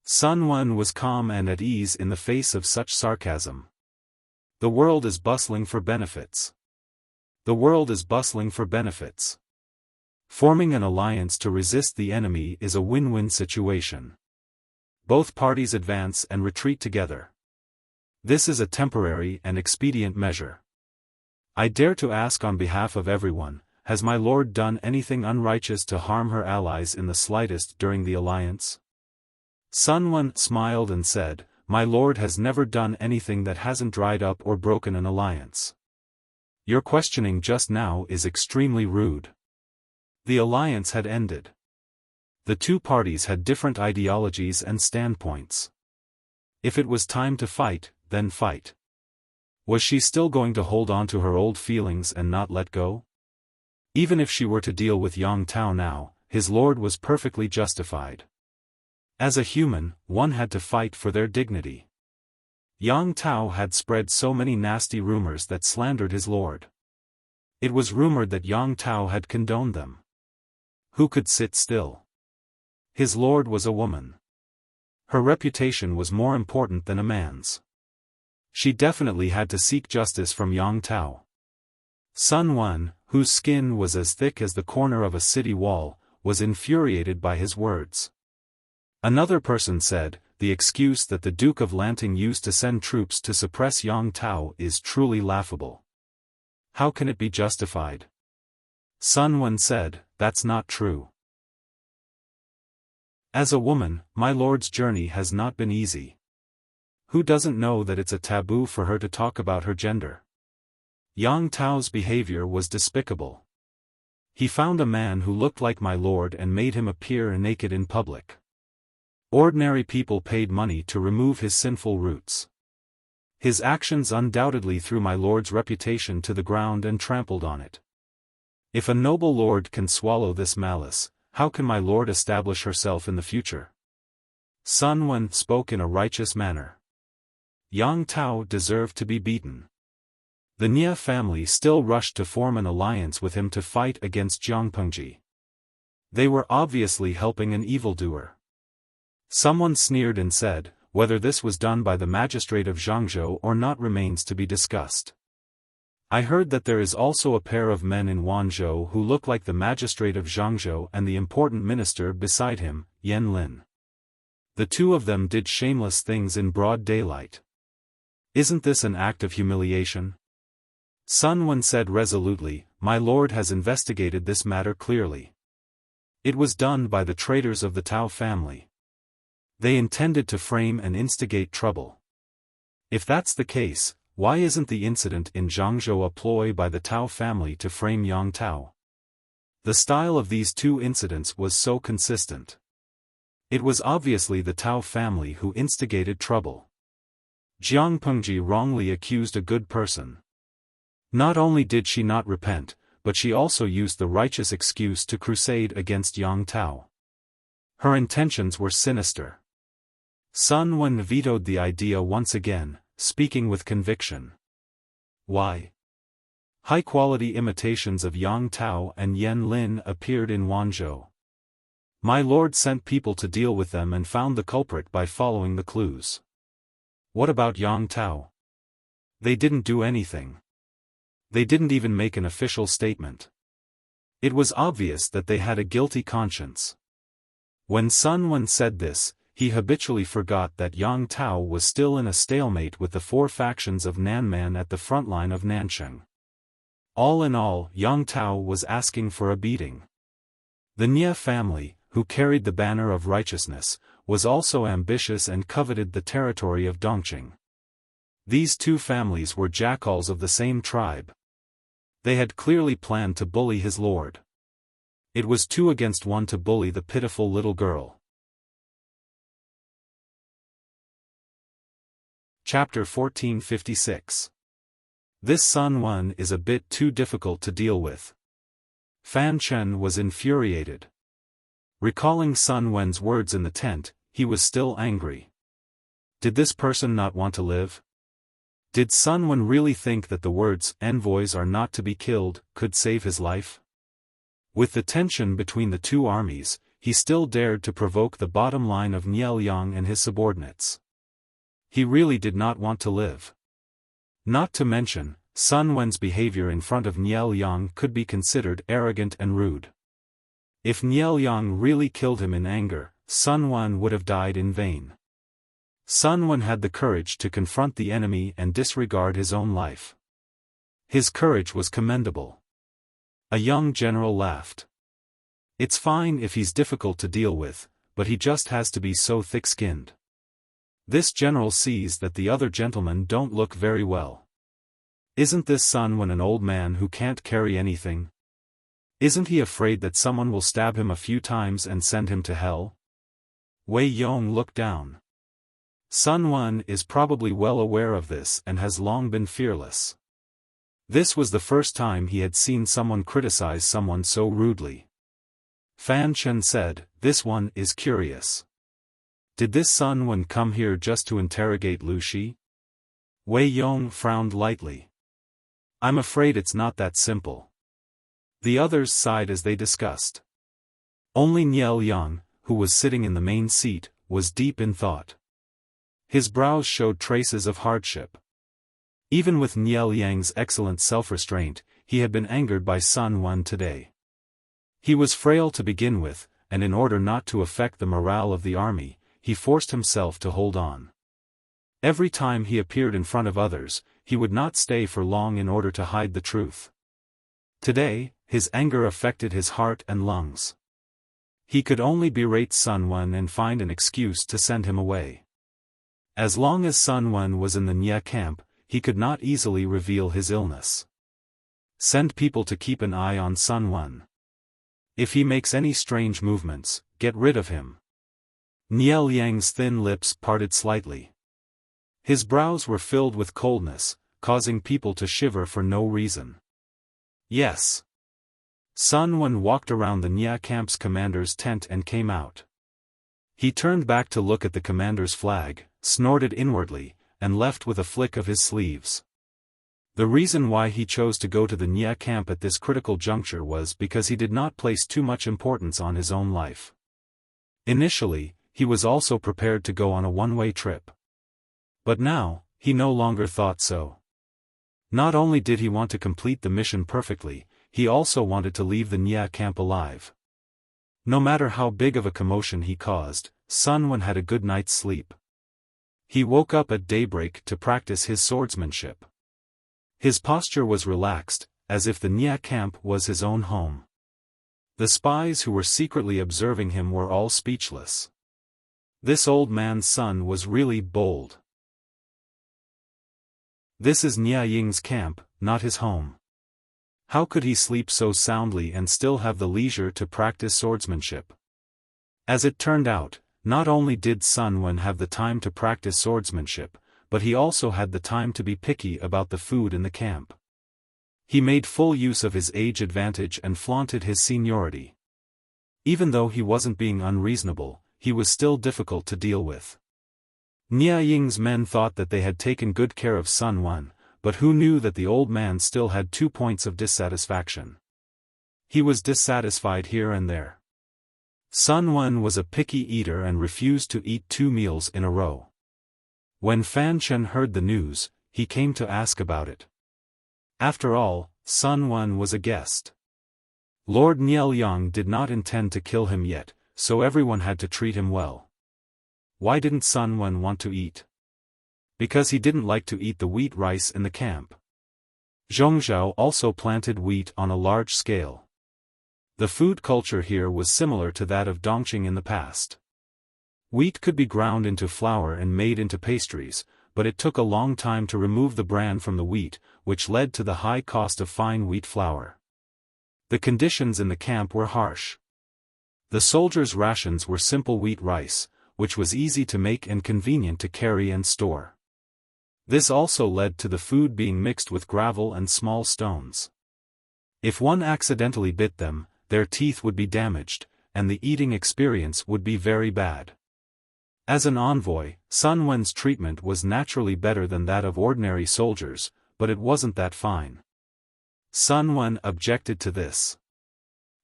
Sun Wen was calm and at ease in the face of such sarcasm. The world is bustling for benefits. The world is bustling for benefits. Forming an alliance to resist the enemy is a win-win situation. Both parties advance and retreat together. This is a temporary and expedient measure. I dare to ask on behalf of everyone, has my lord done anything unrighteous to harm her allies in the slightest during the alliance? Sun Wen smiled and said, my lord has never done anything that hasn't dried up or broken an alliance. Your questioning just now is extremely rude. The alliance had ended. The two parties had different ideologies and standpoints. If it was time to fight, then fight. Was she still going to hold on to her old feelings and not let go? Even if she were to deal with Yang Tao now, his lord was perfectly justified. As a human, one had to fight for their dignity. Yang Tao had spread so many nasty rumors that slandered his lord. It was rumored that Yang Tao had condoned them. Who could sit still? His lord was a woman. Her reputation was more important than a man's. She definitely had to seek justice from Yang Tao. Sun Wen, whose skin was as thick as the corner of a city wall, was infuriated by his words. Another person said, the excuse that the Duke of Lanting used to send troops to suppress Yang Tao is truly laughable. How can it be justified? Sun Wen said, that's not true. As a woman, my lord's journey has not been easy. Who doesn't know that it's a taboo for her to talk about her gender? Yang Tao's behavior was despicable. He found a man who looked like my lord and made him appear naked in public. Ordinary people paid money to remove his sinful roots. His actions undoubtedly threw my lord's reputation to the ground and trampled on it. If a noble lord can swallow this malice, how can my lord establish herself in the future? Sun Wen spoke in a righteous manner. Yang Tao deserved to be beaten. The Nia family still rushed to form an alliance with him to fight against Jiang Pengji. They were obviously helping an evildoer. Someone sneered and said, whether this was done by the magistrate of Zhangzhou or not remains to be discussed. I heard that there is also a pair of men in Wanzhou who look like the magistrate of Zhangzhou and the important minister beside him, Yan Lin. The two of them did shameless things in broad daylight. Isn't this an act of humiliation? Sun Wen said resolutely, my lord has investigated this matter clearly. It was done by the traitors of the Tao family. They intended to frame and instigate trouble. If that's the case, why isn't the incident in Zhangzhou a ploy by the Tao family to frame Yang Tao? The style of these two incidents was so consistent. It was obviously the Tao family who instigated trouble. Jiang Pengji wrongly accused a good person. Not only did she not repent, but she also used the righteous excuse to crusade against Yang Tao. Her intentions were sinister. Sun Wen vetoed the idea once again, speaking with conviction. Why? High-quality imitations of Yang Tao and Yen Lin appeared in Wanzhou. My lord sent people to deal with them and found the culprit by following the clues. What about Yang Tao? They didn't do anything. They didn't even make an official statement. It was obvious that they had a guilty conscience. When Sun Wen said this, he habitually forgot that Yang Tao was still in a stalemate with the four factions of Nanman at the front line of Nansheng. All in all, Yang Tao was asking for a beating. The Nie family, who carried the banner of righteousness, was also ambitious and coveted the territory of Dongqing. These two families were jackals of the same tribe. They had clearly planned to bully his lord. It was 2 against 1 to bully the pitiful little girl. Chapter 1456. This Sun Wen is a bit too difficult to deal with. Fan Chen was infuriated. Recalling Sun Wen's words in the tent, he was still angry. Did this person not want to live? Did Sun Wen really think that the words, "envoys are not to be killed," could save his life? With the tension between the two armies, he still dared to provoke the bottom line of Nie Liang and his subordinates. He really did not want to live. Not to mention, Sun Wen's behavior in front of Nie Liang could be considered arrogant and rude. If Nie Liang really killed him in anger, Sun Wen would have died in vain. Sun Wen had the courage to confront the enemy and disregard his own life. His courage was commendable. A young general laughed. It's fine if he's difficult to deal with, but he just has to be so thick-skinned. This general sees that the other gentlemen don't look very well. Isn't this Sun Wen an old man who can't carry anything? Isn't he afraid that someone will stab him a few times and send him to hell? Wei Yong looked down. Sun Wen is probably well aware of this and has long been fearless. This was the first time he had seen someone criticize someone so rudely. Fan Chen said, "This one is curious. Did this Sun Wen come here just to interrogate Lu Shi?" Wei Yong frowned lightly. "I'm afraid it's not that simple." The others sighed as they discussed. Only Nie Liang, who was sitting in the main seat, was deep in thought. His brows showed traces of hardship. Even with Nie Liang's excellent self-restraint, he had been angered by Sun Wen today. He was frail to begin with, and in order not to affect the morale of the army, he forced himself to hold on. Every time he appeared in front of others, he would not stay for long in order to hide the truth. Today, his anger affected his heart and lungs. He could only berate Sun Wen and find an excuse to send him away. As long as Sun Wen was in the Nie camp, he could not easily reveal his illness. Send people to keep an eye on Sun Wen. If he makes any strange movements, get rid of him. Nie Liang's thin lips parted slightly. His brows were filled with coldness, causing people to shiver for no reason. Yes. Sun Wen walked around the Nie camp's commander's tent and came out. He turned back to look at the commander's flag, snorted inwardly, and left with a flick of his sleeves. The reason why he chose to go to the Nie camp at this critical juncture was because he did not place too much importance on his own life. Initially, he was also prepared to go on a one-way trip. But now, he no longer thought so. Not only did he want to complete the mission perfectly, he also wanted to leave the Nie camp alive. No matter how big of a commotion he caused, Sun Wen had a good night's sleep. He woke up at daybreak to practice his swordsmanship. His posture was relaxed, as if the Nie camp was his own home. The spies who were secretly observing him were all speechless. This old man's son was really bold. This is Nie Ying's camp, not his home. How could he sleep so soundly and still have the leisure to practice swordsmanship? As it turned out, not only did Sun Wen have the time to practice swordsmanship, but he also had the time to be picky about the food in the camp. He made full use of his age advantage and flaunted his seniority. Even though he wasn't being unreasonable, he was still difficult to deal with. Nia Ying's men thought that they had taken good care of Sun Wen, but who knew that the old man still had 2 points of dissatisfaction. He was dissatisfied here and there. Sun Wen was a picky eater and refused to eat 2 meals in a row. When Fan Chen heard the news, he came to ask about it. After all, Sun Wen was a guest. Lord Nielyang did not intend to kill him yet, so everyone had to treat him well. Why didn't Sun Wen want to eat? Because he didn't like to eat the wheat rice in the camp. Zhongzhou also planted wheat on a large scale. The food culture here was similar to that of Dongqing in the past. Wheat could be ground into flour and made into pastries, but it took a long time to remove the bran from the wheat, which led to the high cost of fine wheat flour. The conditions in the camp were harsh. The soldiers' rations were simple wheat rice, which was easy to make and convenient to carry and store. This also led to the food being mixed with gravel and small stones. If one accidentally bit them, their teeth would be damaged, and the eating experience would be very bad. As an envoy, Sun Wen's treatment was naturally better than that of ordinary soldiers, but it wasn't that fine. Sun Wen objected to this.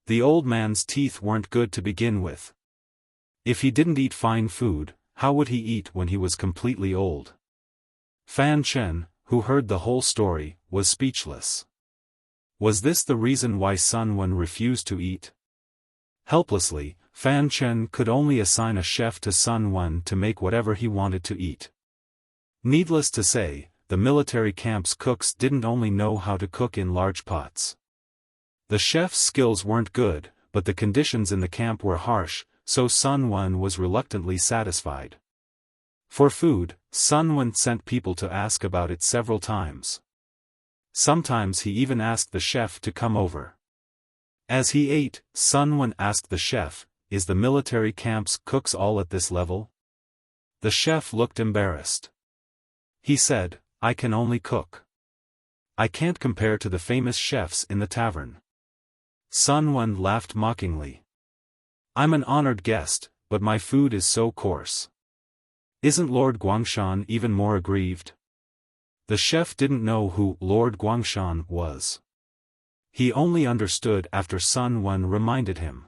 The old man's teeth weren't good to begin with. If he didn't eat fine food, how would he eat when he was completely old? Fan Chen, who heard the whole story, was speechless. Was this the reason why Sun Wen refused to eat? Helplessly, Fan Chen could only assign a chef to Sun Wen to make whatever he wanted to eat. Needless to say, the military camp's cooks didn't only know how to cook in large pots. The chef's skills weren't good, but the conditions in the camp were harsh, so Sun Wen was reluctantly satisfied. For food, Sun Wen sent people to ask about it several times. Sometimes he even asked the chef to come over. As he ate, Sun Wen asked the chef, "Is the military camp's cooks all at this level?" The chef looked embarrassed. He said, "I can only cook. I can't compare to the famous chefs in the tavern." Sun Wen laughed mockingly. "I'm an honored guest, but my food is so coarse. Isn't Lord Guangshan even more aggrieved?" The chef didn't know who Lord Guangshan was. He only understood after Sun Wen reminded him.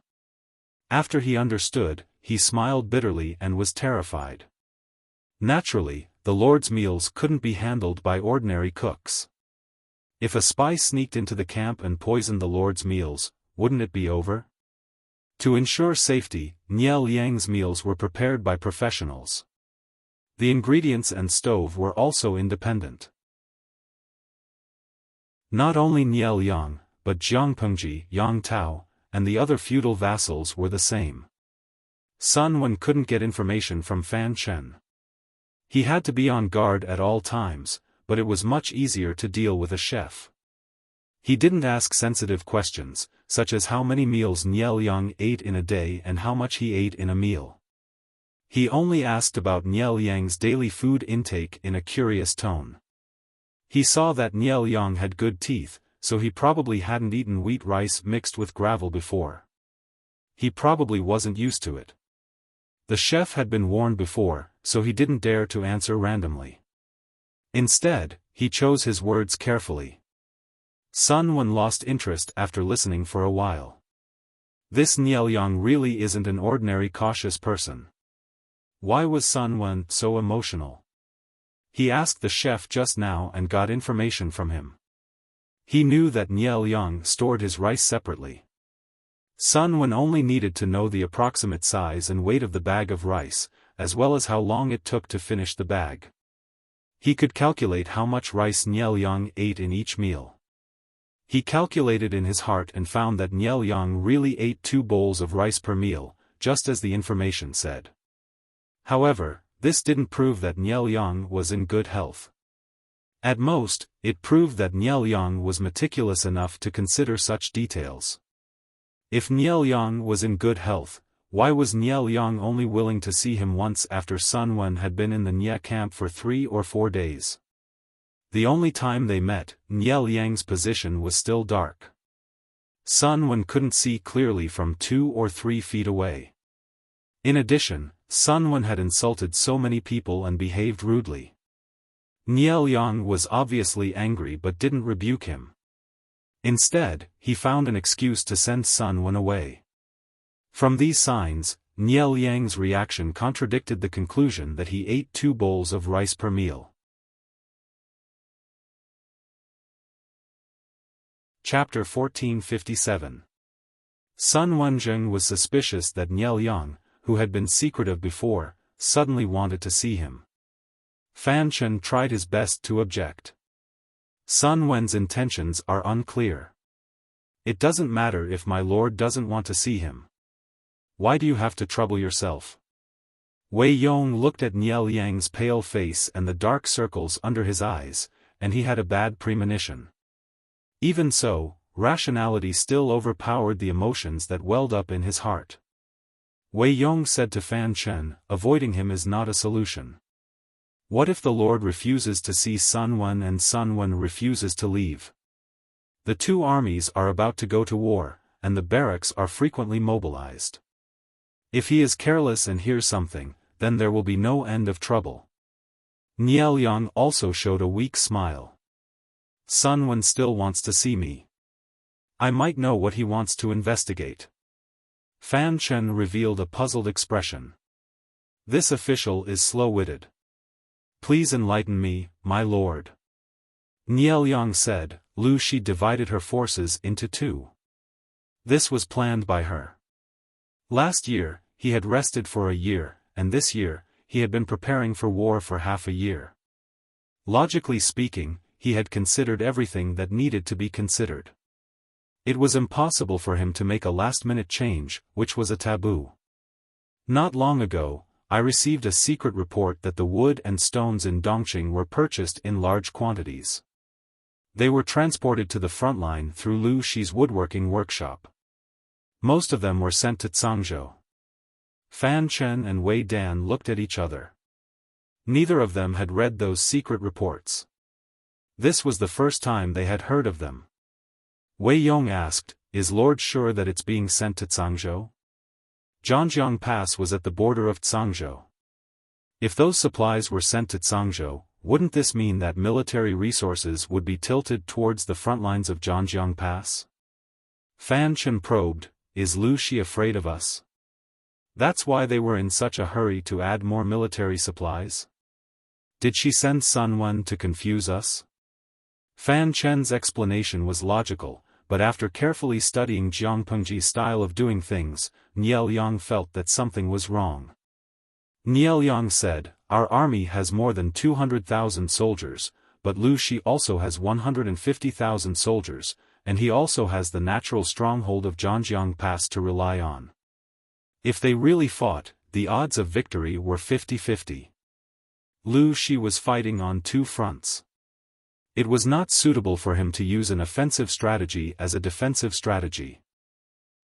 After he understood, he smiled bitterly and was terrified. Naturally, the Lord's meals couldn't be handled by ordinary cooks. If a spy sneaked into the camp and poisoned the Lord's meals, wouldn't it be over? To ensure safety, Niel Yang's meals were prepared by professionals. The ingredients and stove were also independent. Not only Niel Yang, but Jiang Pengji, Yang Tao, and the other feudal vassals were the same. Sun Wen couldn't get information from Fan Chen. He had to be on guard at all times, but it was much easier to deal with a chef. He didn't ask sensitive questions, such as how many meals Niel Yang ate in a day and how much he ate in a meal. He only asked about Niel Yang's daily food intake in a curious tone. He saw that Niel Yang had good teeth, so he probably hadn't eaten wheat rice mixed with gravel before. He probably wasn't used to it. The chef had been warned before, so he didn't dare to answer randomly. Instead, he chose his words carefully. Sun Wen lost interest after listening for a while. This Niel Yang really isn't an ordinary cautious person. Why was Sun Wen so emotional? He asked the chef just now and got information from him. He knew that Niel Yang stored his rice separately. Sun Wen only needed to know the approximate size and weight of the bag of rice, as well as how long it took to finish the bag. He could calculate how much rice Niel Yang ate in each meal. He calculated in his heart and found that Niel Yang really ate 2 bowls of rice per meal, just as the information said. However, this didn't prove that Niel Yang was in good health. At most, it proved that Niel Yang was meticulous enough to consider such details. If Niel Yang was in good health, Why was Nie Liang only willing to see him once after Sun Wen had been in the Nie camp for 3 or 4 days? The only time they met, Nie Liang's position was still dark. Sun Wen couldn't see clearly from 2 or 3 feet away. In addition, Sun Wen had insulted so many people and behaved rudely. Nie Liang was obviously angry but didn't rebuke him. Instead, he found an excuse to send Sun Wen away. From these signs, Nie Liang's reaction contradicted the conclusion that he ate 2 bowls of rice per meal. Chapter 1457. Sun Wenzheng was suspicious that Nie Liang, who had been secretive before, suddenly wanted to see him. Fan Chen tried his best to object. Sun Wen's intentions are unclear. It doesn't matter if my lord doesn't want to see him. Why do you have to trouble yourself? Wei Yong looked at Nie Liang's pale face and the dark circles under his eyes, and he had a bad premonition. Even so, rationality still overpowered the emotions that welled up in his heart. Wei Yong said to Fan Chen, avoiding him is not a solution. What if the Lord refuses to see Sun Wen and Sun Wen refuses to leave? The 2 armies are about to go to war, and the barracks are frequently mobilized. If he is careless and hears something, then there will be no end of trouble. Nie Liang also showed a weak smile. Sun Wen still wants to see me. I might know what he wants to investigate. Fan Chen revealed a puzzled expression. This official is slow-witted. Please enlighten me, my lord. Nie Liang said. Lu Shi divided her forces into 2. This was planned by her. Last year, he had rested for a year, and this year, he had been preparing for war for half a year. Logically speaking, he had considered everything that needed to be considered. It was impossible for him to make a last-minute change, which was a taboo. Not long ago, I received a secret report that the wood and stones in Dongqing were purchased in large quantities. They were transported to the front line through Lu Shi's woodworking workshop. Most of them were sent to Cangzhou. Fan Chen and Wei Dan looked at each other. Neither of them had read those secret reports. This was the first time they had heard of them. Wei Yong asked, is Lord sure that it's being sent to Cangzhou? Zhangjiang Pass was at the border of Cangzhou. If those supplies were sent to Cangzhou, wouldn't this mean that military resources would be tilted towards the front lines of Zhangjiang Pass? Fan Chen probed, is Lu Shi afraid of us? That's why they were in such a hurry to add more military supplies? Did she send Sun Wen to confuse us? Fan Chen's explanation was logical, but after carefully studying Jiang Pengji's style of doing things, Nie Liang felt that something was wrong. Nie Liang said, our army has more than 200,000 soldiers, but Lu Shi also has 150,000 soldiers, and he also has the natural stronghold of Zhangjiang Pass to rely on. If they really fought, the odds of victory were 50-50. Lu Shi was fighting on 2 fronts. It was not suitable for him to use an offensive strategy as a defensive strategy.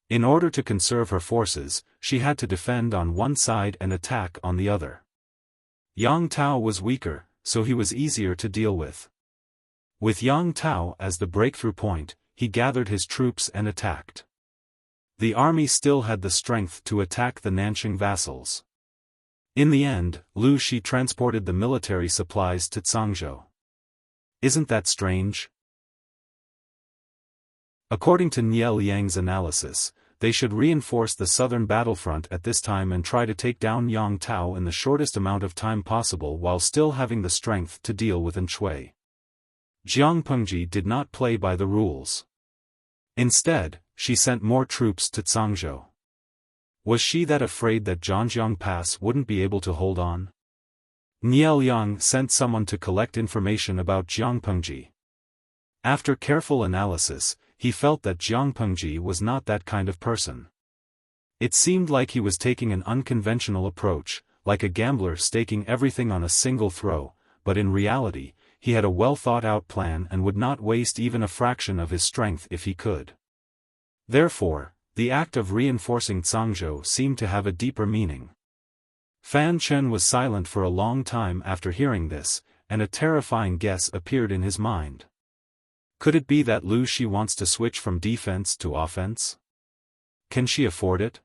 In order to conserve her forces, she had to defend on one side and attack on the other. Yang Tao was weaker, so he was easier to deal with. With Yang Tao as the breakthrough point, he gathered his troops and attacked. The army still had the strength to attack the Nanqing vassals. In the end, Lu Shi transported the military supplies to Cangzhou. Isn't that strange? According to Nie Liang's analysis, they should reinforce the southern battlefront at this time and try to take down Yang Tao in the shortest amount of time possible while still having the strength to deal with Anshui. Jiang Pengji did not play by the rules. Instead, she sent more troops to Cangzhou. Was she that afraid that Zhangjiang Pass wouldn't be able to hold on? Nie Liang sent someone to collect information about Jiang Pengji. After careful analysis, he felt that Jiang Pengji was not that kind of person. It seemed like he was taking an unconventional approach, like a gambler staking everything on a single throw, but in reality, he had a well-thought-out plan and would not waste even a fraction of his strength if he could. Therefore, the act of reinforcing Cangzhou seemed to have a deeper meaning. Fan Chen was silent for a long time after hearing this, and a terrifying guess appeared in his mind. Could it be that Lu Shi wants to switch from defense to offense? Can she afford it?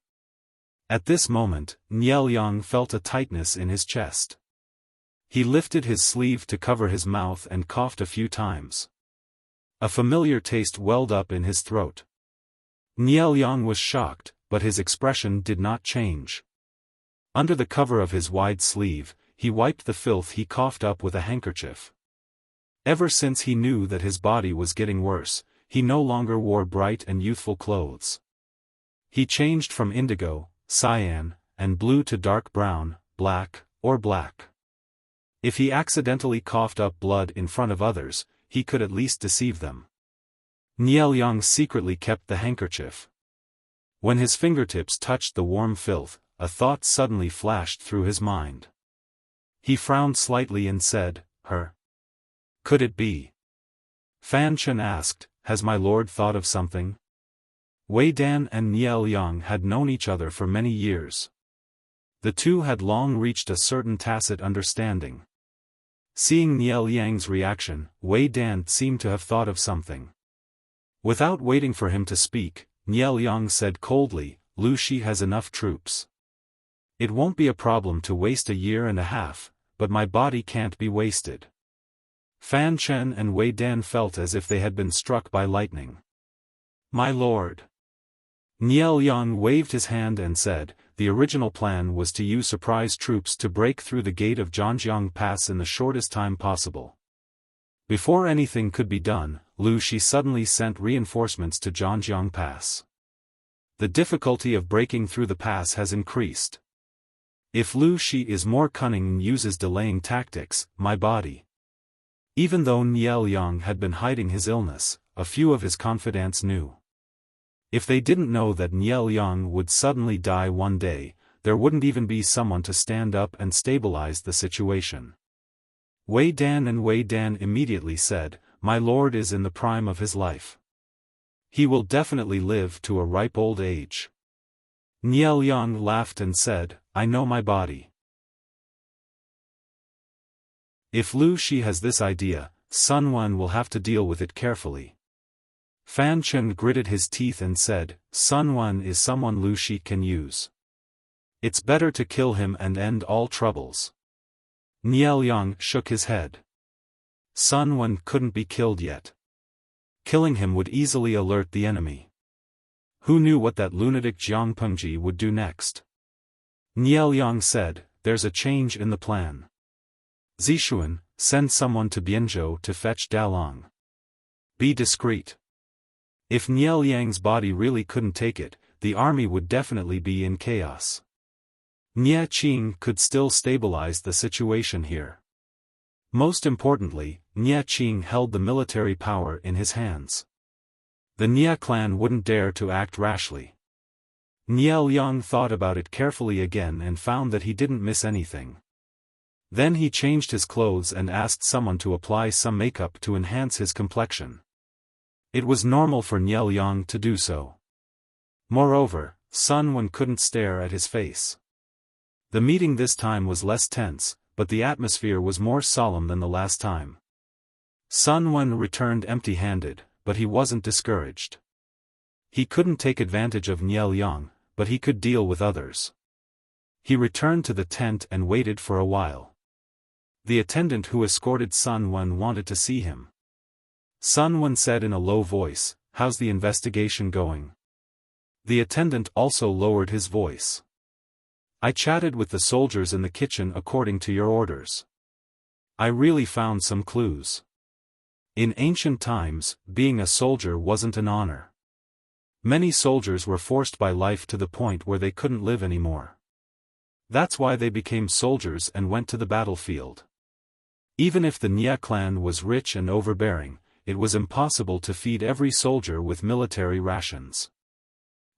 At this moment, Niel Yang felt a tightness in his chest. He lifted his sleeve to cover his mouth and coughed a few times. A familiar taste welled up in his throat. Niel Yang was shocked, but his expression did not change. Under the cover of his wide sleeve, he wiped the filth he coughed up with a handkerchief. Ever since he knew that his body was getting worse, he no longer wore bright and youthful clothes. He changed from indigo, cyan, and blue to dark brown, black, or black. If he accidentally coughed up blood in front of others, he could at least deceive them. Niel Yang secretly kept the handkerchief. When his fingertips touched the warm filth, a thought suddenly flashed through his mind. He frowned slightly and said, "Her. Could it be?" Fan Chen asked, "Has my lord thought of something?" Wei Dan and Niel Yang had known each other for many years. The two had long reached a certain tacit understanding. Seeing Niel Yang's reaction, Wei Dan seemed to have thought of something. Without waiting for him to speak, Niel Yang said coldly, "Lu Shi has enough troops. It won't be a problem to waste a year and a half, but my body can't be wasted." Fan Chen and Wei Dan felt as if they had been struck by lightning. "My lord." Niel Yang waved his hand and said, "The original plan was to use surprise troops to break through the gate of Zhangjiang Pass in the shortest time possible. Before anything could be done, Lu Shi suddenly sent reinforcements to Zhangjiang Pass. The difficulty of breaking through the pass has increased. If Lu Shi is more cunning and uses delaying tactics, my body." Even though Niel Yang had been hiding his illness, a few of his confidants knew. If they didn't know that Niel Yang would suddenly die one day, there wouldn't even be someone to stand up and stabilize the situation. Wei Dan and Wei Dan immediately said, "My lord is in the prime of his life. He will definitely live to a ripe old age." Niel Yang laughed and said, "I know my body. If Lu Shi has this idea, Sun Wen will have to deal with it carefully." Fan Chen gritted his teeth and said, "Sun Wen is someone Lu Shi can use. It's better to kill him and end all troubles." Niel Yang shook his head. Sun Wen couldn't be killed yet. Killing him would easily alert the enemy. Who knew what that lunatic Jiang Pengji would do next? Niel Yang said, "There's a change in the plan. Zixuan, send someone to Bianzhou to fetch Dalong. Be discreet. If Niel Yang's body really couldn't take it, the army would definitely be in chaos. Nie Qing could still stabilize the situation here. Most importantly, Nie Qing held the military power in his hands. The Nie clan wouldn't dare to act rashly." Niel Yang thought about it carefully again and found that he didn't miss anything. Then he changed his clothes and asked someone to apply some makeup to enhance his complexion. It was normal for Niel Yang to do so. Moreover, Sun Wen couldn't stare at his face. The meeting this time was less tense, but the atmosphere was more solemn than the last time. Sun Wen returned empty-handed, but he wasn't discouraged. He couldn't take advantage of Niel Yang, but he could deal with others. He returned to the tent and waited for a while. The attendant who escorted Sun Wen wanted to see him. Sun Wen said in a low voice, "How's the investigation going?" The attendant also lowered his voice. "I chatted with the soldiers in the kitchen according to your orders. I really found some clues. In ancient times, being a soldier wasn't an honor. Many soldiers were forced by life to the point where they couldn't live anymore. That's why they became soldiers and went to the battlefield. Even if the Nie clan was rich and overbearing, it was impossible to feed every soldier with military rations.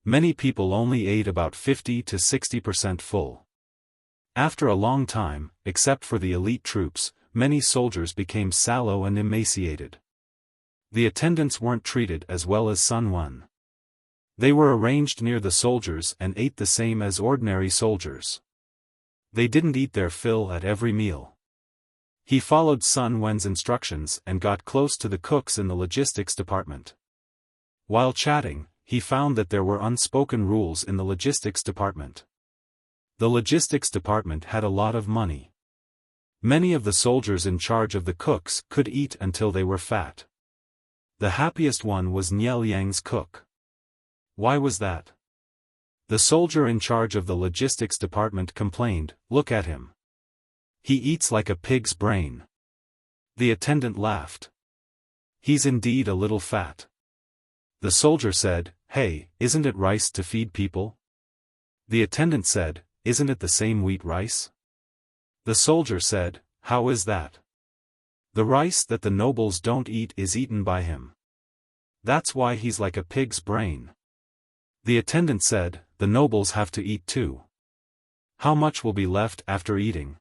Many people only ate about 50 to 60% full. After a long time, except for the elite troops, many soldiers became sallow and emaciated. The attendants weren't treated as well as Sun Wen. They were arranged near the soldiers and ate the same as ordinary soldiers. They didn't eat their fill at every meal. He followed Sun Wen's instructions and got close to the cooks in the logistics department. While chatting, he found that there were unspoken rules in the logistics department. The logistics department had a lot of money. Many of the soldiers in charge of the cooks could eat until they were fat. The happiest one was Niel Yang's cook. Why was that? The soldier in charge of the logistics department complained, "Look at him. He eats like a pig's brain." The attendant laughed. "He's indeed a little fat." The soldier said, "Hey, isn't it rice to feed people?" The attendant said, "Isn't it the same wheat rice?" The soldier said, "How is that? The rice that the nobles don't eat is eaten by him. That's why he's like a pig's brain." The attendant said, "The nobles have to eat too. How much will be left after eating?"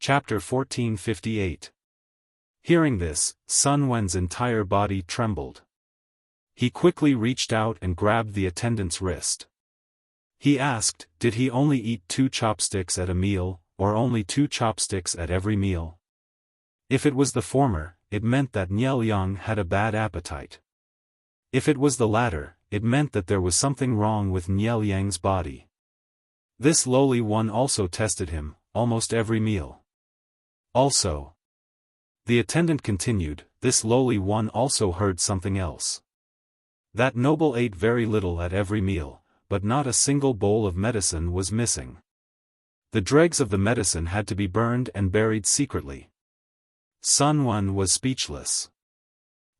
Chapter 1458. Hearing this, Sun Wen's entire body trembled. He quickly reached out and grabbed the attendant's wrist. He asked, did he only eat 2 chopsticks at a meal, or only 2 chopsticks at every meal? If it was the former, it meant that Niel Yang had a bad appetite. If it was the latter, it meant that there was something wrong with Niel Yang's body. This lowly one also tested him, almost every meal. Also, the attendant continued, this lowly one also heard something else. That noble ate very little at every meal, but not a single bowl of medicine was missing. The dregs of the medicine had to be burned and buried secretly. Sun Wen was speechless.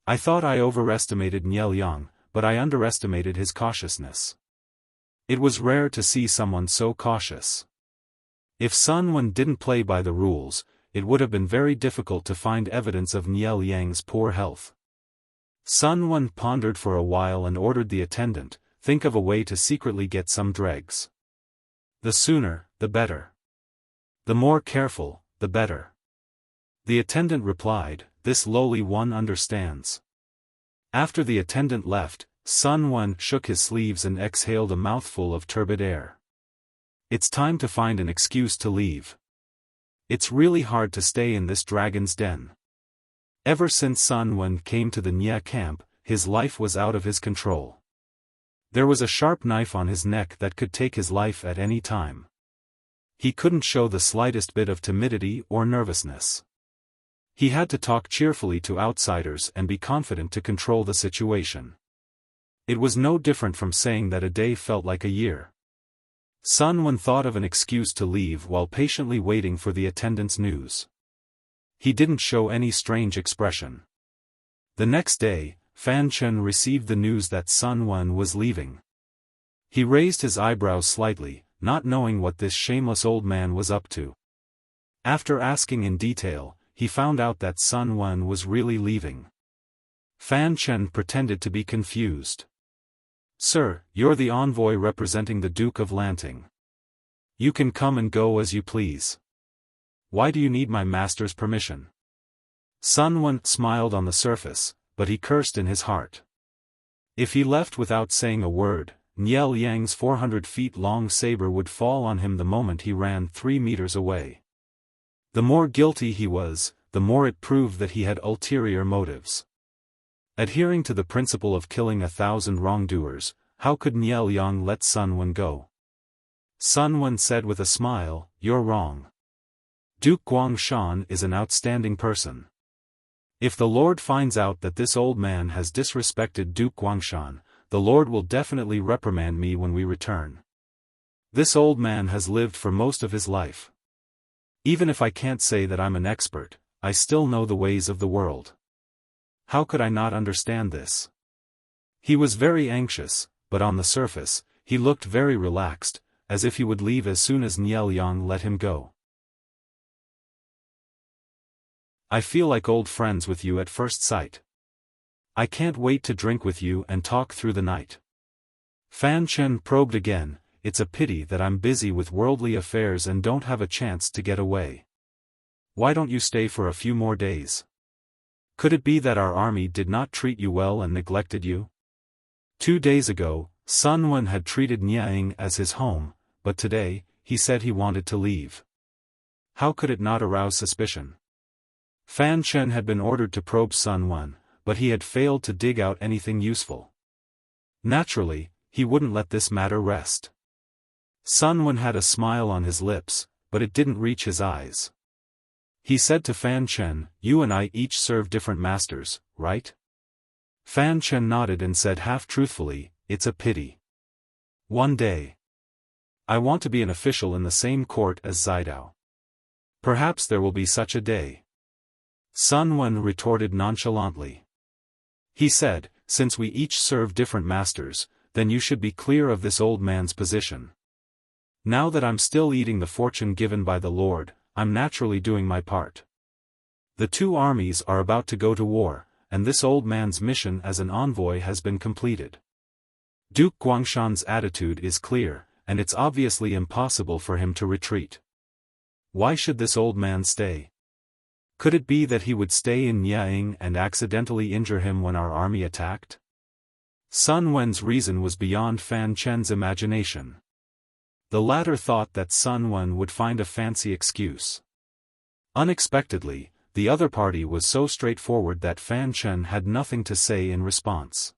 I thought I overestimated Niel Yang, but I underestimated his cautiousness. It was rare to see someone so cautious. If Sun Wen didn't play by the rules, it would have been very difficult to find evidence of Niel Yang's poor health. Sun Wen pondered for a while and ordered the attendant, think of a way to secretly get some dregs. The sooner, the better. The more careful, the better. The attendant replied, this lowly one understands. After the attendant left, Sun Wen shook his sleeves and exhaled a mouthful of turbid air. It's time to find an excuse to leave. It's really hard to stay in this dragon's den. Ever since Sun Wen came to the Nye camp, his life was out of his control. There was a sharp knife on his neck that could take his life at any time. He couldn't show the slightest bit of timidity or nervousness. He had to talk cheerfully to outsiders and be confident to control the situation. It was no different from saying that a day felt like a year. Sun Wen thought of an excuse to leave while patiently waiting for the attendant's news. He didn't show any strange expression. The next day, Fan Chen received the news that Sun Wen was leaving. He raised his eyebrows slightly, not knowing what this shameless old man was up to. After asking in detail, he found out that Sun Wen was really leaving. Fan Chen pretended to be confused. Sir, you're the envoy representing the Duke of Lanting. You can come and go as you please. Why do you need my master's permission? Sun Wen smiled on the surface, but he cursed in his heart. If he left without saying a word, Niel Yang's 400 feet long saber would fall on him the moment he ran 3 meters away. The more guilty he was, the more it proved that he had ulterior motives. Adhering to the principle of killing 1,000 wrongdoers, how could Niel Yang let Sun Wen go? Sun Wen said with a smile, you're wrong. Duke Guangshan is an outstanding person. If the Lord finds out that this old man has disrespected Duke Guangshan, the Lord will definitely reprimand me when we return. This old man has lived for most of his life. Even if I can't say that I'm an expert, I still know the ways of the world. How could I not understand this? He was very anxious, but on the surface, he looked very relaxed, as if he would leave as soon as Niel Yang let him go. I feel like old friends with you at first sight. I can't wait to drink with you and talk through the night. Fan Chen probed again, it's a pity that I'm busy with worldly affairs and don't have a chance to get away. Why don't you stay for a few more days? Could it be that our army did not treat you well and neglected you? 2 days ago, Sun Wen had treated Niaing as his home, but today, he said he wanted to leave. How could it not arouse suspicion? Fan Chen had been ordered to probe Sun Wen, but he had failed to dig out anything useful. Naturally, he wouldn't let this matter rest. Sun Wen had a smile on his lips, but it didn't reach his eyes. He said to Fan Chen, "You and I each serve different masters, right?" Fan Chen nodded and said half-truthfully, "It's a pity. One day, I want to be an official in the same court as Zidao. Perhaps there will be such a day." Sun Wen retorted nonchalantly. He said, "Since we each serve different masters, then you should be clear of this old man's position. Now that I'm still eating the fortune given by the Lord, I'm naturally doing my part. The two armies are about to go to war, and this old man's mission as an envoy has been completed. Duke Guangshan's attitude is clear, and it's obviously impossible for him to retreat. Why should this old man stay? Could it be that he would stay in Niaing and accidentally injure him when our army attacked?" Sun Wen's reason was beyond Fan Chen's imagination. The latter thought that Sun Wen would find a fancy excuse. Unexpectedly, the other party was so straightforward that Fan Chen had nothing to say in response.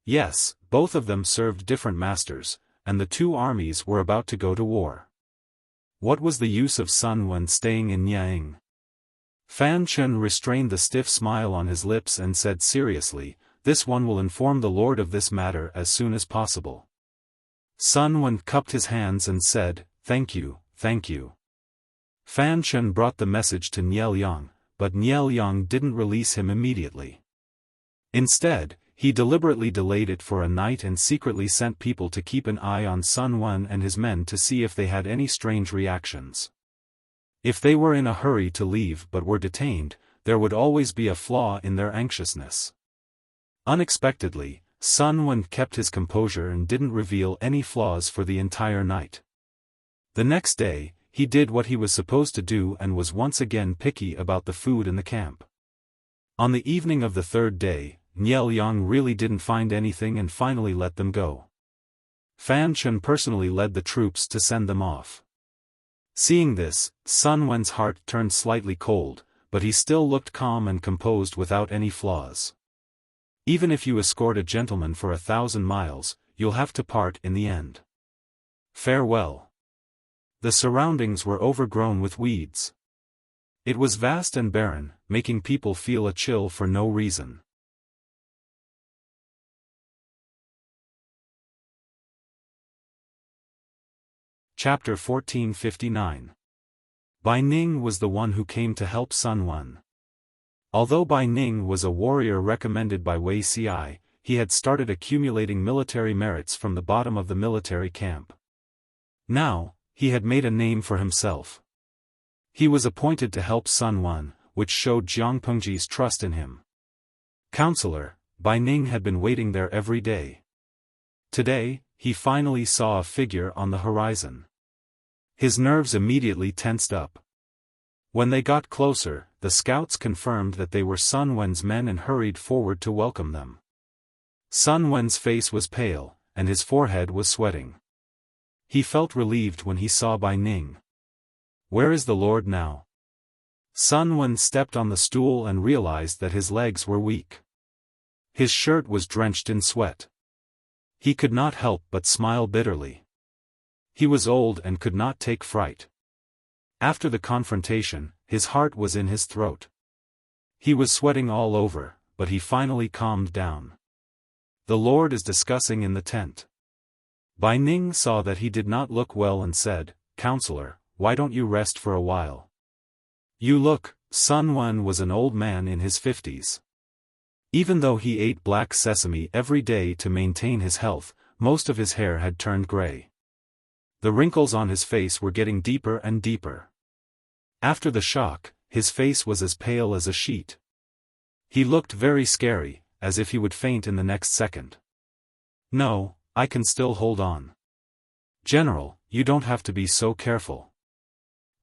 Yes, both of them served different masters, and the two armies were about to go to war. What was the use of Sun Wen staying in Niaing? Fan Chen restrained the stiff smile on his lips and said seriously, "This one will inform the Lord of this matter as soon as possible." Sun Wen cupped his hands and said, "Thank you, thank you." Fan Chen brought the message to Niel Yang, but Niel Yang didn't release him immediately. Instead, he deliberately delayed it for a night and secretly sent people to keep an eye on Sun Wen and his men to see if they had any strange reactions. If they were in a hurry to leave but were detained, there would always be a flaw in their anxiousness. Unexpectedly, Sun Wen kept his composure and didn't reveal any flaws for the entire night. The next day, he did what he was supposed to do and was once again picky about the food in the camp. On the evening of the third day, Niel Yang really didn't find anything and finally let them go. Fan Chen personally led the troops to send them off. Seeing this, Sun Wen's heart turned slightly cold, but he still looked calm and composed without any flaws. Even if you escort a gentleman for 1,000 miles, you'll have to part in the end. Farewell. The surroundings were overgrown with weeds. It was vast and barren, making people feel a chill for no reason. Chapter 1459. Bai Ning was the one who came to help Sun Wen. Although Bai Ning was a warrior recommended by Wei Ci, he had started accumulating military merits from the bottom of the military camp. Now, he had made a name for himself. He was appointed to help Sun Wen, which showed Jiang Pengji's trust in him. Counselor, Bai Ning had been waiting there every day. Today, he finally saw a figure on the horizon. His nerves immediately tensed up. When they got closer, the scouts confirmed that they were Sun Wen's men and hurried forward to welcome them. Sun Wen's face was pale, and his forehead was sweating. He felt relieved when he saw Bai Ning. "Where is the Lord now?" Sun Wen stepped on the stool and realized that his legs were weak. His shirt was drenched in sweat. He could not help but smile bitterly. He was old and could not take fright. After the confrontation, his heart was in his throat. He was sweating all over, but he finally calmed down. "The Lord is discussing in the tent." Bai Ning saw that he did not look well and said, "Counselor, why don't you rest for a while? You look." Sun Wen was an old man in his 50s. Even though he ate black sesame every day to maintain his health, most of his hair had turned gray. The wrinkles on his face were getting deeper and deeper. After the shock, his face was as pale as a sheet. He looked very scary, as if he would faint in the next second. "No, I can still hold on. General, you don't have to be so careful."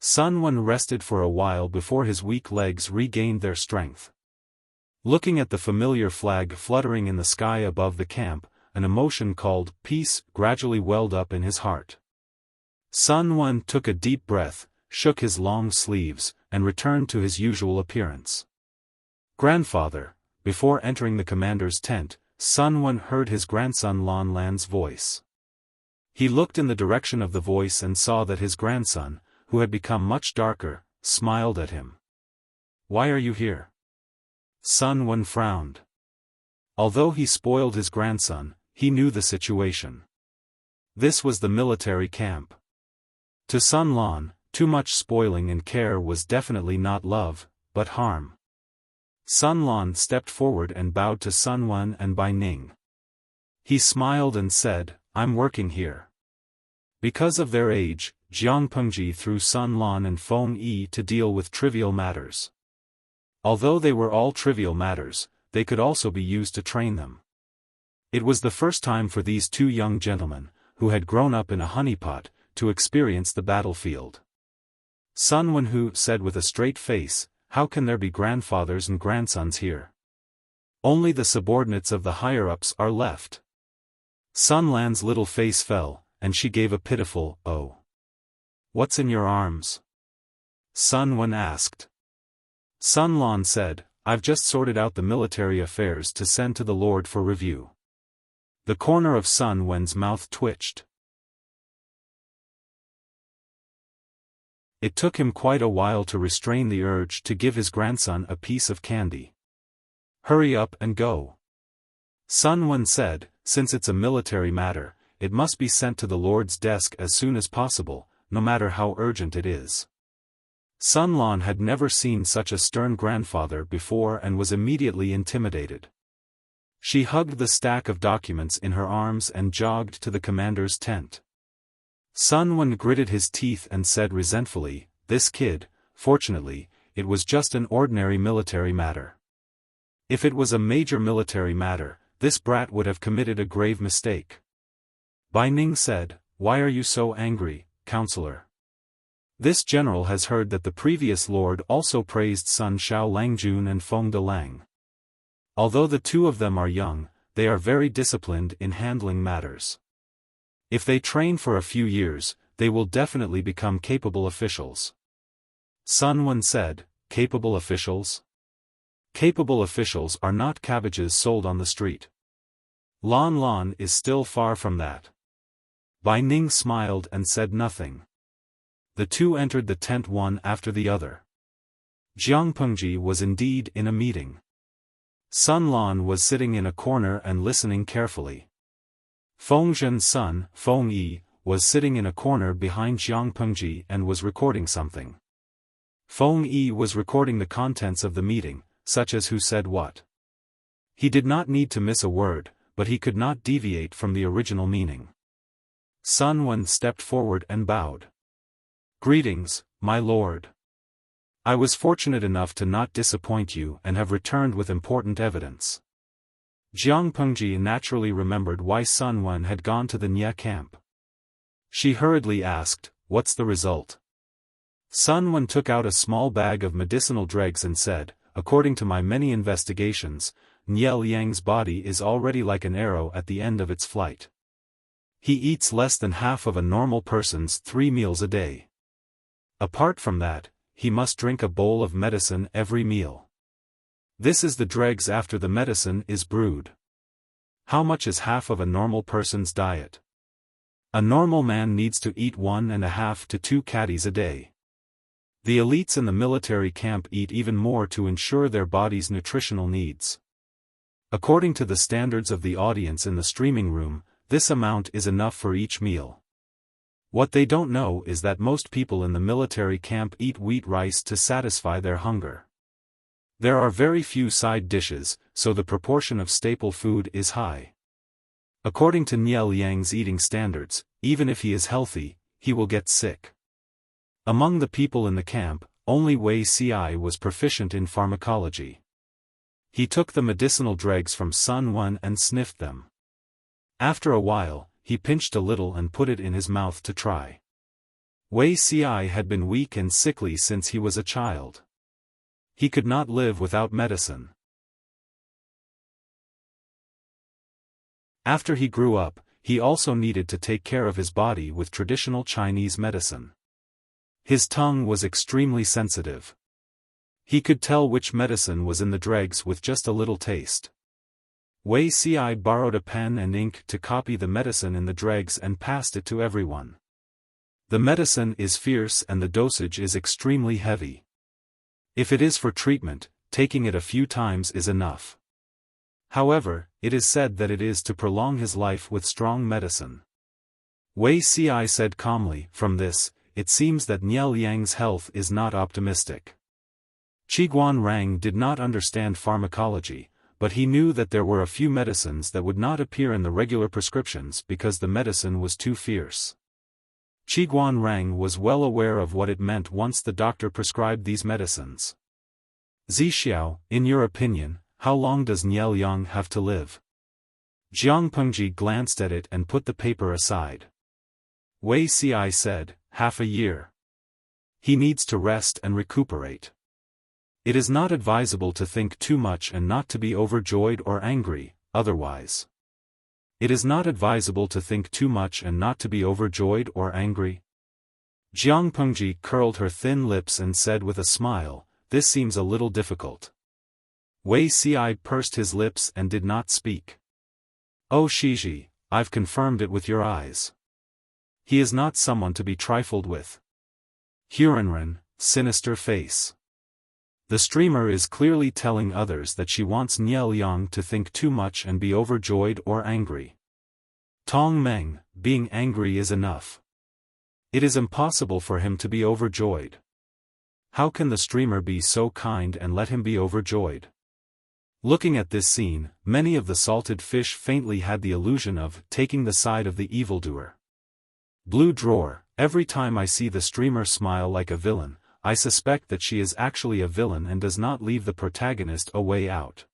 Sun Wen rested for a while before his weak legs regained their strength. Looking at the familiar flag fluttering in the sky above the camp, an emotion called peace gradually welled up in his heart. Sun Wen took a deep breath, shook his long sleeves, and returned to his usual appearance. "Grandfather," before entering the commander's tent, Sun Wen heard his grandson Lan Lan's voice. He looked in the direction of the voice and saw that his grandson, who had become much darker, smiled at him. "Why are you here?" Sun Wen frowned. Although he spoiled his grandson, he knew the situation. This was the military camp. To Sun Lan, too much spoiling and care was definitely not love, but harm. Sun Lan stepped forward and bowed to Sun Wen and Bai Ning. He smiled and said, "I'm working here." Because of their age, Jiang Pengji threw Sun Lan and Feng Yi to deal with trivial matters. Although they were all trivial matters, they could also be used to train them. It was the first time for these two young gentlemen, who had grown up in a honeypot, to experience the battlefield. Sun Wenhu said with a straight face, "How can there be grandfathers and grandsons here? Only the subordinates of the higher-ups are left." Sun Lan's little face fell, and she gave a pitiful, "Oh. What's in your arms?" Sun Wen asked. Sun Lan said, "I've just sorted out the military affairs to send to the Lord for review." The corner of Sun Wen's mouth twitched. It took him quite a while to restrain the urge to give his grandson a piece of candy. "Hurry up and go," Sun Wen said, "since it's a military matter, it must be sent to the Lord's desk as soon as possible, no matter how urgent it is." Sun Lan had never seen such a stern grandfather before and was immediately intimidated. She hugged the stack of documents in her arms and jogged to the commander's tent. Sun Wen gritted his teeth and said resentfully, "This kid, fortunately, it was just an ordinary military matter. If it was a major military matter, this brat would have committed a grave mistake." Bai Ning said, "Why are you so angry, counselor? This general has heard that the previous lord also praised Sun Shao Langjun and Feng De Lang. Although the two of them are young, they are very disciplined in handling matters. If they train for a few years, they will definitely become capable officials." Sun Wen said, "Capable officials? Capable officials are not cabbages sold on the street. Lan Lan is still far from that." Bai Ning smiled and said nothing. The two entered the tent one after the other. Jiang Pengji was indeed in a meeting. Sun Lan was sitting in a corner and listening carefully. Feng Zhen's son, Feng Yi, was sitting in a corner behind Jiang Pengji and was recording something. Feng Yi was recording the contents of the meeting, such as who said what. He did not need to miss a word, but he could not deviate from the original meaning. Sun Wen stepped forward and bowed. "Greetings, my lord. I was fortunate enough to not disappoint you and have returned with important evidence." Jiang Pengji naturally remembered why Sun Wen had gone to the Nye camp. She hurriedly asked, "What's the result?" Sun Wen took out a small bag of medicinal dregs and said, "According to my many investigations, Nye Liang's body is already like an arrow at the end of its flight. He eats less than half of a normal person's 3 meals a day. Apart from that, he must drink a bowl of medicine every meal. This is the dregs after the medicine is brewed. How much is half of a normal person's diet? A normal man needs to eat 1.5 to 2 catties a day. The elites in the military camp eat even more to ensure their body's nutritional needs. According to the standards of the audience in the streaming room, this amount is enough for each meal. What they don't know is that most people in the military camp eat wheat rice to satisfy their hunger. There are very few side dishes, so the proportion of staple food is high. According to Nye Liang's eating standards, even if he is healthy, he will get sick." Among the people in the camp, only Wei Ci was proficient in pharmacology. He took the medicinal dregs from Sun Wen and sniffed them. After a while, he pinched a little and put it in his mouth to try. Wei Ci had been weak and sickly since he was a child. He could not live without medicine. After he grew up, he also needed to take care of his body with traditional Chinese medicine. His tongue was extremely sensitive. He could tell which medicine was in the dregs with just a little taste. Wei Ci borrowed a pen and ink to copy the medicine in the dregs and passed it to everyone. The medicine is fierce and the dosage is extremely heavy. If it is for treatment, taking it a few times is enough. However, it is said that it is to prolong his life with strong medicine. Wei Ci said calmly, from this, it seems that Niel Yang's health is not optimistic. Qiguan Rang did not understand pharmacology, but he knew that there were a few medicines that would not appear in the regular prescriptions because the medicine was too fierce. Qiguan Rang was well aware of what it meant once the doctor prescribed these medicines. Zixiao, in your opinion, how long does Niel Yang have to live? Jiang Pengji glanced at it and put the paper aside. Wei Ci said, half a year. He needs to rest and recuperate. It is not advisable to think too much and not to be overjoyed or angry, otherwise. It is not advisable to think too much and not to be overjoyed or angry. Jiang Pengji curled her thin lips and said with a smile, this seems a little difficult. Wei Ci pursed his lips and did not speak. Oh Shiji, I've confirmed it with your eyes. He is not someone to be trifled with. Hurenren, sinister face. The streamer is clearly telling others that she wants Niel Yang to think too much and be overjoyed or angry. Tong Meng, being angry is enough. It is impossible for him to be overjoyed. How can the streamer be so kind and let him be overjoyed? Looking at this scene, many of the salted fish faintly had the illusion of taking the side of the evildoer. Blue drawer, every time I see the streamer smile like a villain, I suspect that she is actually a villain and does not leave the protagonist a way out.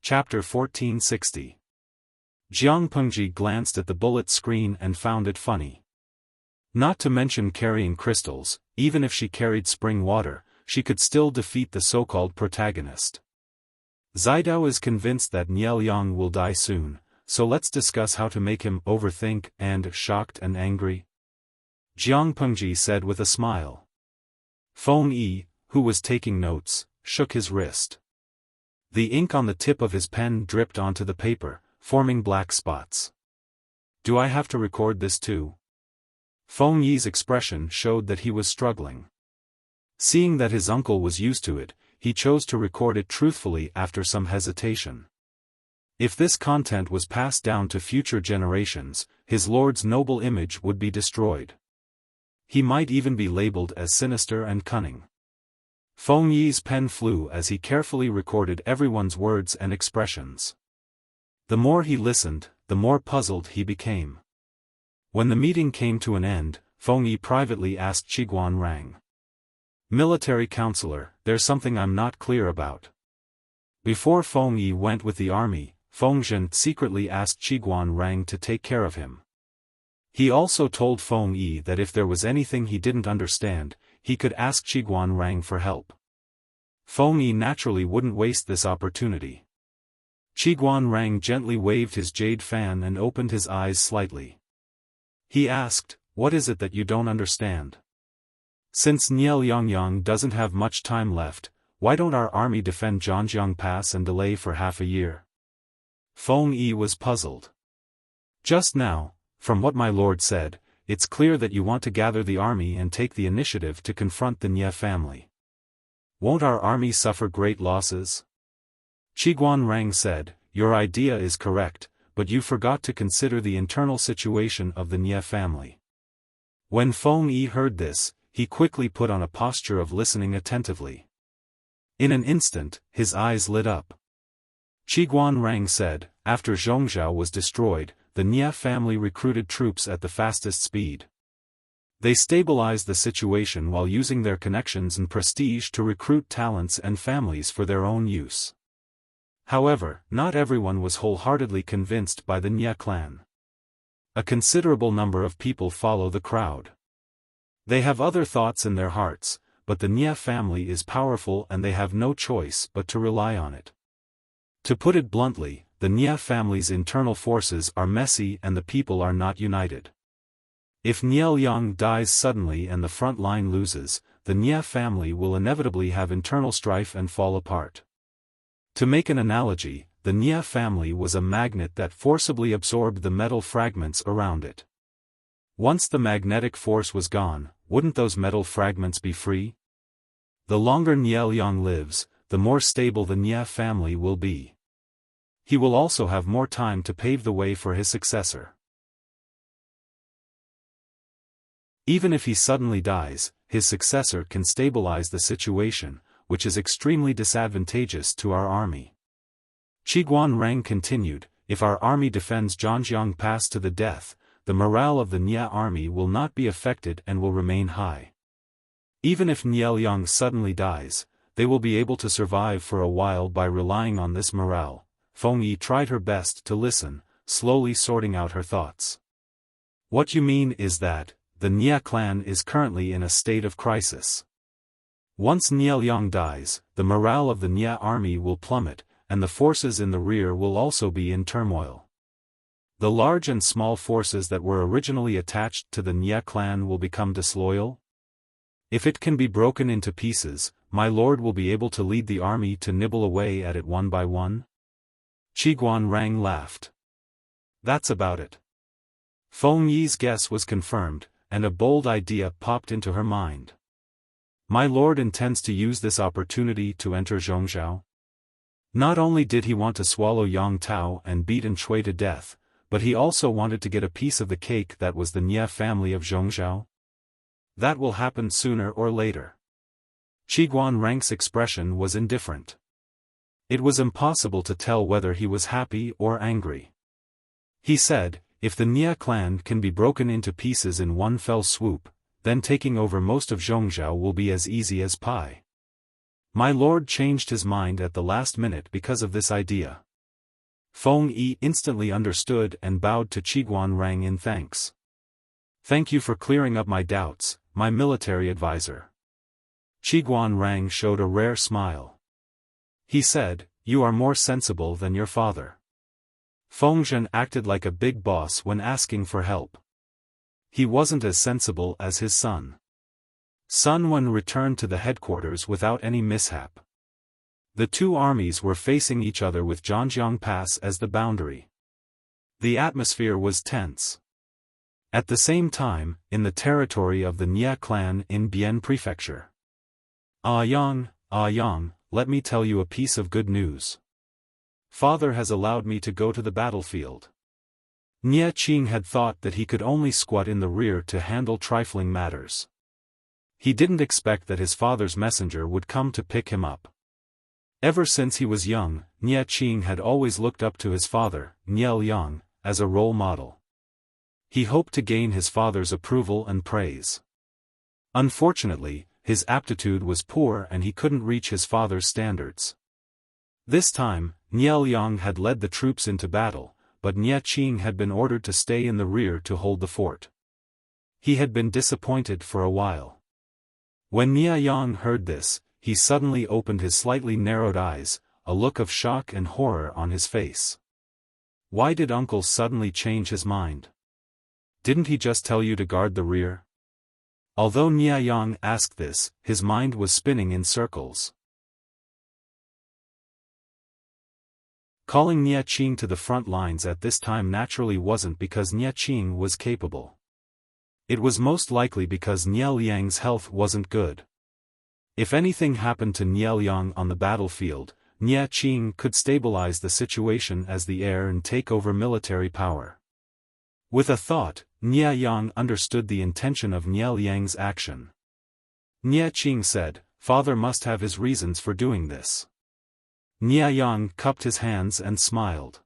Chapter 1460. Jiang Pengji glanced at the bullet screen and found it funny. Not to mention carrying crystals, even if she carried spring water, she could still defeat the so-called protagonist. Zidao is convinced that Niel Yang will die soon, so let's discuss how to make him overthink and shocked and angry. Jiang Pengji said with a smile. Feng Yi, who was taking notes, shook his wrist. The ink on the tip of his pen dripped onto the paper, forming black spots. Do I have to record this too? Feng Yi's expression showed that he was struggling. Seeing that his uncle was used to it, he chose to record it truthfully after some hesitation. If this content was passed down to future generations, his lord's noble image would be destroyed. He might even be labeled as sinister and cunning. Feng Yi's pen flew as he carefully recorded everyone's words and expressions. The more he listened, the more puzzled he became. When the meeting came to an end, Feng Yi privately asked Qiguan Rang. Military counselor, there's something I'm not clear about. Before Feng Yi went with the army, Feng Zhen secretly asked Qiguan Rang to take care of him. He also told Feng Yi that if there was anything he didn't understand, he could ask Qiguan Rang for help. Feng Yi naturally wouldn't waste this opportunity. Qiguan Rang gently waved his jade fan and opened his eyes slightly. He asked, what is it that you don't understand? Since Niel Yang doesn't have much time left, why don't our army defend Zhangjiang Pass and delay for half a year? Feng Yi was puzzled. Just now, from what my lord said, it's clear that you want to gather the army and take the initiative to confront the Nie family. Won't our army suffer great losses? Qiguan Rang said, your idea is correct, but you forgot to consider the internal situation of the Nie family. When Feng Yi heard this, he quickly put on a posture of listening attentively. In an instant, his eyes lit up. Qiguan Rang said, after Zhongzhou was destroyed, the Nie family recruited troops at the fastest speed. They stabilized the situation while using their connections and prestige to recruit talents and families for their own use. However, not everyone was wholeheartedly convinced by the Nie clan. A considerable number of people follow the crowd. They have other thoughts in their hearts, but the Nia family is powerful and they have no choice but to rely on it. To put it bluntly, the Nia family's internal forces are messy and the people are not united. If Niel Yang dies suddenly and the front line loses, the Nia family will inevitably have internal strife and fall apart. To make an analogy, the Nia family was a magnet that forcibly absorbed the metal fragments around it. Once the magnetic force was gone, wouldn't those metal fragments be free? The longer Niel Yang lives, the more stable the Nia family will be. He will also have more time to pave the way for his successor. Even if he suddenly dies, his successor can stabilize the situation, which is extremely disadvantageous to our army. Qiguan Rang continued, if our army defends Zhangjiang Pass to the death, the morale of the Nia army will not be affected and will remain high. Even if Niel Yang suddenly dies, they will be able to survive for a while by relying on this morale. Feng Yi tried her best to listen, slowly sorting out her thoughts. What you mean is that, the Nia clan is currently in a state of crisis. Once Niel Yang dies, the morale of the Nia army will plummet, and the forces in the rear will also be in turmoil. The large and small forces that were originally attached to the Nia clan will become disloyal. If it can be broken into pieces, my lord will be able to lead the army to nibble away at it one by one? Qiguan Rang laughed. That's about it. Feng Yi's guess was confirmed, and a bold idea popped into her mind. My lord intends to use this opportunity to enter Zhongzhou. Not only did he want to swallow Yang Tao and beaten Shui to death, but he also wanted to get a piece of the cake that was the Nia family of Zhongzhou. That will happen sooner or later. Qiguan Rang's expression was indifferent. It was impossible to tell whether he was happy or angry. He said, if the Nia clan can be broken into pieces in one fell swoop, then taking over most of Zhongzhou will be as easy as pie. My lord changed his mind at the last minute because of this idea. Feng Yi instantly understood and bowed to Qiguan Rang in thanks. Thank you for clearing up my doubts, my military advisor. Qiguan Rang showed a rare smile. He said, you are more sensible than your father. Feng Zhen acted like a big boss when asking for help. He wasn't as sensible as his son. Sun Wen returned to the headquarters without any mishap. The two armies were facing each other with Zhangjiang Pass as the boundary. The atmosphere was tense. At the same time, in the territory of the Nia clan in Bian Prefecture. Yang, let me tell you a piece of good news. Father has allowed me to go to the battlefield. Nia Qing had thought that he could only squat in the rear to handle trifling matters. He didn't expect that his father's messenger would come to pick him up. Ever since he was young, Nia Qing had always looked up to his father, Niel Yang, as a role model. He hoped to gain his father's approval and praise. Unfortunately, his aptitude was poor and he couldn't reach his father's standards. This time, Niel Yang had led the troops into battle, but Nia Qing had been ordered to stay in the rear to hold the fort. He had been disappointed for a while. When Nia Yang heard this, he suddenly opened his slightly narrowed eyes, a look of shock and horror on his face. Why did uncle suddenly change his mind? Didn't he just tell you to guard the rear? Although Nia Yang asked this, his mind was spinning in circles. Calling Nia Qing to the front lines at this time naturally wasn't because Nia Qing was capable. It was most likely because Niel Yang's health wasn't good. If anything happened to Niel Yang on the battlefield, Nia Qing could stabilize the situation as the heir and take over military power. With a thought, Nia Yang understood the intention of Niel Yang's action. Nia Qing said, "Father must have his reasons for doing this." Nia Yang cupped his hands and smiled.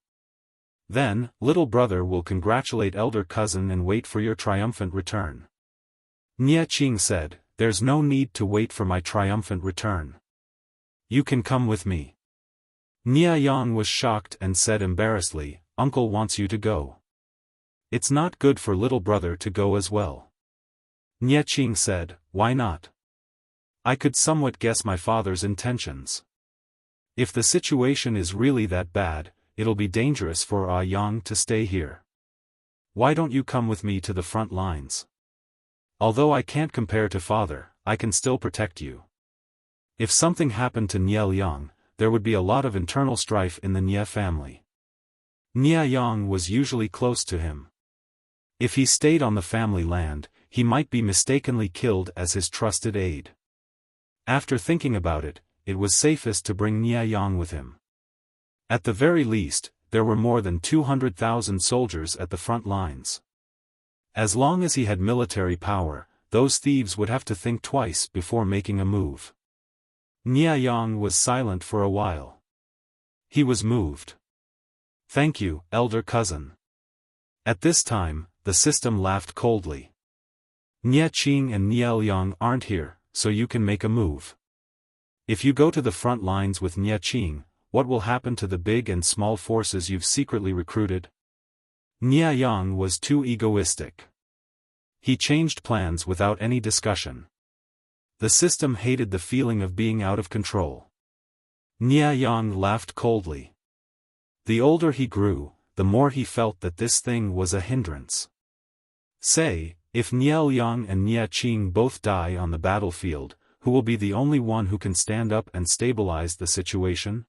"Then, little brother will congratulate elder cousin and wait for your triumphant return." Nia Qing said, "There's no need to wait for my triumphant return. You can come with me." Nia Yang was shocked and said embarrassedly, "Uncle wants you to go. It's not good for little brother to go as well." Nia Qing said, "Why not? I could somewhat guess my father's intentions. If the situation is really that bad, it'll be dangerous for Ah Yang to stay here. Why don't you come with me to the front lines? Although I can't compare to father, I can still protect you. If something happened to Nie Liang, there would be a lot of internal strife in the Nie family. Nie Yang was usually close to him. If he stayed on the family land, he might be mistakenly killed as his trusted aide. After thinking about it, it was safest to bring Nie Yang with him. At the very least, there were more than 200,000 soldiers at the front lines. As long as he had military power, those thieves would have to think twice before making a move. Nie Yang was silent for a while. He was moved. Thank you, elder cousin. At this time, the system laughed coldly. Nie Qing and Nie Liang aren't here, so you can make a move. If you go to the front lines with Nie Qing, what will happen to the big and small forces you've secretly recruited? Nie Yang was too egoistic. He changed plans without any discussion. The system hated the feeling of being out of control. Nie Yang laughed coldly. The older he grew, the more he felt that this thing was a hindrance. Say, if Nie Liang and Nie Qing both die on the battlefield, who will be the only one who can stand up and stabilize the situation?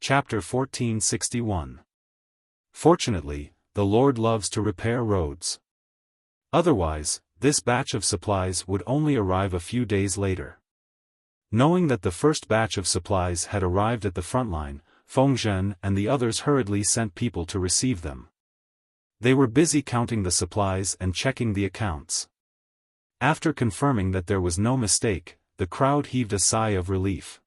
Chapter 1461. Fortunately, the Lord loves to repair roads. Otherwise, this batch of supplies would only arrive a few days later. Knowing that the first batch of supplies had arrived at the front line, Feng Zhen and the others hurriedly sent people to receive them. They were busy counting the supplies and checking the accounts. After confirming that there was no mistake, the crowd heaved a sigh of relief.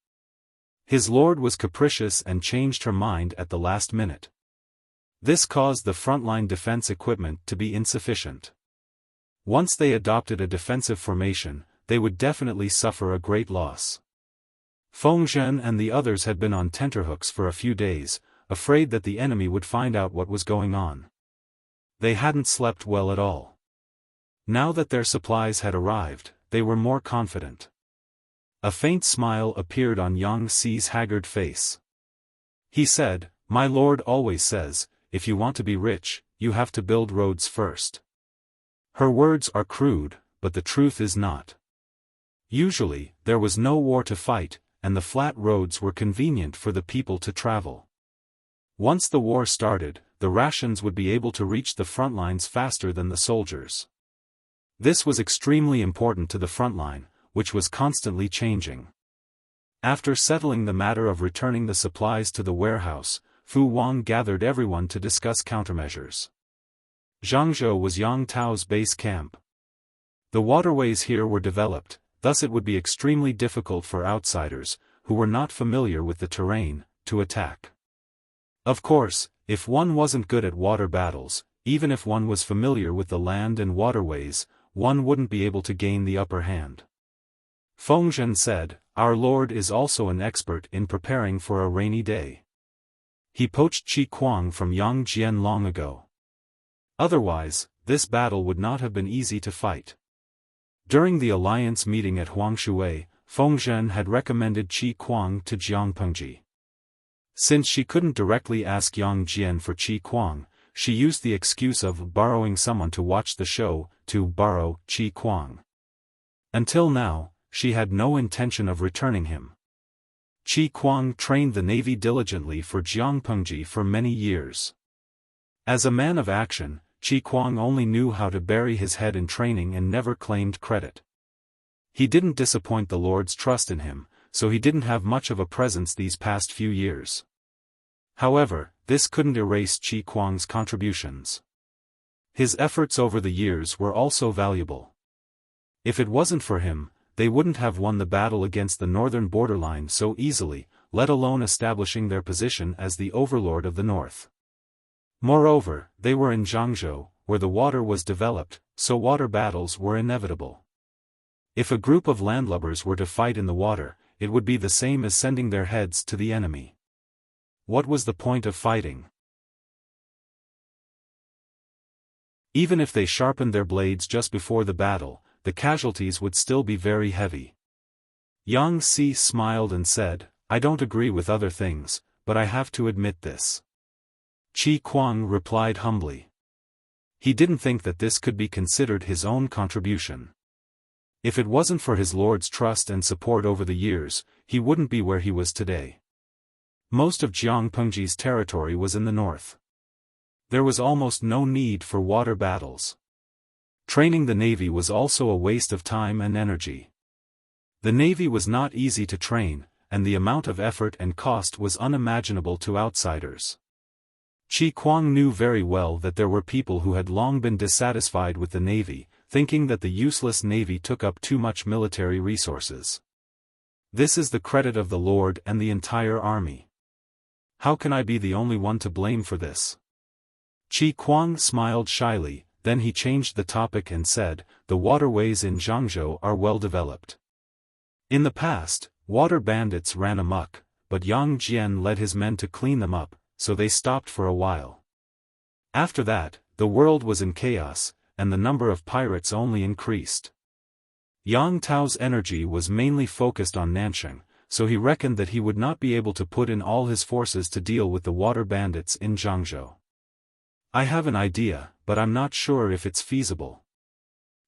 His lord was capricious and changed her mind at the last minute. This caused the frontline defense equipment to be insufficient. Once they adopted a defensive formation, they would definitely suffer a great loss. Feng Zhen and the others had been on tenterhooks for a few days, afraid that the enemy would find out what was going on. They hadn't slept well at all. Now that their supplies had arrived, they were more confident. A faint smile appeared on Yang Xi's haggard face. He said, "My lord always says, if you want to be rich, you have to build roads first." Her words are crude, but the truth is not. Usually, there was no war to fight, and the flat roads were convenient for the people to travel. Once the war started, the rations would be able to reach the front lines faster than the soldiers. This was extremely important to the front line, which was constantly changing. After settling the matter of returning the supplies to the warehouse, Fu Wang gathered everyone to discuss countermeasures. Zhangzhou was Yang Tao's base camp. The waterways here were developed, thus it would be extremely difficult for outsiders, who were not familiar with the terrain, to attack. Of course, if one wasn't good at water battles, even if one was familiar with the land and waterways, one wouldn't be able to gain the upper hand. Feng Zhen said, "Our lord is also an expert in preparing for a rainy day. He poached Qi Kuang from Yang Jian long ago. Otherwise, this battle would not have been easy to fight." During the alliance meeting at Huangshui, Feng Zhen had recommended Qi Kuang to Jiang Pengji. Since she couldn't directly ask Yang Jian for Qi Kuang, she used the excuse of borrowing someone to watch the show, to borrow Qi Kuang. Until now, she had no intention of returning him. Qi Kuang trained the navy diligently for Jiang Pengji for many years. As a man of action, Qi Kuang only knew how to bury his head in training and never claimed credit. He didn't disappoint the Lord's trust in him, so he didn't have much of a presence these past few years. However, this couldn't erase Qi Kuang's contributions. His efforts over the years were also valuable. If it wasn't for him, they wouldn't have won the battle against the northern borderline so easily, let alone establishing their position as the overlord of the north. Moreover, they were in Zhangzhou, where the water was developed, so water battles were inevitable. If a group of landlubbers were to fight in the water, it would be the same as sending their heads to the enemy. What was the point of fighting? Even if they sharpened their blades just before the battle, the casualties would still be very heavy. Yang Si smiled and said, I don't agree with other things, but I have to admit this. Qi Kuang replied humbly. He didn't think that this could be considered his own contribution. If it wasn't for his lord's trust and support over the years, he wouldn't be where he was today. Most of Jiang Pengji's territory was in the north. There was almost no need for water battles. Training the navy was also a waste of time and energy. The navy was not easy to train, and the amount of effort and cost was unimaginable to outsiders. Qi Kuang knew very well that there were people who had long been dissatisfied with the navy, thinking that the useless navy took up too much military resources. This is the credit of the Lord and the entire army. How can I be the only one to blame for this? Qi Kuang smiled shyly, then he changed the topic and said, the waterways in Zhangzhou are well developed. In the past, water bandits ran amok, but Yang Jian led his men to clean them up, so they stopped for a while. After that, the world was in chaos, and the number of pirates only increased. Yang Tao's energy was mainly focused on Nanchang, so he reckoned that he would not be able to put in all his forces to deal with the water bandits in Zhangzhou. I have an idea, but I'm not sure if it's feasible.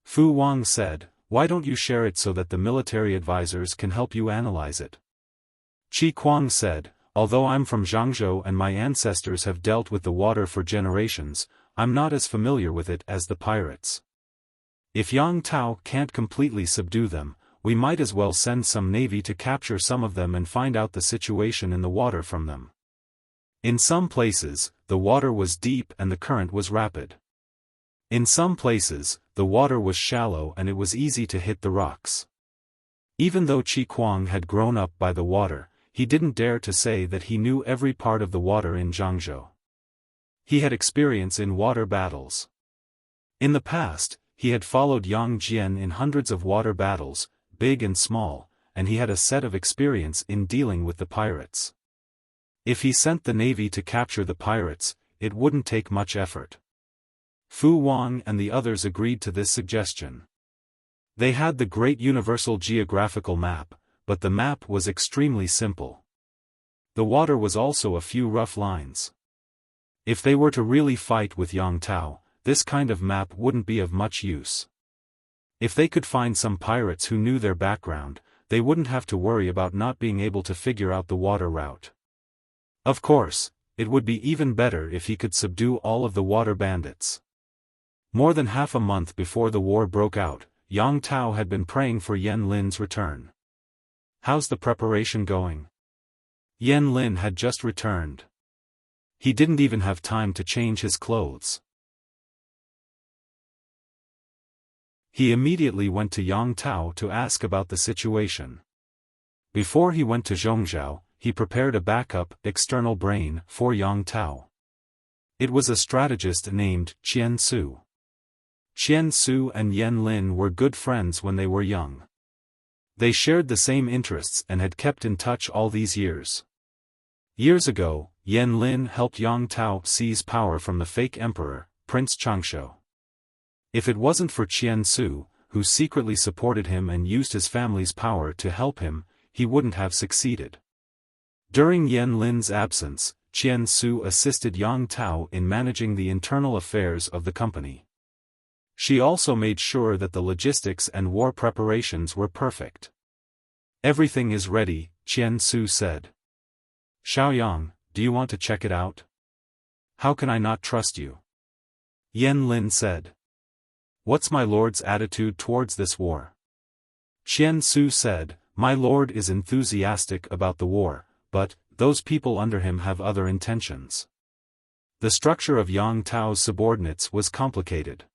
Fu Wang said, why don't you share it so that the military advisors can help you analyze it? Qi Kuang said, although I'm from Zhangzhou and my ancestors have dealt with the water for generations, I'm not as familiar with it as the pirates. If Yang Tao can't completely subdue them, we might as well send some navy to capture some of them and find out the situation in the water from them. In some places, the water was deep and the current was rapid. In some places, the water was shallow and it was easy to hit the rocks. Even though Qi Kuang had grown up by the water, he didn't dare to say that he knew every part of the water in Zhangzhou. He had experience in water battles. In the past, he had followed Yang Jian in hundreds of water battles, big and small, and he had a set of experience in dealing with the pirates. If he sent the navy to capture the pirates, it wouldn't take much effort. Fu Wang and the others agreed to this suggestion. They had the great universal geographical map, but the map was extremely simple. The water was also a few rough lines. If they were to really fight with Yang Tao, this kind of map wouldn't be of much use. If they could find some pirates who knew their background, they wouldn't have to worry about not being able to figure out the water route. Of course, it would be even better if he could subdue all of the water bandits. More than half a month before the war broke out, Yang Tao had been praying for Yan Lin's return. How's the preparation going? Yan Lin had just returned. He didn't even have time to change his clothes. He immediately went to Yang Tao to ask about the situation. Before he went to Zhongzhou, he prepared a backup, external brain, for Yang Tao. It was a strategist named Qian Su. Qian Su and Yan Lin were good friends when they were young. They shared the same interests and had kept in touch all these years. Years ago, Yan Lin helped Yang Tao seize power from the fake emperor, Prince Changshu. If it wasn't for Qian Su, who secretly supported him and used his family's power to help him, he wouldn't have succeeded. During Yan Lin's absence, Qian Su assisted Yang Tao in managing the internal affairs of the company. She also made sure that the logistics and war preparations were perfect. Everything is ready, Qian Su said. Xiaoyang, do you want to check it out? How can I not trust you? Yan Lin said. What's my lord's attitude towards this war? Qian Su said, my lord is enthusiastic about the war, but those people under him have other intentions. The structure of Yang Tao's subordinates was complicated.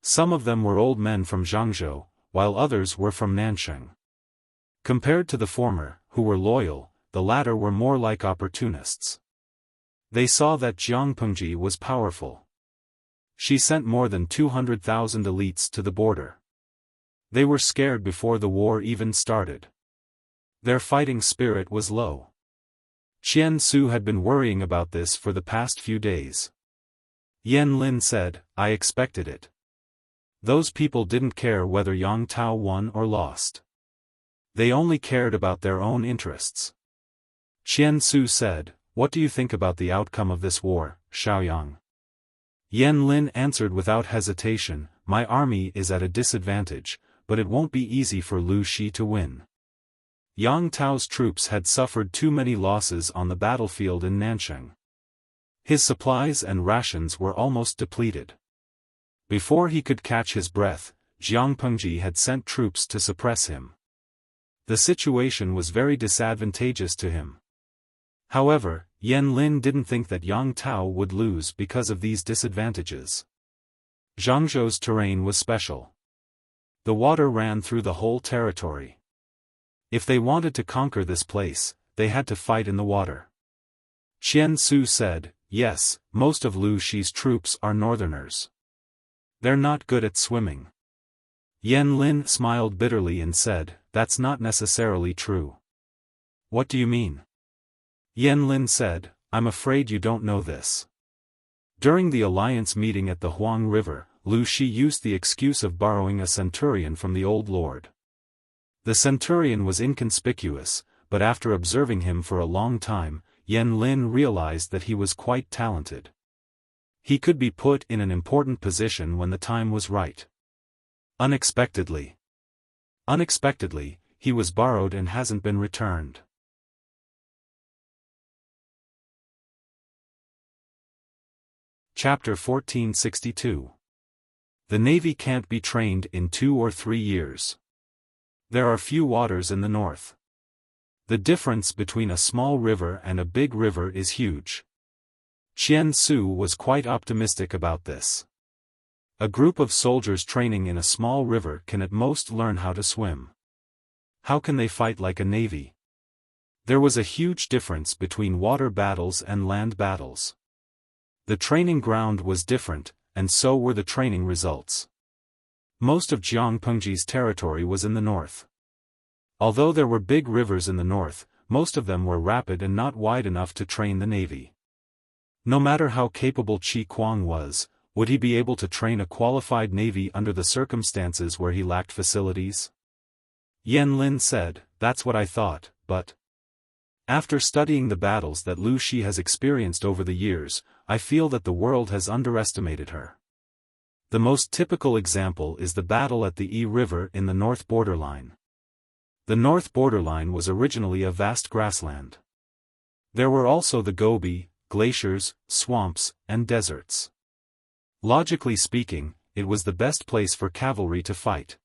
Some of them were old men from Zhangzhou, while others were from Nanchang. Compared to the former, who were loyal, the latter were more like opportunists. They saw that Jiang Pengji was powerful. She sent more than 200,000 elites to the border. They were scared before the war even started. Their fighting spirit was low. Qian Su had been worrying about this for the past few days. Yan Lin said, I expected it. Those people didn't care whether Yang Tao won or lost. They only cared about their own interests. Qian Su said, what do you think about the outcome of this war, Xiaoyang? Yan Lin answered without hesitation, my army is at a disadvantage, but it won't be easy for Lu Shi to win. Yang Tao's troops had suffered too many losses on the battlefield in Nansheng. His supplies and rations were almost depleted. Before he could catch his breath, Jiang Pengji had sent troops to suppress him. The situation was very disadvantageous to him. However, Yan Lin didn't think that Yang Tao would lose because of these disadvantages. Zhangzhou's terrain was special. The water ran through the whole territory. If they wanted to conquer this place, they had to fight in the water. Qian Su said, yes, most of Lu Shi's troops are northerners. They're not good at swimming. Yan Lin smiled bitterly and said, that's not necessarily true. What do you mean? Yan Lin said, I'm afraid you don't know this. During the alliance meeting at the Huang River, Lu Shi used the excuse of borrowing a centurion from the old lord. The centurion was inconspicuous, but after observing him for a long time, Yan Lin realized that he was quite talented. He could be put in an important position when the time was right. Unexpectedly, he was borrowed and hasn't been returned. Chapter 1462. The Navy can't be trained in 2 or 3 years. There are few waters in the north. The difference between a small river and a big river is huge. Qian Su was quite optimistic about this. A group of soldiers training in a small river can at most learn how to swim. How can they fight like a navy? There was a huge difference between water battles and land battles. The training ground was different, and so were the training results. Most of Jiang Pengji's territory was in the north. Although there were big rivers in the north, most of them were rapid and not wide enough to train the navy. No matter how capable Qi Kuang was, would he be able to train a qualified navy under the circumstances where he lacked facilities? Yan Lin said, that's what I thought, but after studying the battles that Lu Shi has experienced over the years, I feel that the world has underestimated her. The most typical example is the battle at the Yi River in the north borderline. The north borderline was originally a vast grassland. There were also the Gobi, glaciers, swamps, and deserts. Logically speaking, it was the best place for cavalry to fight.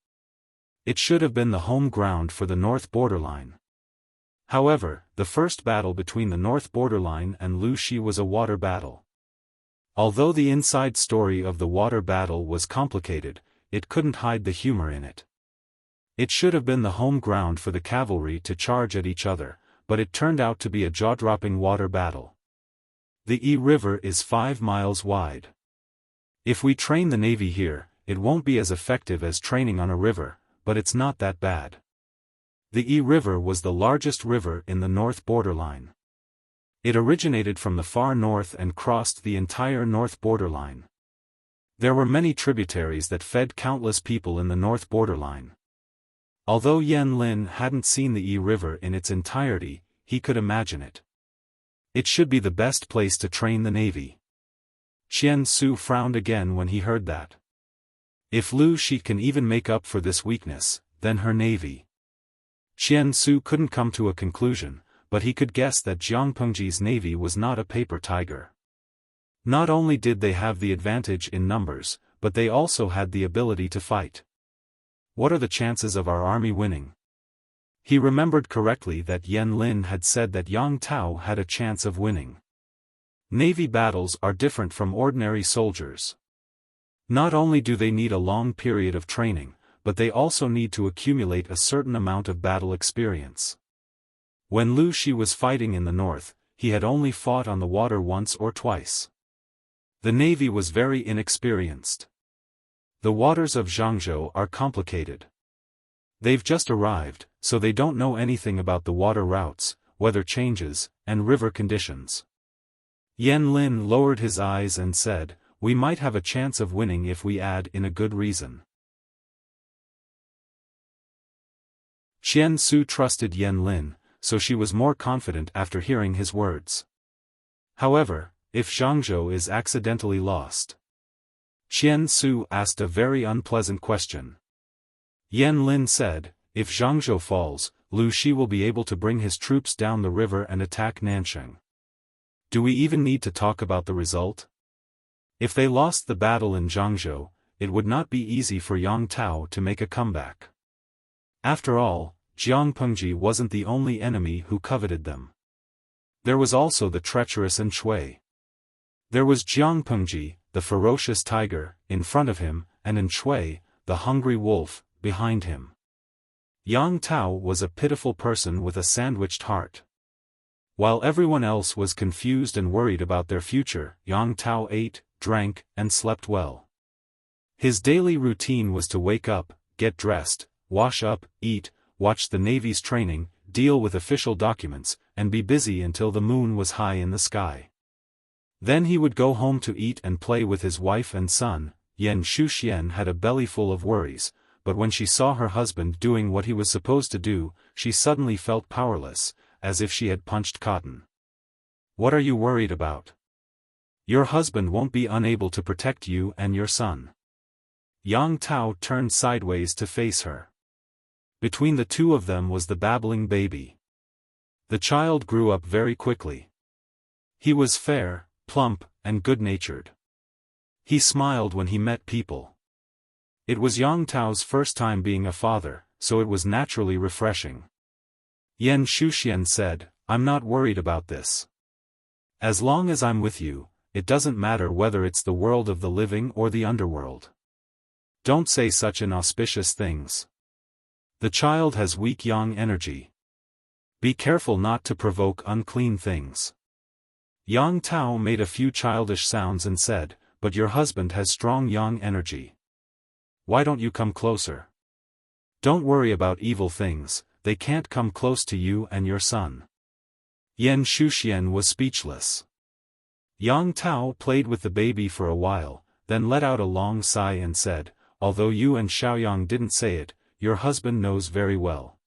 It should have been the home ground for the north borderline. However, the first battle between the north borderline and Lu Shi was a water battle. Although the inside story of the water battle was complicated, it couldn't hide the humor in it. It should have been the home ground for the cavalry to charge at each other, but it turned out to be a jaw-dropping water battle. The Yi River is 5 miles wide. If we train the navy here, it won't be as effective as training on a river, but it's not that bad. The Yi River was the largest river in the north borderline. It originated from the far north and crossed the entire north borderline. There were many tributaries that fed countless people in the north borderline. Although Yan Lin hadn't seen the Yi River in its entirety, he could imagine it. It should be the best place to train the navy. Qian Su frowned again when he heard that. If Lu Shi can even make up for this weakness, then her navy. Qian Su couldn't come to a conclusion, but he could guess that Jiang Pengji's navy was not a paper tiger. Not only did they have the advantage in numbers, but they also had the ability to fight. What are the chances of our army winning? He remembered correctly that Yan Lin had said that Yang Tao had a chance of winning. Navy battles are different from ordinary soldiers. Not only do they need a long period of training, but they also need to accumulate a certain amount of battle experience. When Lu Shi was fighting in the north, he had only fought on the water once or twice. The navy was very inexperienced. The waters of Zhangzhou are complicated. They've just arrived, so they don't know anything about the water routes, weather changes, and river conditions. Yan Lin lowered his eyes and said, we might have a chance of winning if we add in a good reason. Qian Su trusted Yan Lin, so she was more confident after hearing his words. However, if Zhangzhou is accidentally lost? Qian Su asked a very unpleasant question. Yan Lin said, if Zhangzhou falls, Lu Shi will be able to bring his troops down the river and attack Nansheng. Do we even need to talk about the result? If they lost the battle in Zhangzhou, it would not be easy for Yang Tao to make a comeback. After all, Jiang Pengji wasn't the only enemy who coveted them. There was also the treacherous and Shui. There was Jiang Pengji, the ferocious tiger, in front of him, and in Shui, the hungry wolf, behind him. Yang Tao was a pitiful person with a sandwiched heart. While everyone else was confused and worried about their future, Yang Tao ate, drank, and slept well. His daily routine was to wake up, get dressed, wash up, eat, watch the Navy's training, deal with official documents, and be busy until the moon was high in the sky. Then he would go home to eat and play with his wife and son. Yan Shuxian had a belly full of worries, but when she saw her husband doing what he was supposed to do, she suddenly felt powerless, as if she had punched cotton. What are you worried about? Your husband won't be unable to protect you and your son. Yang Tao turned sideways to face her. Between the two of them was the babbling baby. The child grew up very quickly. He was fair, plump, and good-natured. He smiled when he met people. It was Yang Tao's first time being a father, so it was naturally refreshing. Yan Shuxian said, I'm not worried about this. As long as I'm with you, it doesn't matter whether it's the world of the living or the underworld. Don't say such inauspicious things. The child has weak yang energy. Be careful not to provoke unclean things. Yang Tao made a few childish sounds and said, but your husband has strong yang energy. Why don't you come closer? Don't worry about evil things, they can't come close to you and your son. Yan Shuxian was speechless. Yang Tao played with the baby for a while, then let out a long sigh and said, although you and Xiaoyang didn't say it, your husband knows very well.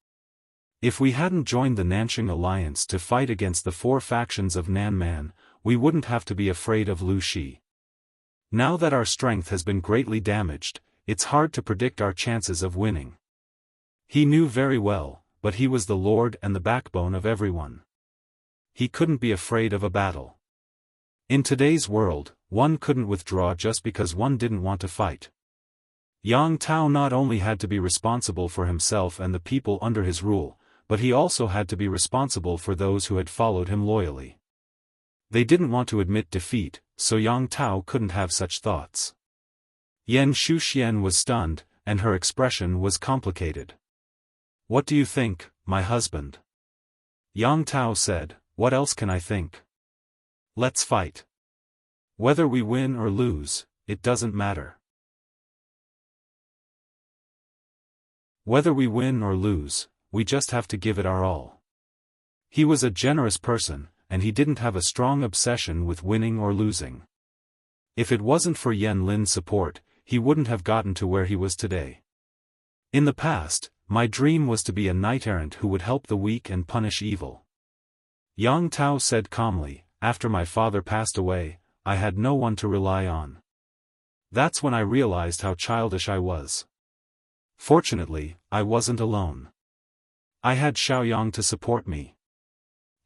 If we hadn't joined the Nansheng alliance to fight against the 4 factions of Nanman, we wouldn't have to be afraid of Lu Shi. Now that our strength has been greatly damaged, it's hard to predict our chances of winning. He knew very well, but he was the lord and the backbone of everyone. He couldn't be afraid of a battle. In today's world, one couldn't withdraw just because one didn't want to fight. Yang Tao not only had to be responsible for himself and the people under his rule, but he also had to be responsible for those who had followed him loyally. They didn't want to admit defeat, so Yang Tao couldn't have such thoughts. Yan Shuxian was stunned, and her expression was complicated. What do you think, my husband? Yang Tao said, what else can I think? Let's fight. Whether we win or lose, it doesn't matter. Whether we win or lose, we just have to give it our all. He was a generous person, and he didn't have a strong obsession with winning or losing. If it wasn't for Yan Lin's support, he wouldn't have gotten to where he was today. In the past, my dream was to be a knight-errant who would help the weak and punish evil. Yang Tao said calmly, after my father passed away, I had no one to rely on. That's when I realized how childish I was. Fortunately, I wasn't alone. I had Xiaoyang to support me.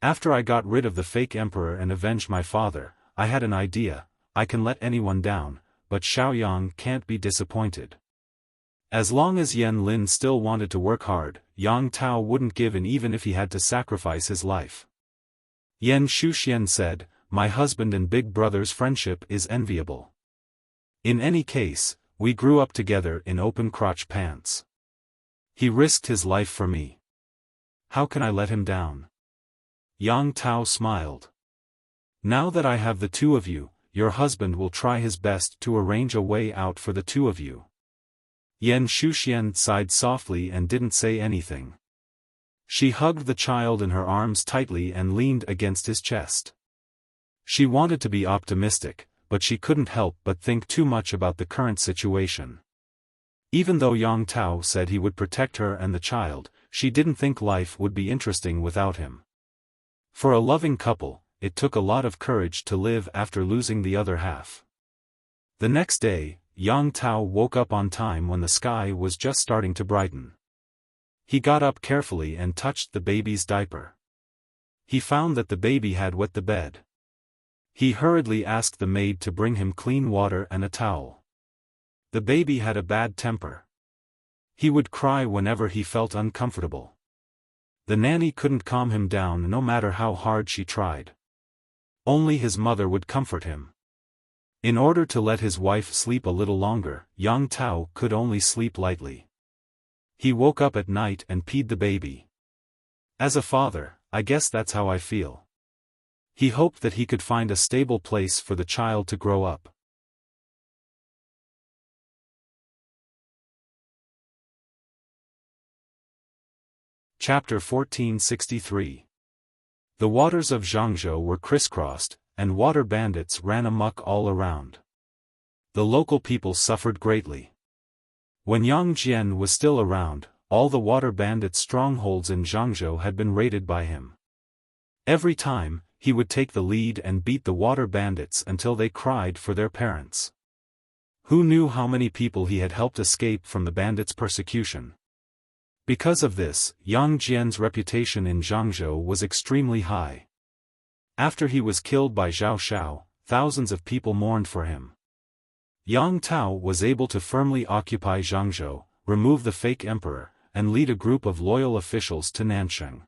After I got rid of the fake emperor and avenged my father, I had an idea, I can let anyone down, but Xiaoyang can't be disappointed. As long as Yan Lin still wanted to work hard, Yang Tao wouldn't give in even if he had to sacrifice his life. Yan Shuxian said, my husband and big brother's friendship is enviable. In any case, we grew up together in open crotch pants. He risked his life for me. How can I let him down? Yang Tao smiled. Now that I have the two of you, your husband will try his best to arrange a way out for the two of you. Yan Shuxian sighed softly and didn't say anything. She hugged the child in her arms tightly and leaned against his chest. She wanted to be optimistic, but she couldn't help but think too much about the current situation. Even though Yang Tao said he would protect her and the child, she didn't think life would be interesting without him. For a loving couple, it took a lot of courage to live after losing the other half. The next day, Yang Tao woke up on time when the sky was just starting to brighten. He got up carefully and touched the baby's diaper. He found that the baby had wet the bed. He hurriedly asked the maid to bring him clean water and a towel. The baby had a bad temper. He would cry whenever he felt uncomfortable. The nanny couldn't calm him down no matter how hard she tried. Only his mother would comfort him. In order to let his wife sleep a little longer, Yang Tao could only sleep lightly. He woke up at night and peed the baby. As a father, I guess that's how I feel. He hoped that he could find a stable place for the child to grow up. Chapter 1463. The waters of Zhangzhou were crisscrossed, and water bandits ran amok all around. The local people suffered greatly. When Yang Jian was still around, all the water bandits' strongholds in Zhangzhou had been raided by him. Every time, he would take the lead and beat the water bandits until they cried for their parents. Who knew how many people he had helped escape from the bandits' persecution? Because of this, Yang Jian's reputation in Zhangzhou was extremely high. After he was killed by Zhao Xiao, thousands of people mourned for him. Yang Tao was able to firmly occupy Zhangzhou, remove the fake emperor, and lead a group of loyal officials to Nansheng.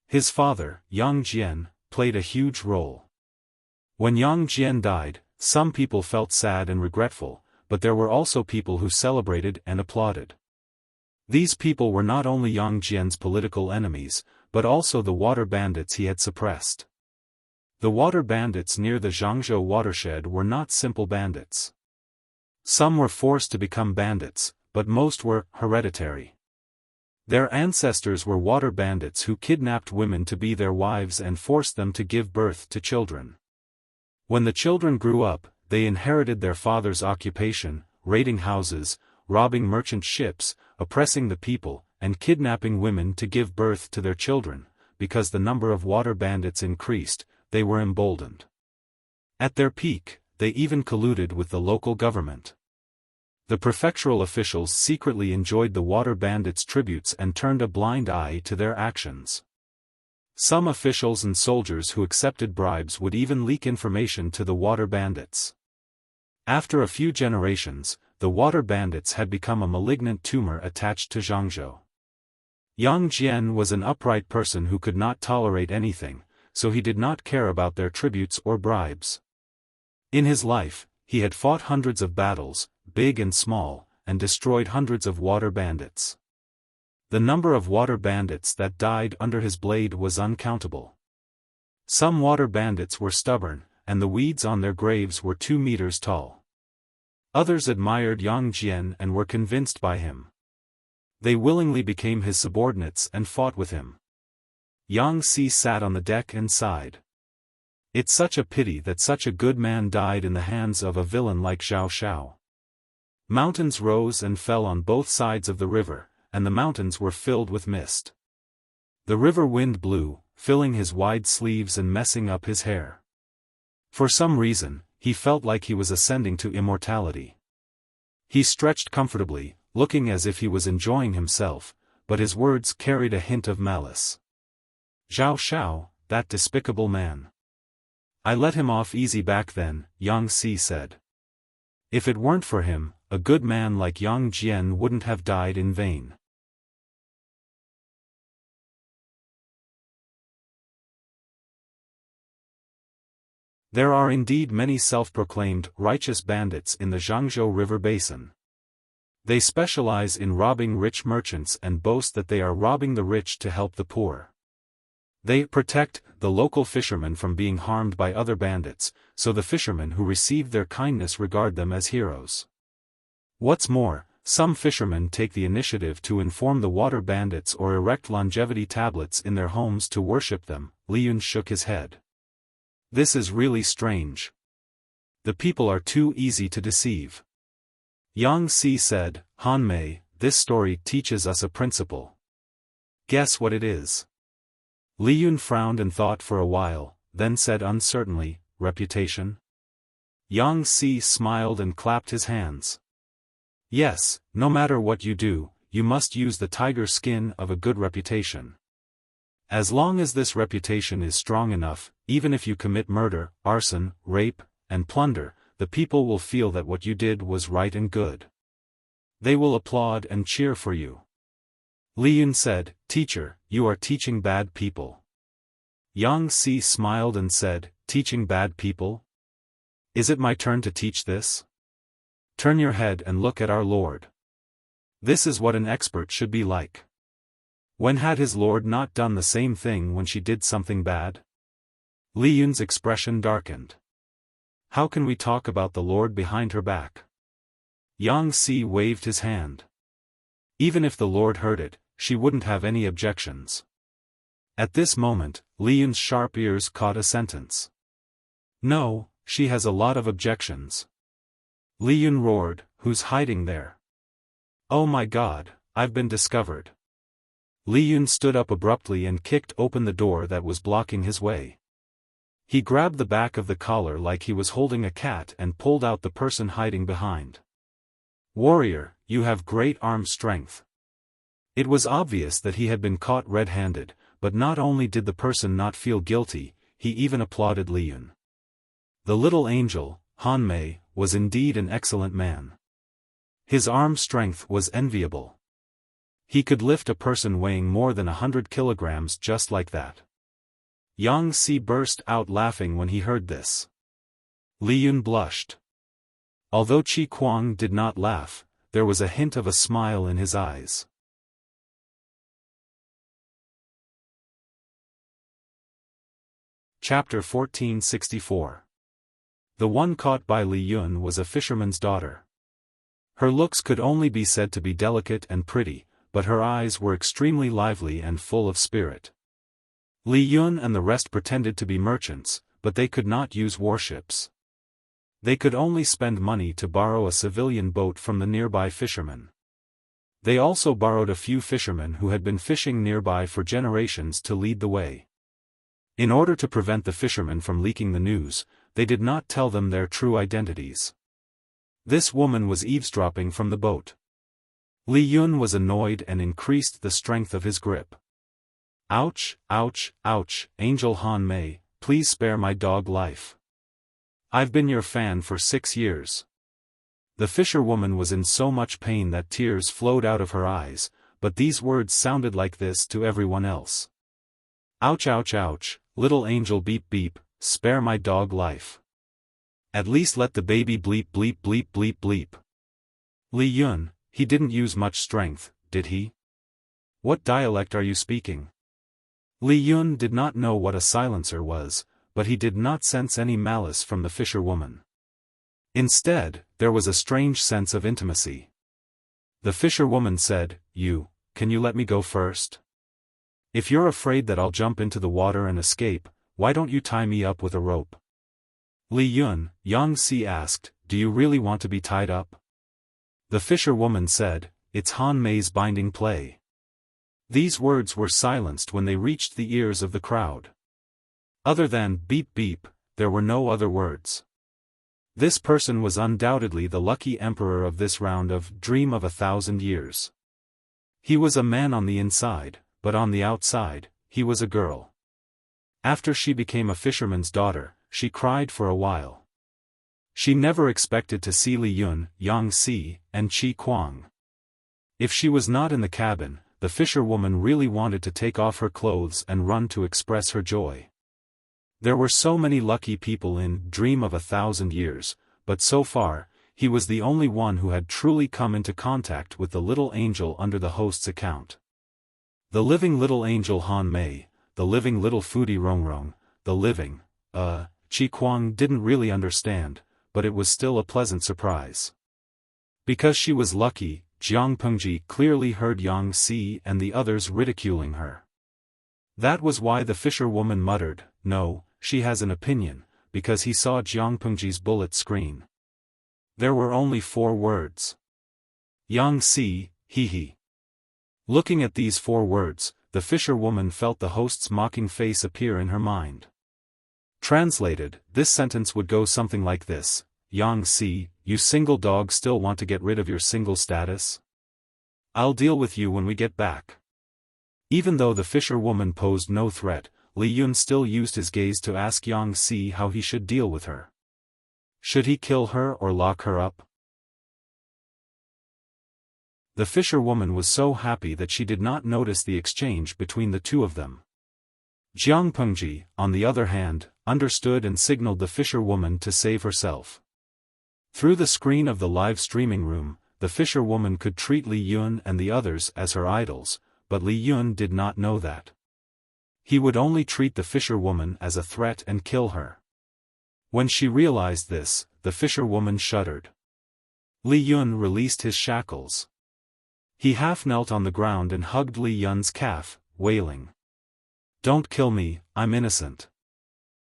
His father, Yang Jian, played a huge role. When Yang Jian died, some people felt sad and regretful, but there were also people who celebrated and applauded. These people were not only Yang Jian's political enemies, but also the water bandits he had suppressed. The water bandits near the Zhangzhou watershed were not simple bandits. Some were forced to become bandits, but most were hereditary. Their ancestors were water bandits who kidnapped women to be their wives and forced them to give birth to children. When the children grew up, they inherited their father's occupation, raiding houses, robbing merchant ships, oppressing the people, and kidnapping women to give birth to their children. Because the number of water bandits increased, they were emboldened. At their peak, they even colluded with the local government. The prefectural officials secretly enjoyed the water bandits' tributes and turned a blind eye to their actions. Some officials and soldiers who accepted bribes would even leak information to the water bandits. After a few generations, the water bandits had become a malignant tumor attached to Zhangzhou. Yang Jian was an upright person who could not tolerate anything, so he did not care about their tributes or bribes. In his life, he had fought hundreds of battles, big and small, and destroyed hundreds of water bandits. The number of water bandits that died under his blade was uncountable. Some water bandits were stubborn, and the weeds on their graves were 2 meters tall. Others admired Yang Jian and were convinced by him. They willingly became his subordinates and fought with him. Yang Si sat on the deck and sighed. It's such a pity that such a good man died in the hands of a villain like Zhao Xiao. Mountains rose and fell on both sides of the river, and the mountains were filled with mist. The river wind blew, filling his wide sleeves and messing up his hair. For some reason, he felt like he was ascending to immortality. He stretched comfortably, looking as if he was enjoying himself, but his words carried a hint of malice. Zhao Xiao, that despicable man. I let him off easy back then, Yang Si said. If it weren't for him, a good man like Yang Jian wouldn't have died in vain. There are indeed many self-proclaimed righteous bandits in the Zhangzhou River basin. They specialize in robbing rich merchants and boast that they are robbing the rich to help the poor. They protect the local fishermen from being harmed by other bandits, so the fishermen who receive their kindness regard them as heroes. What's more, some fishermen take the initiative to inform the water bandits or erect longevity tablets in their homes to worship them. Liyun shook his head. This is really strange. The people are too easy to deceive. Yang Si said, Han Mei, this story teaches us a principle. Guess what it is? Li Yun frowned and thought for a while, then said uncertainly, reputation? Yang Si smiled and clapped his hands. Yes, no matter what you do, you must use the tiger skin of a good reputation. As long as this reputation is strong enough, even if you commit murder, arson, rape, and plunder, the people will feel that what you did was right and good. They will applaud and cheer for you. Li Yun said, Teacher, you are teaching bad people. Yang Si smiled and said, Teaching bad people? Is it my turn to teach this? Turn your head and look at our Lord. This is what an expert should be like. When had his Lord not done the same thing when she did something bad? Li Yun's expression darkened. How can we talk about the Lord behind her back? Yang Si waved his hand. Even if the Lord heard it, she wouldn't have any objections. At this moment, Li Yun's sharp ears caught a sentence. No, she has a lot of objections. Li Yun roared, Who's hiding there? Oh my God, I've been discovered. Li Yun stood up abruptly and kicked open the door that was blocking his way. He grabbed the back of the collar like he was holding a cat and pulled out the person hiding behind. Warrior, you have great arm strength. It was obvious that he had been caught red-handed, but not only did the person not feel guilty, he even applauded Li Yun. The little angel, Han Mei, was indeed an excellent man. His arm strength was enviable. He could lift a person weighing more than 100 kilograms just like that. Yang Si burst out laughing when he heard this. Li Yun blushed. Although Qi Kuang did not laugh, there was a hint of a smile in his eyes. Chapter 1464. The one caught by Li Yun was a fisherman's daughter. Her looks could only be said to be delicate and pretty, but her eyes were extremely lively and full of spirit. Li Yun and the rest pretended to be merchants, but they could not use warships. They could only spend money to borrow a civilian boat from the nearby fishermen. They also borrowed a few fishermen who had been fishing nearby for generations to lead the way. In order to prevent the fishermen from leaking the news, they did not tell them their true identities. This woman was eavesdropping from the boat. Li Yun was annoyed and increased the strength of his grip. Ouch, ouch, ouch, Angel Han Mei, please spare my dog life. I've been your fan for 6 years. The fisherwoman was in so much pain that tears flowed out of her eyes, but these words sounded like this to everyone else. Ouch ouch ouch, little angel beep beep, spare my dog life. At least let the baby bleep bleep bleep bleep bleep. Li Yun, he didn't use much strength, did he? What dialect are you speaking? Li Yun did not know what a silencer was, but he did not sense any malice from the fisherwoman. Instead, there was a strange sense of intimacy. The fisherwoman said, Can you let me go first? If you're afraid that I'll jump into the water and escape, why don't you tie me up with a rope? Li Yun, Yang Si asked, Do you really want to be tied up? The fisherwoman said, It's Han Mei's binding play. These words were silenced when they reached the ears of the crowd. Other than beep beep, there were no other words. This person was undoubtedly the lucky emperor of this round of Dream of 1,000 Years. He was a man on the inside, but on the outside, he was a girl. After she became a fisherman's daughter, she cried for a while. She never expected to see Li Yun, Yang Si, and Qi Kuang. If she was not in the cabin, the fisherwoman really wanted to take off her clothes and run to express her joy. There were so many lucky people in Dream of 1,000 Years, but so far, he was the only one who had truly come into contact with the little angel under the host's account. The living little angel Han Mei, the living little foodie Rongrong, the living, Qi Kuang didn't really understand, but it was still a pleasant surprise. Because she was lucky, Jiang Pengji clearly heard Yang Si and the others ridiculing her. That was why the fisherwoman muttered, No, she has an opinion, because he saw Jiang Pengji's bullet screen. There were only 4 words. Yang Si, he he. Looking at these 4 words, the fisherwoman felt the host's mocking face appear in her mind. Translated, this sentence would go something like this: Yang Si, you single dog still want to get rid of your single status? I'll deal with you when we get back. Even though the fisherwoman posed no threat, Li Yun still used his gaze to ask Yang Si how he should deal with her. Should he kill her or lock her up? The fisherwoman was so happy that she did not notice the exchange between the two of them. Jiang Pengji, on the other hand, understood and signaled the fisherwoman to save herself. Through the screen of the live streaming room, the fisherwoman could treat Li Yun and the others as her idols, but Li Yun did not know that. He would only treat the fisherwoman as a threat and kill her. When she realized this, the fisherwoman shuddered. Li Yun released his shackles. He half knelt on the ground and hugged Li Yun's calf, wailing. Don't kill me, I'm innocent.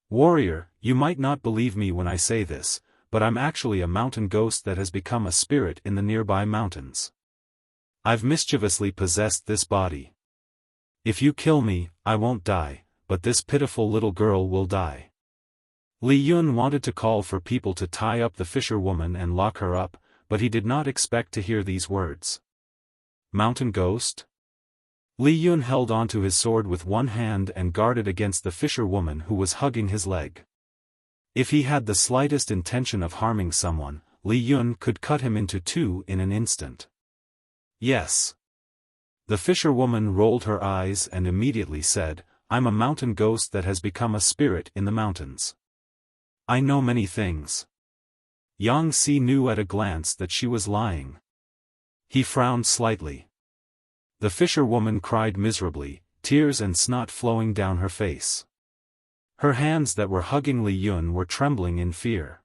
Warrior, you might not believe me when I say this, but I'm actually a mountain ghost that has become a spirit in the nearby mountains. I've mischievously possessed this body. If you kill me, I won't die, but this pitiful little girl will die. Li Yun wanted to call for people to tie up the fisherwoman and lock her up, but he did not expect to hear these words. Mountain ghost? Li Yun held onto his sword with one hand and guarded against the fisherwoman who was hugging his leg. If he had the slightest intention of harming someone, Li Yun could cut him into 2 in an instant. Yes. The fisherwoman rolled her eyes and immediately said, I'm a mountain ghost that has become a spirit in the mountains. I know many things. Yang Si knew at a glance that she was lying. He frowned slightly. The fisherwoman cried miserably, tears and snot flowing down her face. Her hands that were hugging Li Yun were trembling in fear.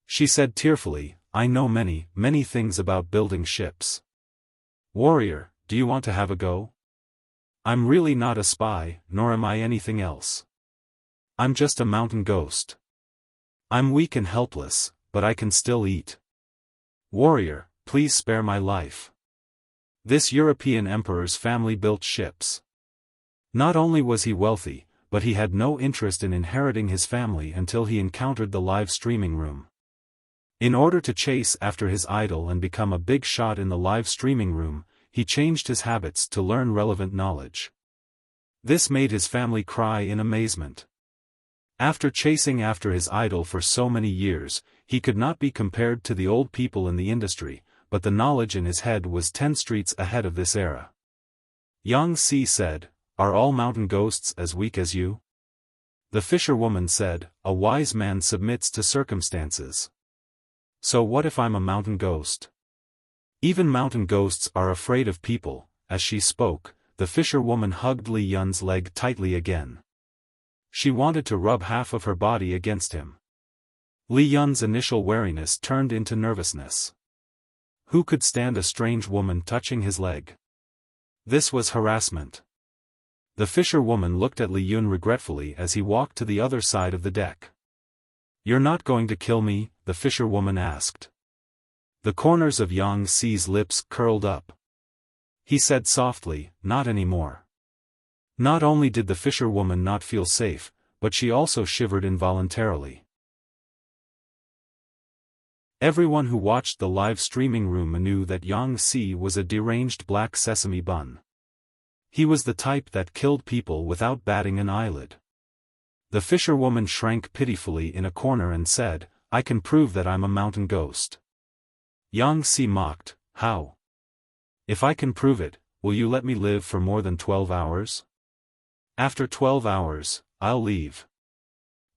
She said tearfully, I know many, many things about building ships. Warrior, do you want to have a go? I'm really not a spy, nor am I anything else. I'm just a mountain ghost. I'm weak and helpless, but I can still eat. Warrior, please spare my life. This European emperor's family built ships. Not only was he wealthy, but he had no interest in inheriting his family until he encountered the live streaming room. In order to chase after his idol and become a big shot in the live streaming room, he changed his habits to learn relevant knowledge. This made his family cry in amazement. After chasing after his idol for so many years, he could not be compared to the old people in the industry, but the knowledge in his head was 10 streets ahead of this era. Yang Si said, Are all mountain ghosts as weak as you? The fisherwoman said, A wise man submits to circumstances. So what if I'm a mountain ghost? Even mountain ghosts are afraid of people. As she spoke, the fisherwoman hugged Li Yun's leg tightly again. She wanted to rub half of her body against him. Li Yun's initial wariness turned into nervousness. Who could stand a strange woman touching his leg? This was harassment. The fisherwoman looked at Li Yun regretfully as he walked to the other side of the deck. You're not going to kill me? The fisherwoman asked. The corners of Yang Si's lips curled up. He said softly, Not anymore. Not only did the fisherwoman not feel safe, but she also shivered involuntarily. Everyone who watched the live streaming room knew that Yang Si was a deranged black sesame bun. He was the type that killed people without batting an eyelid. The fisherwoman shrank pitifully in a corner and said, I can prove that I'm a mountain ghost. Yang Si mocked, How? If I can prove it, will you let me live for more than 12 hours? After 12 hours, I'll leave.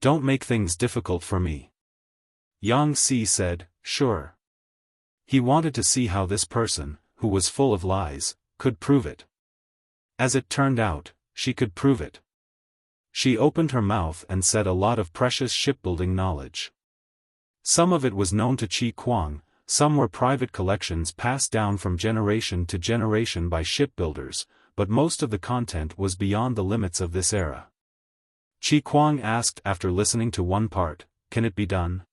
Don't make things difficult for me. Yang Si said, Sure. He wanted to see how this person, who was full of lies, could prove it. As it turned out, she could prove it. She opened her mouth and said a lot of precious shipbuilding knowledge. Some of it was known to Qi Kuang, some were private collections passed down from generation to generation by shipbuilders, but most of the content was beyond the limits of this era. Qi Kuang asked after listening to one part, "Can it be done?"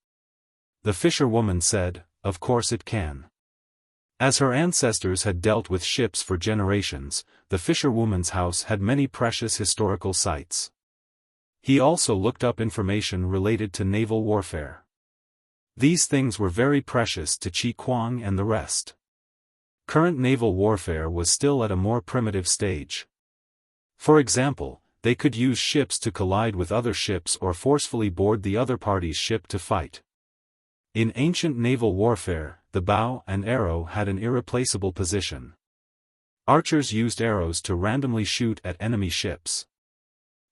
The fisherwoman said, "Of course it can." As her ancestors had dealt with ships for generations, the fisherwoman's house had many precious historical sites. He also looked up information related to naval warfare. These things were very precious to Qi Kuang and the rest. Current naval warfare was still at a more primitive stage. For example, they could use ships to collide with other ships or forcefully board the other party's ship to fight. In ancient naval warfare, the bow and arrow had an irreplaceable position. Archers used arrows to randomly shoot at enemy ships.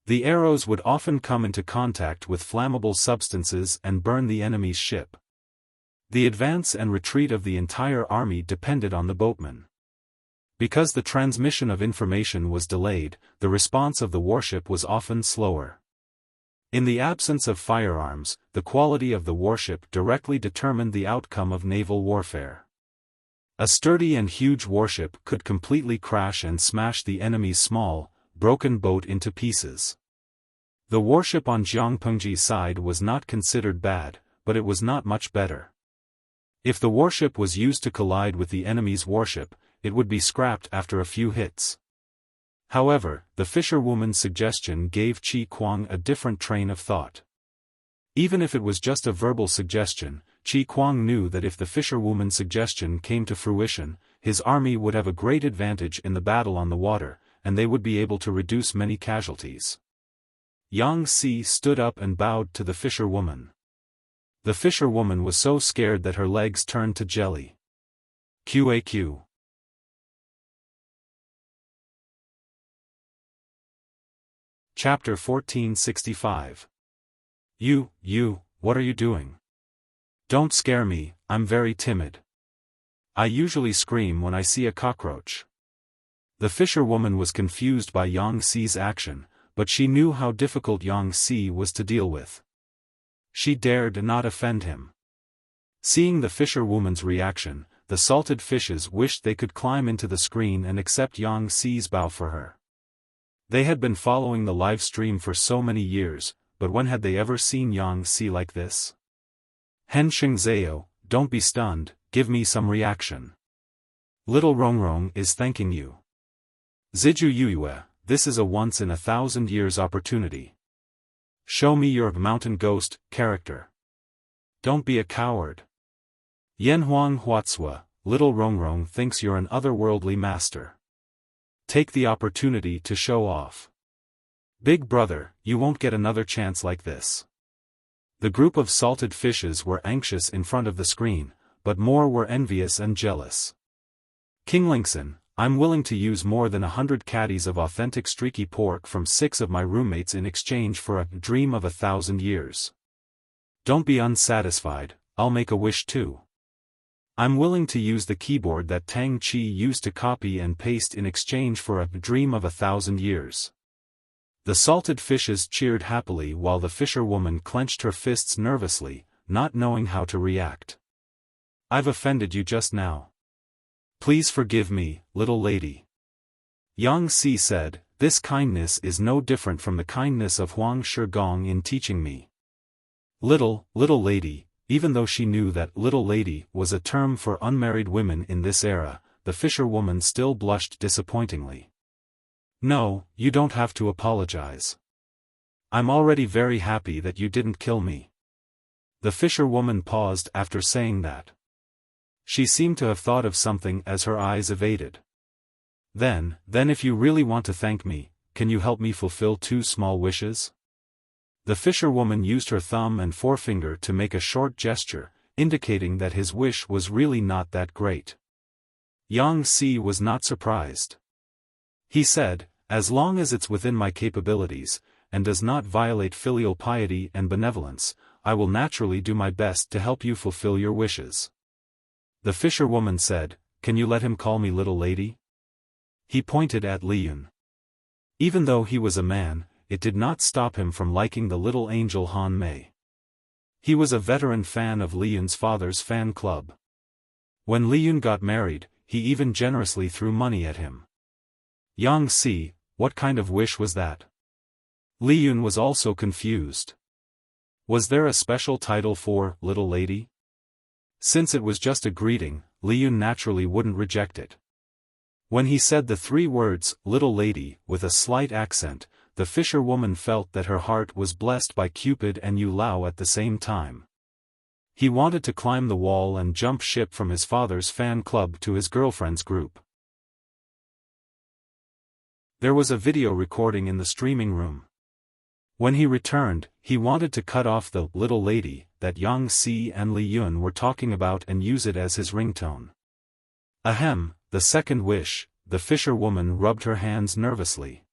The arrows would often come into contact with flammable substances and burn the enemy's ship. The advance and retreat of the entire army depended on the boatmen. Because the transmission of information was delayed, the response of the warship was often slower. In the absence of firearms, the quality of the warship directly determined the outcome of naval warfare. A sturdy and huge warship could completely crash and smash the enemy's small, broken boat into pieces. The warship on Jiang Pengji's side was not considered bad, but it was not much better. If the warship was used to collide with the enemy's warship, it would be scrapped after a few hits. However, the fisherwoman's suggestion gave Qi Kuang a different train of thought. Even if it was just a verbal suggestion, Qi Kuang knew that if the fisherwoman's suggestion came to fruition, his army would have a great advantage in the battle on the water, and they would be able to reduce many casualties. Yang Si stood up and bowed to the fisherwoman. The fisherwoman was so scared that her legs turned to jelly. QAQ. Chapter 1465. You, what are you doing? Don't scare me, I'm very timid. I usually scream when I see a cockroach. The fisherwoman was confused by Yang Si's action, but she knew how difficult Yang Si was to deal with. She dared not offend him. Seeing the fisherwoman's reaction, the salted fishes wished they could climb into the screen and accept Yang Si's bow for her. They had been following the live stream for so many years, but when had they ever seen Yang Si like this? Hen Shengzhao, don't be stunned, give me some reaction. Little Rongrong is thanking you. Ziju Yue, this is a once-in-a-thousand-years opportunity. Show me your mountain ghost character. Don't be a coward. Yanhuang Huatsua, Little Rongrong thinks you're an otherworldly master. Take the opportunity to show off. Big brother, you won't get another chance like this. The group of salted fishes were anxious in front of the screen, but more were envious and jealous. King Lingxin, I'm willing to use more than 100 caddies of authentic streaky pork from 6 of my roommates in exchange for a dream of 1,000 years. Don't be unsatisfied, I'll make a wish too. I'm willing to use the keyboard that Tang Chi used to copy and paste in exchange for a dream of 1,000 years. The salted fishes cheered happily while the fisherwoman clenched her fists nervously, not knowing how to react. I've offended you just now. Please forgive me, little lady. Yang Si said, this kindness is no different from the kindness of Huang Shigong in teaching me. Little lady. Even though she knew that little lady was a term for unmarried women in this era, the fisherwoman still blushed disappointingly. No, you don't have to apologize. I'm already very happy that you didn't kill me. The fisherwoman paused after saying that. She seemed to have thought of something as her eyes evaded. Then if you really want to thank me, can you help me fulfill 2 small wishes? The fisherwoman used her thumb and forefinger to make a short gesture, indicating that his wish was really not that great. Yang Si was not surprised. He said, as long as it's within my capabilities, and does not violate filial piety and benevolence, I will naturally do my best to help you fulfill your wishes. The fisherwoman said, can you let him call me little lady? He pointed at Liyun. Even though he was a man, it did not stop him from liking the little angel Han Mei. He was a veteran fan of Liyun's father's fan club. When Liyun got married, he even generously threw money at him. Yang Si, what kind of wish was that? Li Yun was also confused. Was there a special title for little lady? Since it was just a greeting, Li Yun naturally wouldn't reject it. When he said the 3 words, little lady, with a slight accent, the fisherwoman felt that her heart was blessed by Cupid and Yu Lao at the same time. He wanted to climb the wall and jump ship from his father's fan club to his girlfriend's group. There was a video recording in the streaming room. When he returned, he wanted to cut off the little lady that Yang Si and Li Yun were talking about and use it as his ringtone. Ahem, the second wish, the fisherwoman rubbed her hands nervously.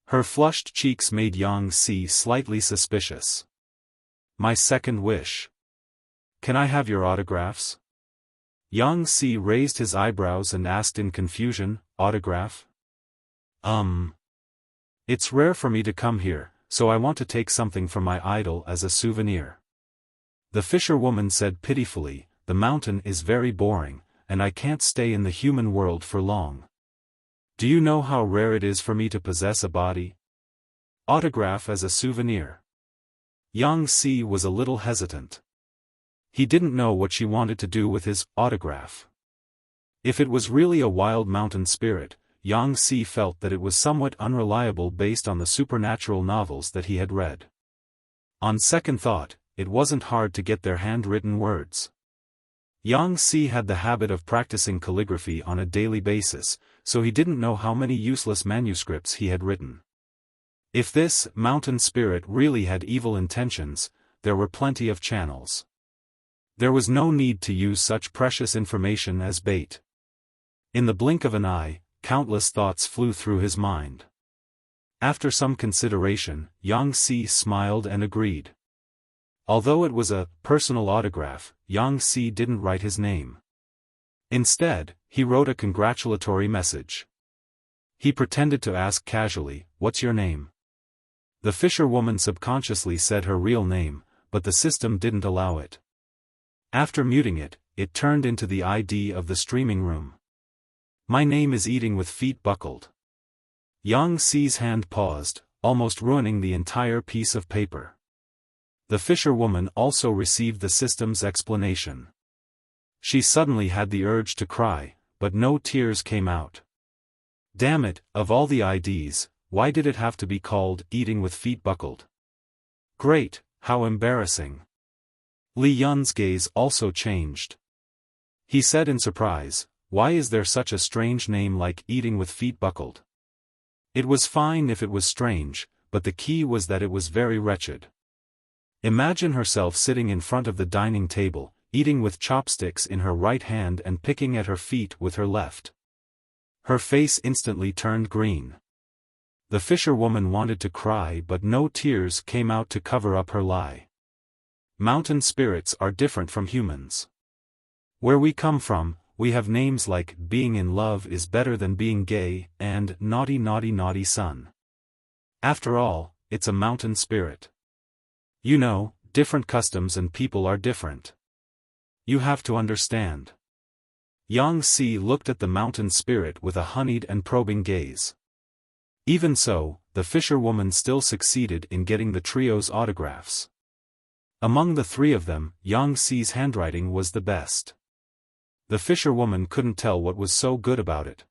Her flushed cheeks made Yang Si slightly suspicious. My second wish. Can I have your autographs? Yang Si raised his eyebrows and asked in confusion, autograph? It's rare for me to come here, so I want to take something from my idol as a souvenir. The fisherwoman said pitifully, the mountain is very boring, and I can't stay in the human world for long. Do you know how rare it is for me to possess a body? Autograph as a souvenir. Yang Si was a little hesitant. He didn't know what she wanted to do with his autograph. If it was really a wild mountain spirit, Yang Si felt that it was somewhat unreliable based on the supernatural novels that he had read. On second thought, it wasn't hard to get their handwritten words. Yang Si had the habit of practicing calligraphy on a daily basis, so he didn't know how many useless manuscripts he had written. If this mountain spirit really had evil intentions, there were plenty of channels. There was no need to use such precious information as bait. In the blink of an eye, countless thoughts flew through his mind. After some consideration, Yang Si smiled and agreed. Although it was a personal autograph, Yang Si didn't write his name. Instead, he wrote a congratulatory message. He pretended to ask casually, "What's your name?" The fisherwoman subconsciously said her real name, but the system didn't allow it. After muting it, it turned into the ID of the streaming room. My name is Eating with Feet Buckled. Yang Si's hand paused, almost ruining the entire piece of paper. The fisherwoman also received the system's explanation. She suddenly had the urge to cry, but no tears came out. Damn it, of all the IDs, why did it have to be called Eating with Feet Buckled? Great, how embarrassing. Li Yun's gaze also changed. He said in surprise, "Why is there such a strange name like Eating with Feet Buckled?" It was fine if it was strange, but the key was that it was very wretched. Imagine herself sitting in front of the dining table, eating with chopsticks in her right hand and picking at her feet with her left. Her face instantly turned green. The fisherwoman wanted to cry, but no tears came out to cover up her lie. Mountain spirits are different from humans. Where we come from, we have names like Being in Love is Better Than Being Gay and Naughty Naughty Naughty Son. After all, it's a mountain spirit. You know, different customs and people are different. You have to understand. Yang Si looked at the mountain spirit with a honeyed and probing gaze. Even so, the fisherwoman still succeeded in getting the trio's autographs. Among the 3 of them, Yang Si's handwriting was the best. The fisherwoman couldn't tell what was so good about it.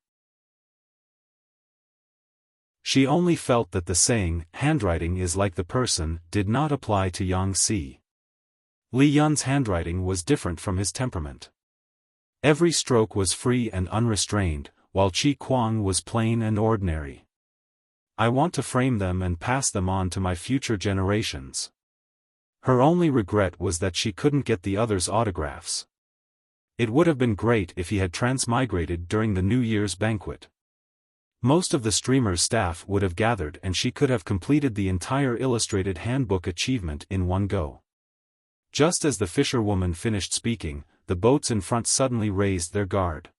She only felt that the saying, handwriting is like the person, did not apply to Yang Si. Li Yun's handwriting was different from his temperament. Every stroke was free and unrestrained, while Qi Kuang was plain and ordinary. I want to frame them and pass them on to my future generations. Her only regret was that she couldn't get the others' autographs. It would have been great if he had transmigrated during the New Year's banquet. Most of the streamer's staff would have gathered and she could have completed the entire illustrated handbook achievement in one go. Just as the fisherwoman finished speaking, the boats in front suddenly raised their guard.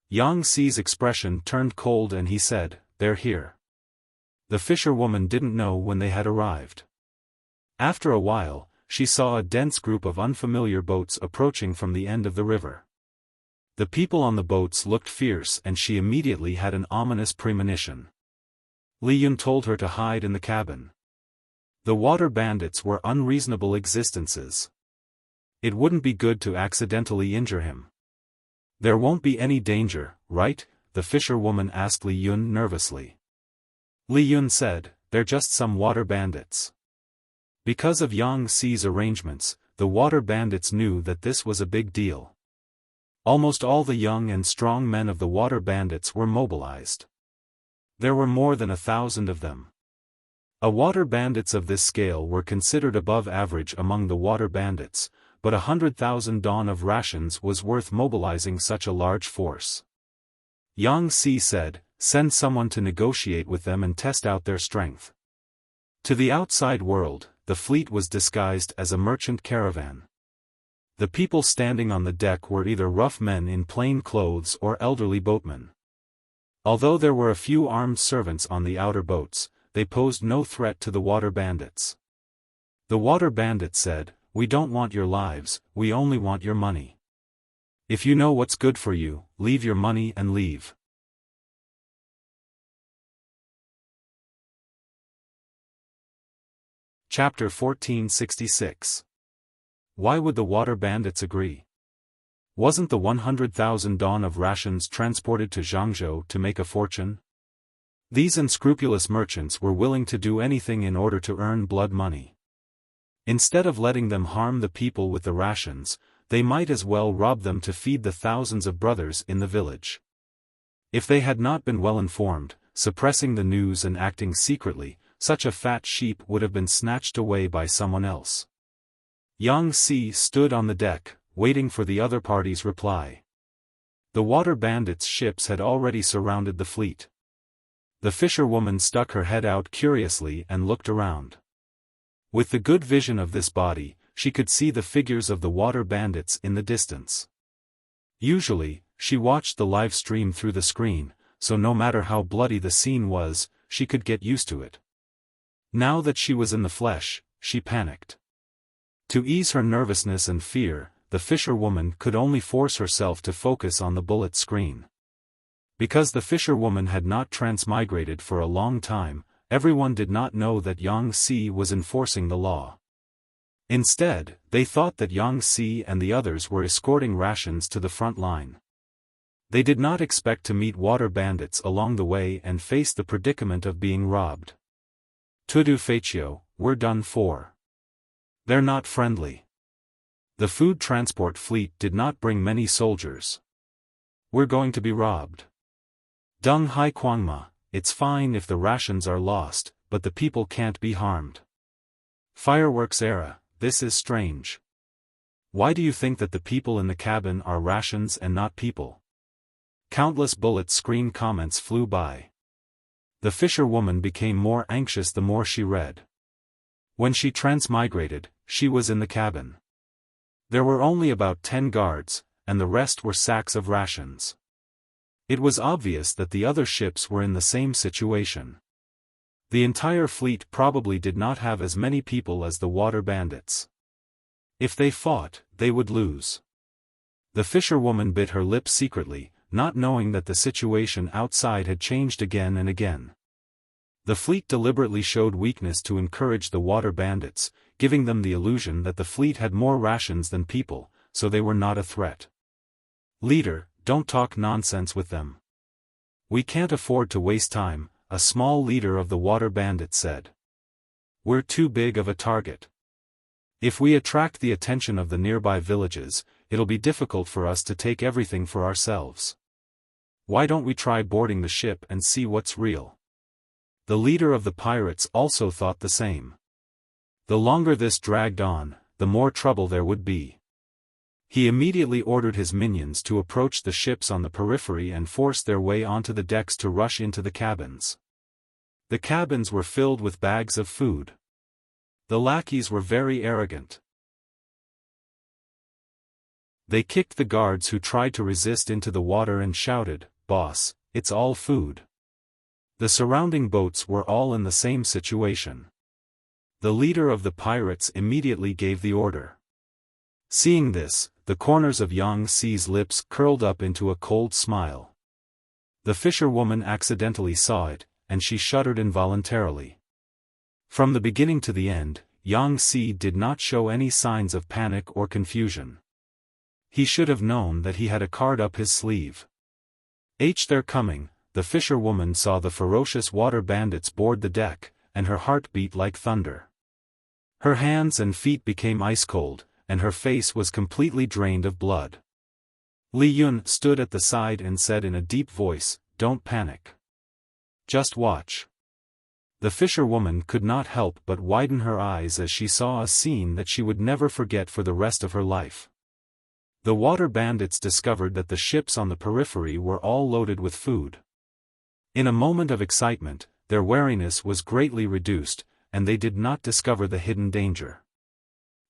Yang Si's expression turned cold and he said, "They're here." The fisherwoman didn't know when they had arrived. After a while, she saw a dense group of unfamiliar boats approaching from the end of the river. The people on the boats looked fierce and she immediately had an ominous premonition. Li Yun told her to hide in the cabin. The water bandits were unreasonable existences. It wouldn't be good to accidentally injure him. There won't be any danger, right? The fisherwoman asked Li Yun nervously. Li Yun said, they're just some water bandits. Because of Yang Xi's arrangements, the water bandits knew that this was a big deal. Almost all the young and strong men of the water bandits were mobilized. There were more than 1,000 of them. Water bandits of this scale were considered above average among the water bandits, but 100,000 dawn of rations was worth mobilizing such a large force. Yang Xi said, send someone to negotiate with them and test out their strength. To the outside world, the fleet was disguised as a merchant caravan. The people standing on the deck were either rough men in plain clothes or elderly boatmen. Although there were a few armed servants on the outer boats, they posed no threat to the water bandits. The water bandits said, we don't want your lives, we only want your money. If you know what's good for you, leave your money and leave. Chapter 1466. Why would the water bandits agree? Wasn't the 100,000 dawn of rations transported to Zhangzhou to make a fortune? These unscrupulous merchants were willing to do anything in order to earn blood money. Instead of letting them harm the people with the rations, they might as well rob them to feed the thousands of brothers in the village. If they had not been well informed, suppressing the news and acting secretly, such a fat sheep would have been snatched away by someone else. Yang Xi stood on the deck, waiting for the other party's reply. The water bandits' ships had already surrounded the fleet. The fisherwoman stuck her head out curiously and looked around. With the good vision of this body, she could see the figures of the water bandits in the distance. Usually, she watched the live stream through the screen, so no matter how bloody the scene was, she could get used to it. Now that she was in the flesh, she panicked. To ease her nervousness and fear, the fisherwoman could only force herself to focus on the bullet screen. Because the fisherwoman had not transmigrated for a long time, everyone did not know that Yang Xi was enforcing the law. Instead, they thought that Yang Xi and the others were escorting rations to the front line. They did not expect to meet water bandits along the way and face the predicament of being robbed. Tudu Feichio, we're done for. They're not friendly. The food transport fleet did not bring many soldiers. We're going to be robbed. Deng Hai Kuangma, it's fine if the rations are lost, but the people can't be harmed. Fireworks era, this is strange. Why do you think that the people in the cabin are rations and not people? Countless bullet screen comments flew by. The fisherwoman became more anxious the more she read. When she transmigrated, she was in the cabin. There were only about 10 guards, and the rest were sacks of rations. It was obvious that the other ships were in the same situation. The entire fleet probably did not have as many people as the water bandits. If they fought, they would lose. The fisherwoman bit her lip secretly, not knowing that the situation outside had changed again and again. The fleet deliberately showed weakness to encourage the water bandits, giving them the illusion that the fleet had more rations than people, so they were not a threat. Leader, don't talk nonsense with them. We can't afford to waste time, a small leader of the water bandits said. We're too big of a target. If we attract the attention of the nearby villages, it'll be difficult for us to take everything for ourselves. Why don't we try boarding the ship and see what's real? The leader of the pirates also thought the same. The longer this dragged on, the more trouble there would be. He immediately ordered his minions to approach the ships on the periphery and force their way onto the decks to rush into the cabins. The cabins were filled with bags of food. The lackeys were very arrogant. They kicked the guards who tried to resist into the water and shouted, "Boss, it's all food." The surrounding boats were all in the same situation. The leader of the pirates immediately gave the order. Seeing this, the corners of Yang Xi's lips curled up into a cold smile. The fisherwoman accidentally saw it, and she shuddered involuntarily. From the beginning to the end, Yang Si did not show any signs of panic or confusion. He should have known that he had a card up his sleeve. They're coming. The fisherwoman saw the ferocious water bandits board the deck, and her heart beat like thunder. Her hands and feet became ice-cold, and her face was completely drained of blood. Li Yun stood at the side and said in a deep voice, "Don't panic. Just watch." The fisherwoman could not help but widen her eyes as she saw a scene that she would never forget for the rest of her life. The water bandits discovered that the ships on the periphery were all loaded with food. In a moment of excitement, their wariness was greatly reduced, and they did not discover the hidden danger.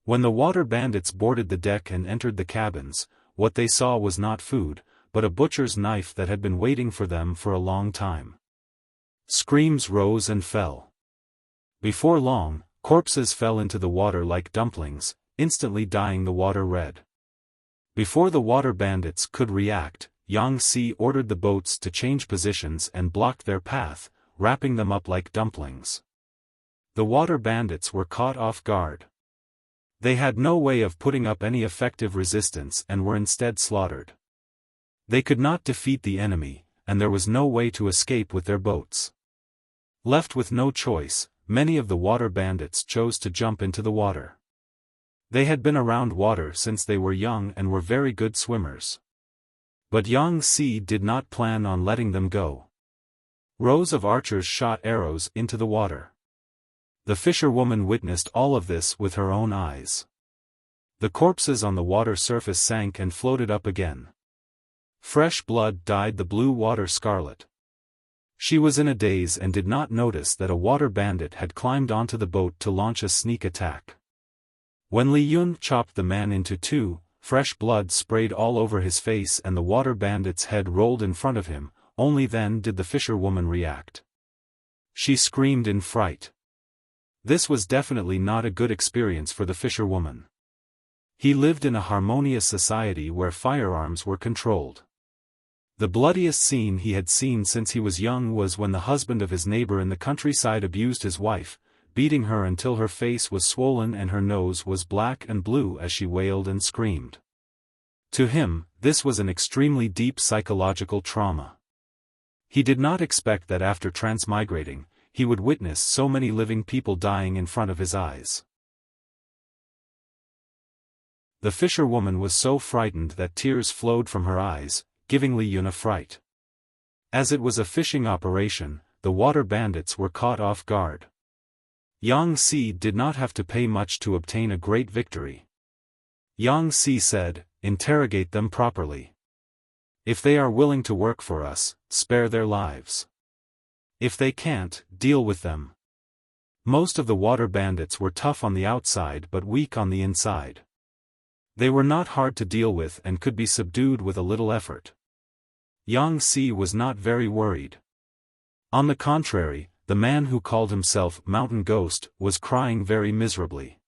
When the water bandits boarded the deck and entered the cabins, what they saw was not food, but a butcher's knife that had been waiting for them for a long time. Screams rose and fell. Before long, corpses fell into the water like dumplings, instantly dyeing the water red. Before the water bandits could react, Yang Si ordered the boats to change positions and blocked their path, wrapping them up like dumplings. The water bandits were caught off guard. They had no way of putting up any effective resistance and were instead slaughtered. They could not defeat the enemy, and there was no way to escape with their boats. Left with no choice, many of the water bandits chose to jump into the water. They had been around water since they were young and were very good swimmers. But Yang Si did not plan on letting them go. Rows of archers shot arrows into the water. The fisherwoman witnessed all of this with her own eyes. The corpses on the water surface sank and floated up again. Fresh blood dyed the blue water scarlet. She was in a daze and did not notice that a water bandit had climbed onto the boat to launch a sneak attack. When Li Yun chopped the man into two, fresh blood sprayed all over his face and the water bandit's head rolled in front of him. Only then did the fisherwoman react. She screamed in fright. This was definitely not a good experience for the fisherwoman. He lived in a harmonious society where firearms were controlled. The bloodiest scene he had seen since he was young was when the husband of his neighbor in the countryside abused his wife, beating her until her face was swollen and her nose was black and blue as she wailed and screamed. To him, this was an extremely deep psychological trauma. He did not expect that after transmigrating, he would witness so many living people dying in front of his eyes. The fisherwoman was so frightened that tears flowed from her eyes, giving Li Yun a fright. As it was a fishing operation, the water bandits were caught off guard. Yang Si did not have to pay much to obtain a great victory. Yang Si said, "Interrogate them properly. If they are willing to work for us, spare their lives. If they can't, deal with them." Most of the water bandits were tough on the outside but weak on the inside. They were not hard to deal with and could be subdued with a little effort. Yang Si was not very worried. On the contrary, the man who called himself Mountain Ghost was crying very miserably.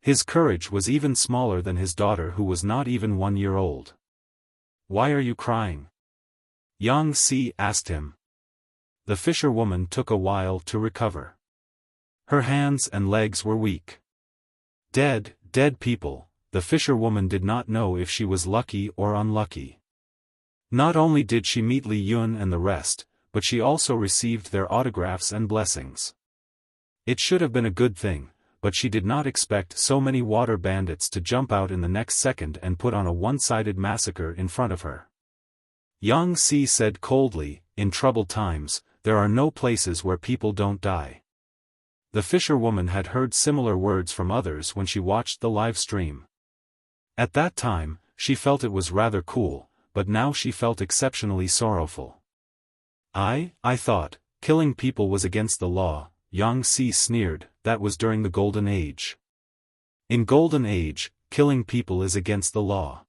His courage was even smaller than his daughter who was not even 1 year old. "Why are you crying?" Yang Si asked him. The fisherwoman took a while to recover. Her hands and legs were weak. Dead people. The fisherwoman did not know if she was lucky or unlucky. Not only did she meet Li Yun and the rest, but she also received their autographs and blessings. It should have been a good thing, but she did not expect so many water bandits to jump out in the next second and put on a one-sided massacre in front of her. Yang Si said coldly, "In troubled times, there are no places where people don't die." The fisherwoman had heard similar words from others when she watched the live stream. At that time, she felt it was rather cool, but now she felt exceptionally sorrowful. I thought, killing people was against the law," Yang Si sneered. "That was during the Golden Age. In Golden Age, killing people is against the law.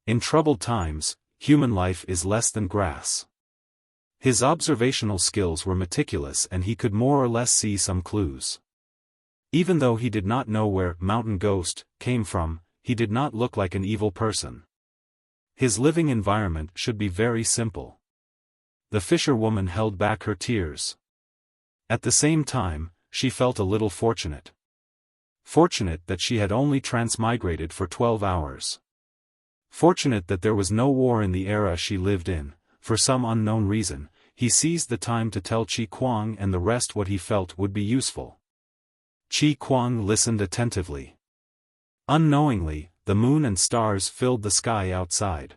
In troubled times, human life is less than grass." His observational skills were meticulous and he could more or less see some clues. Even though he did not know where Mountain Ghost came from, he did not look like an evil person. His living environment should be very simple. The fisherwoman held back her tears. At the same time, she felt a little fortunate. Fortunate that she had only transmigrated for 12 hours. Fortunate that there was no war in the era she lived in. For some unknown reason, he seized the time to tell Qi Kuang and the rest what he felt would be useful. Qi Kuang listened attentively. Unknowingly, the moon and stars filled the sky outside.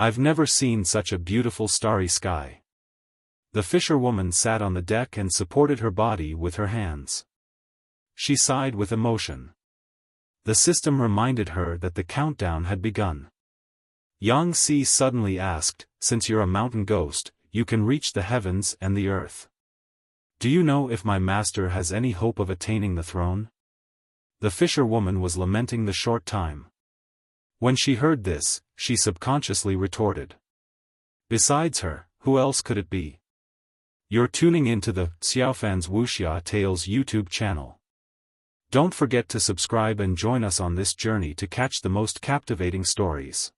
I've never seen such a beautiful starry sky. The fisherwoman sat on the deck and supported her body with her hands. She sighed with emotion. The system reminded her that the countdown had begun. Yang Si suddenly asked, "Since you're a mountain ghost, you can reach the heavens and the earth. Do you know if my master has any hope of attaining the throne?" The fisherwoman was lamenting the short time. When she heard this, she subconsciously retorted. Besides her, who else could it be? You're tuning into the Xiaofan's Wuxia Tales YouTube channel. Don't forget to subscribe and join us on this journey to catch the most captivating stories.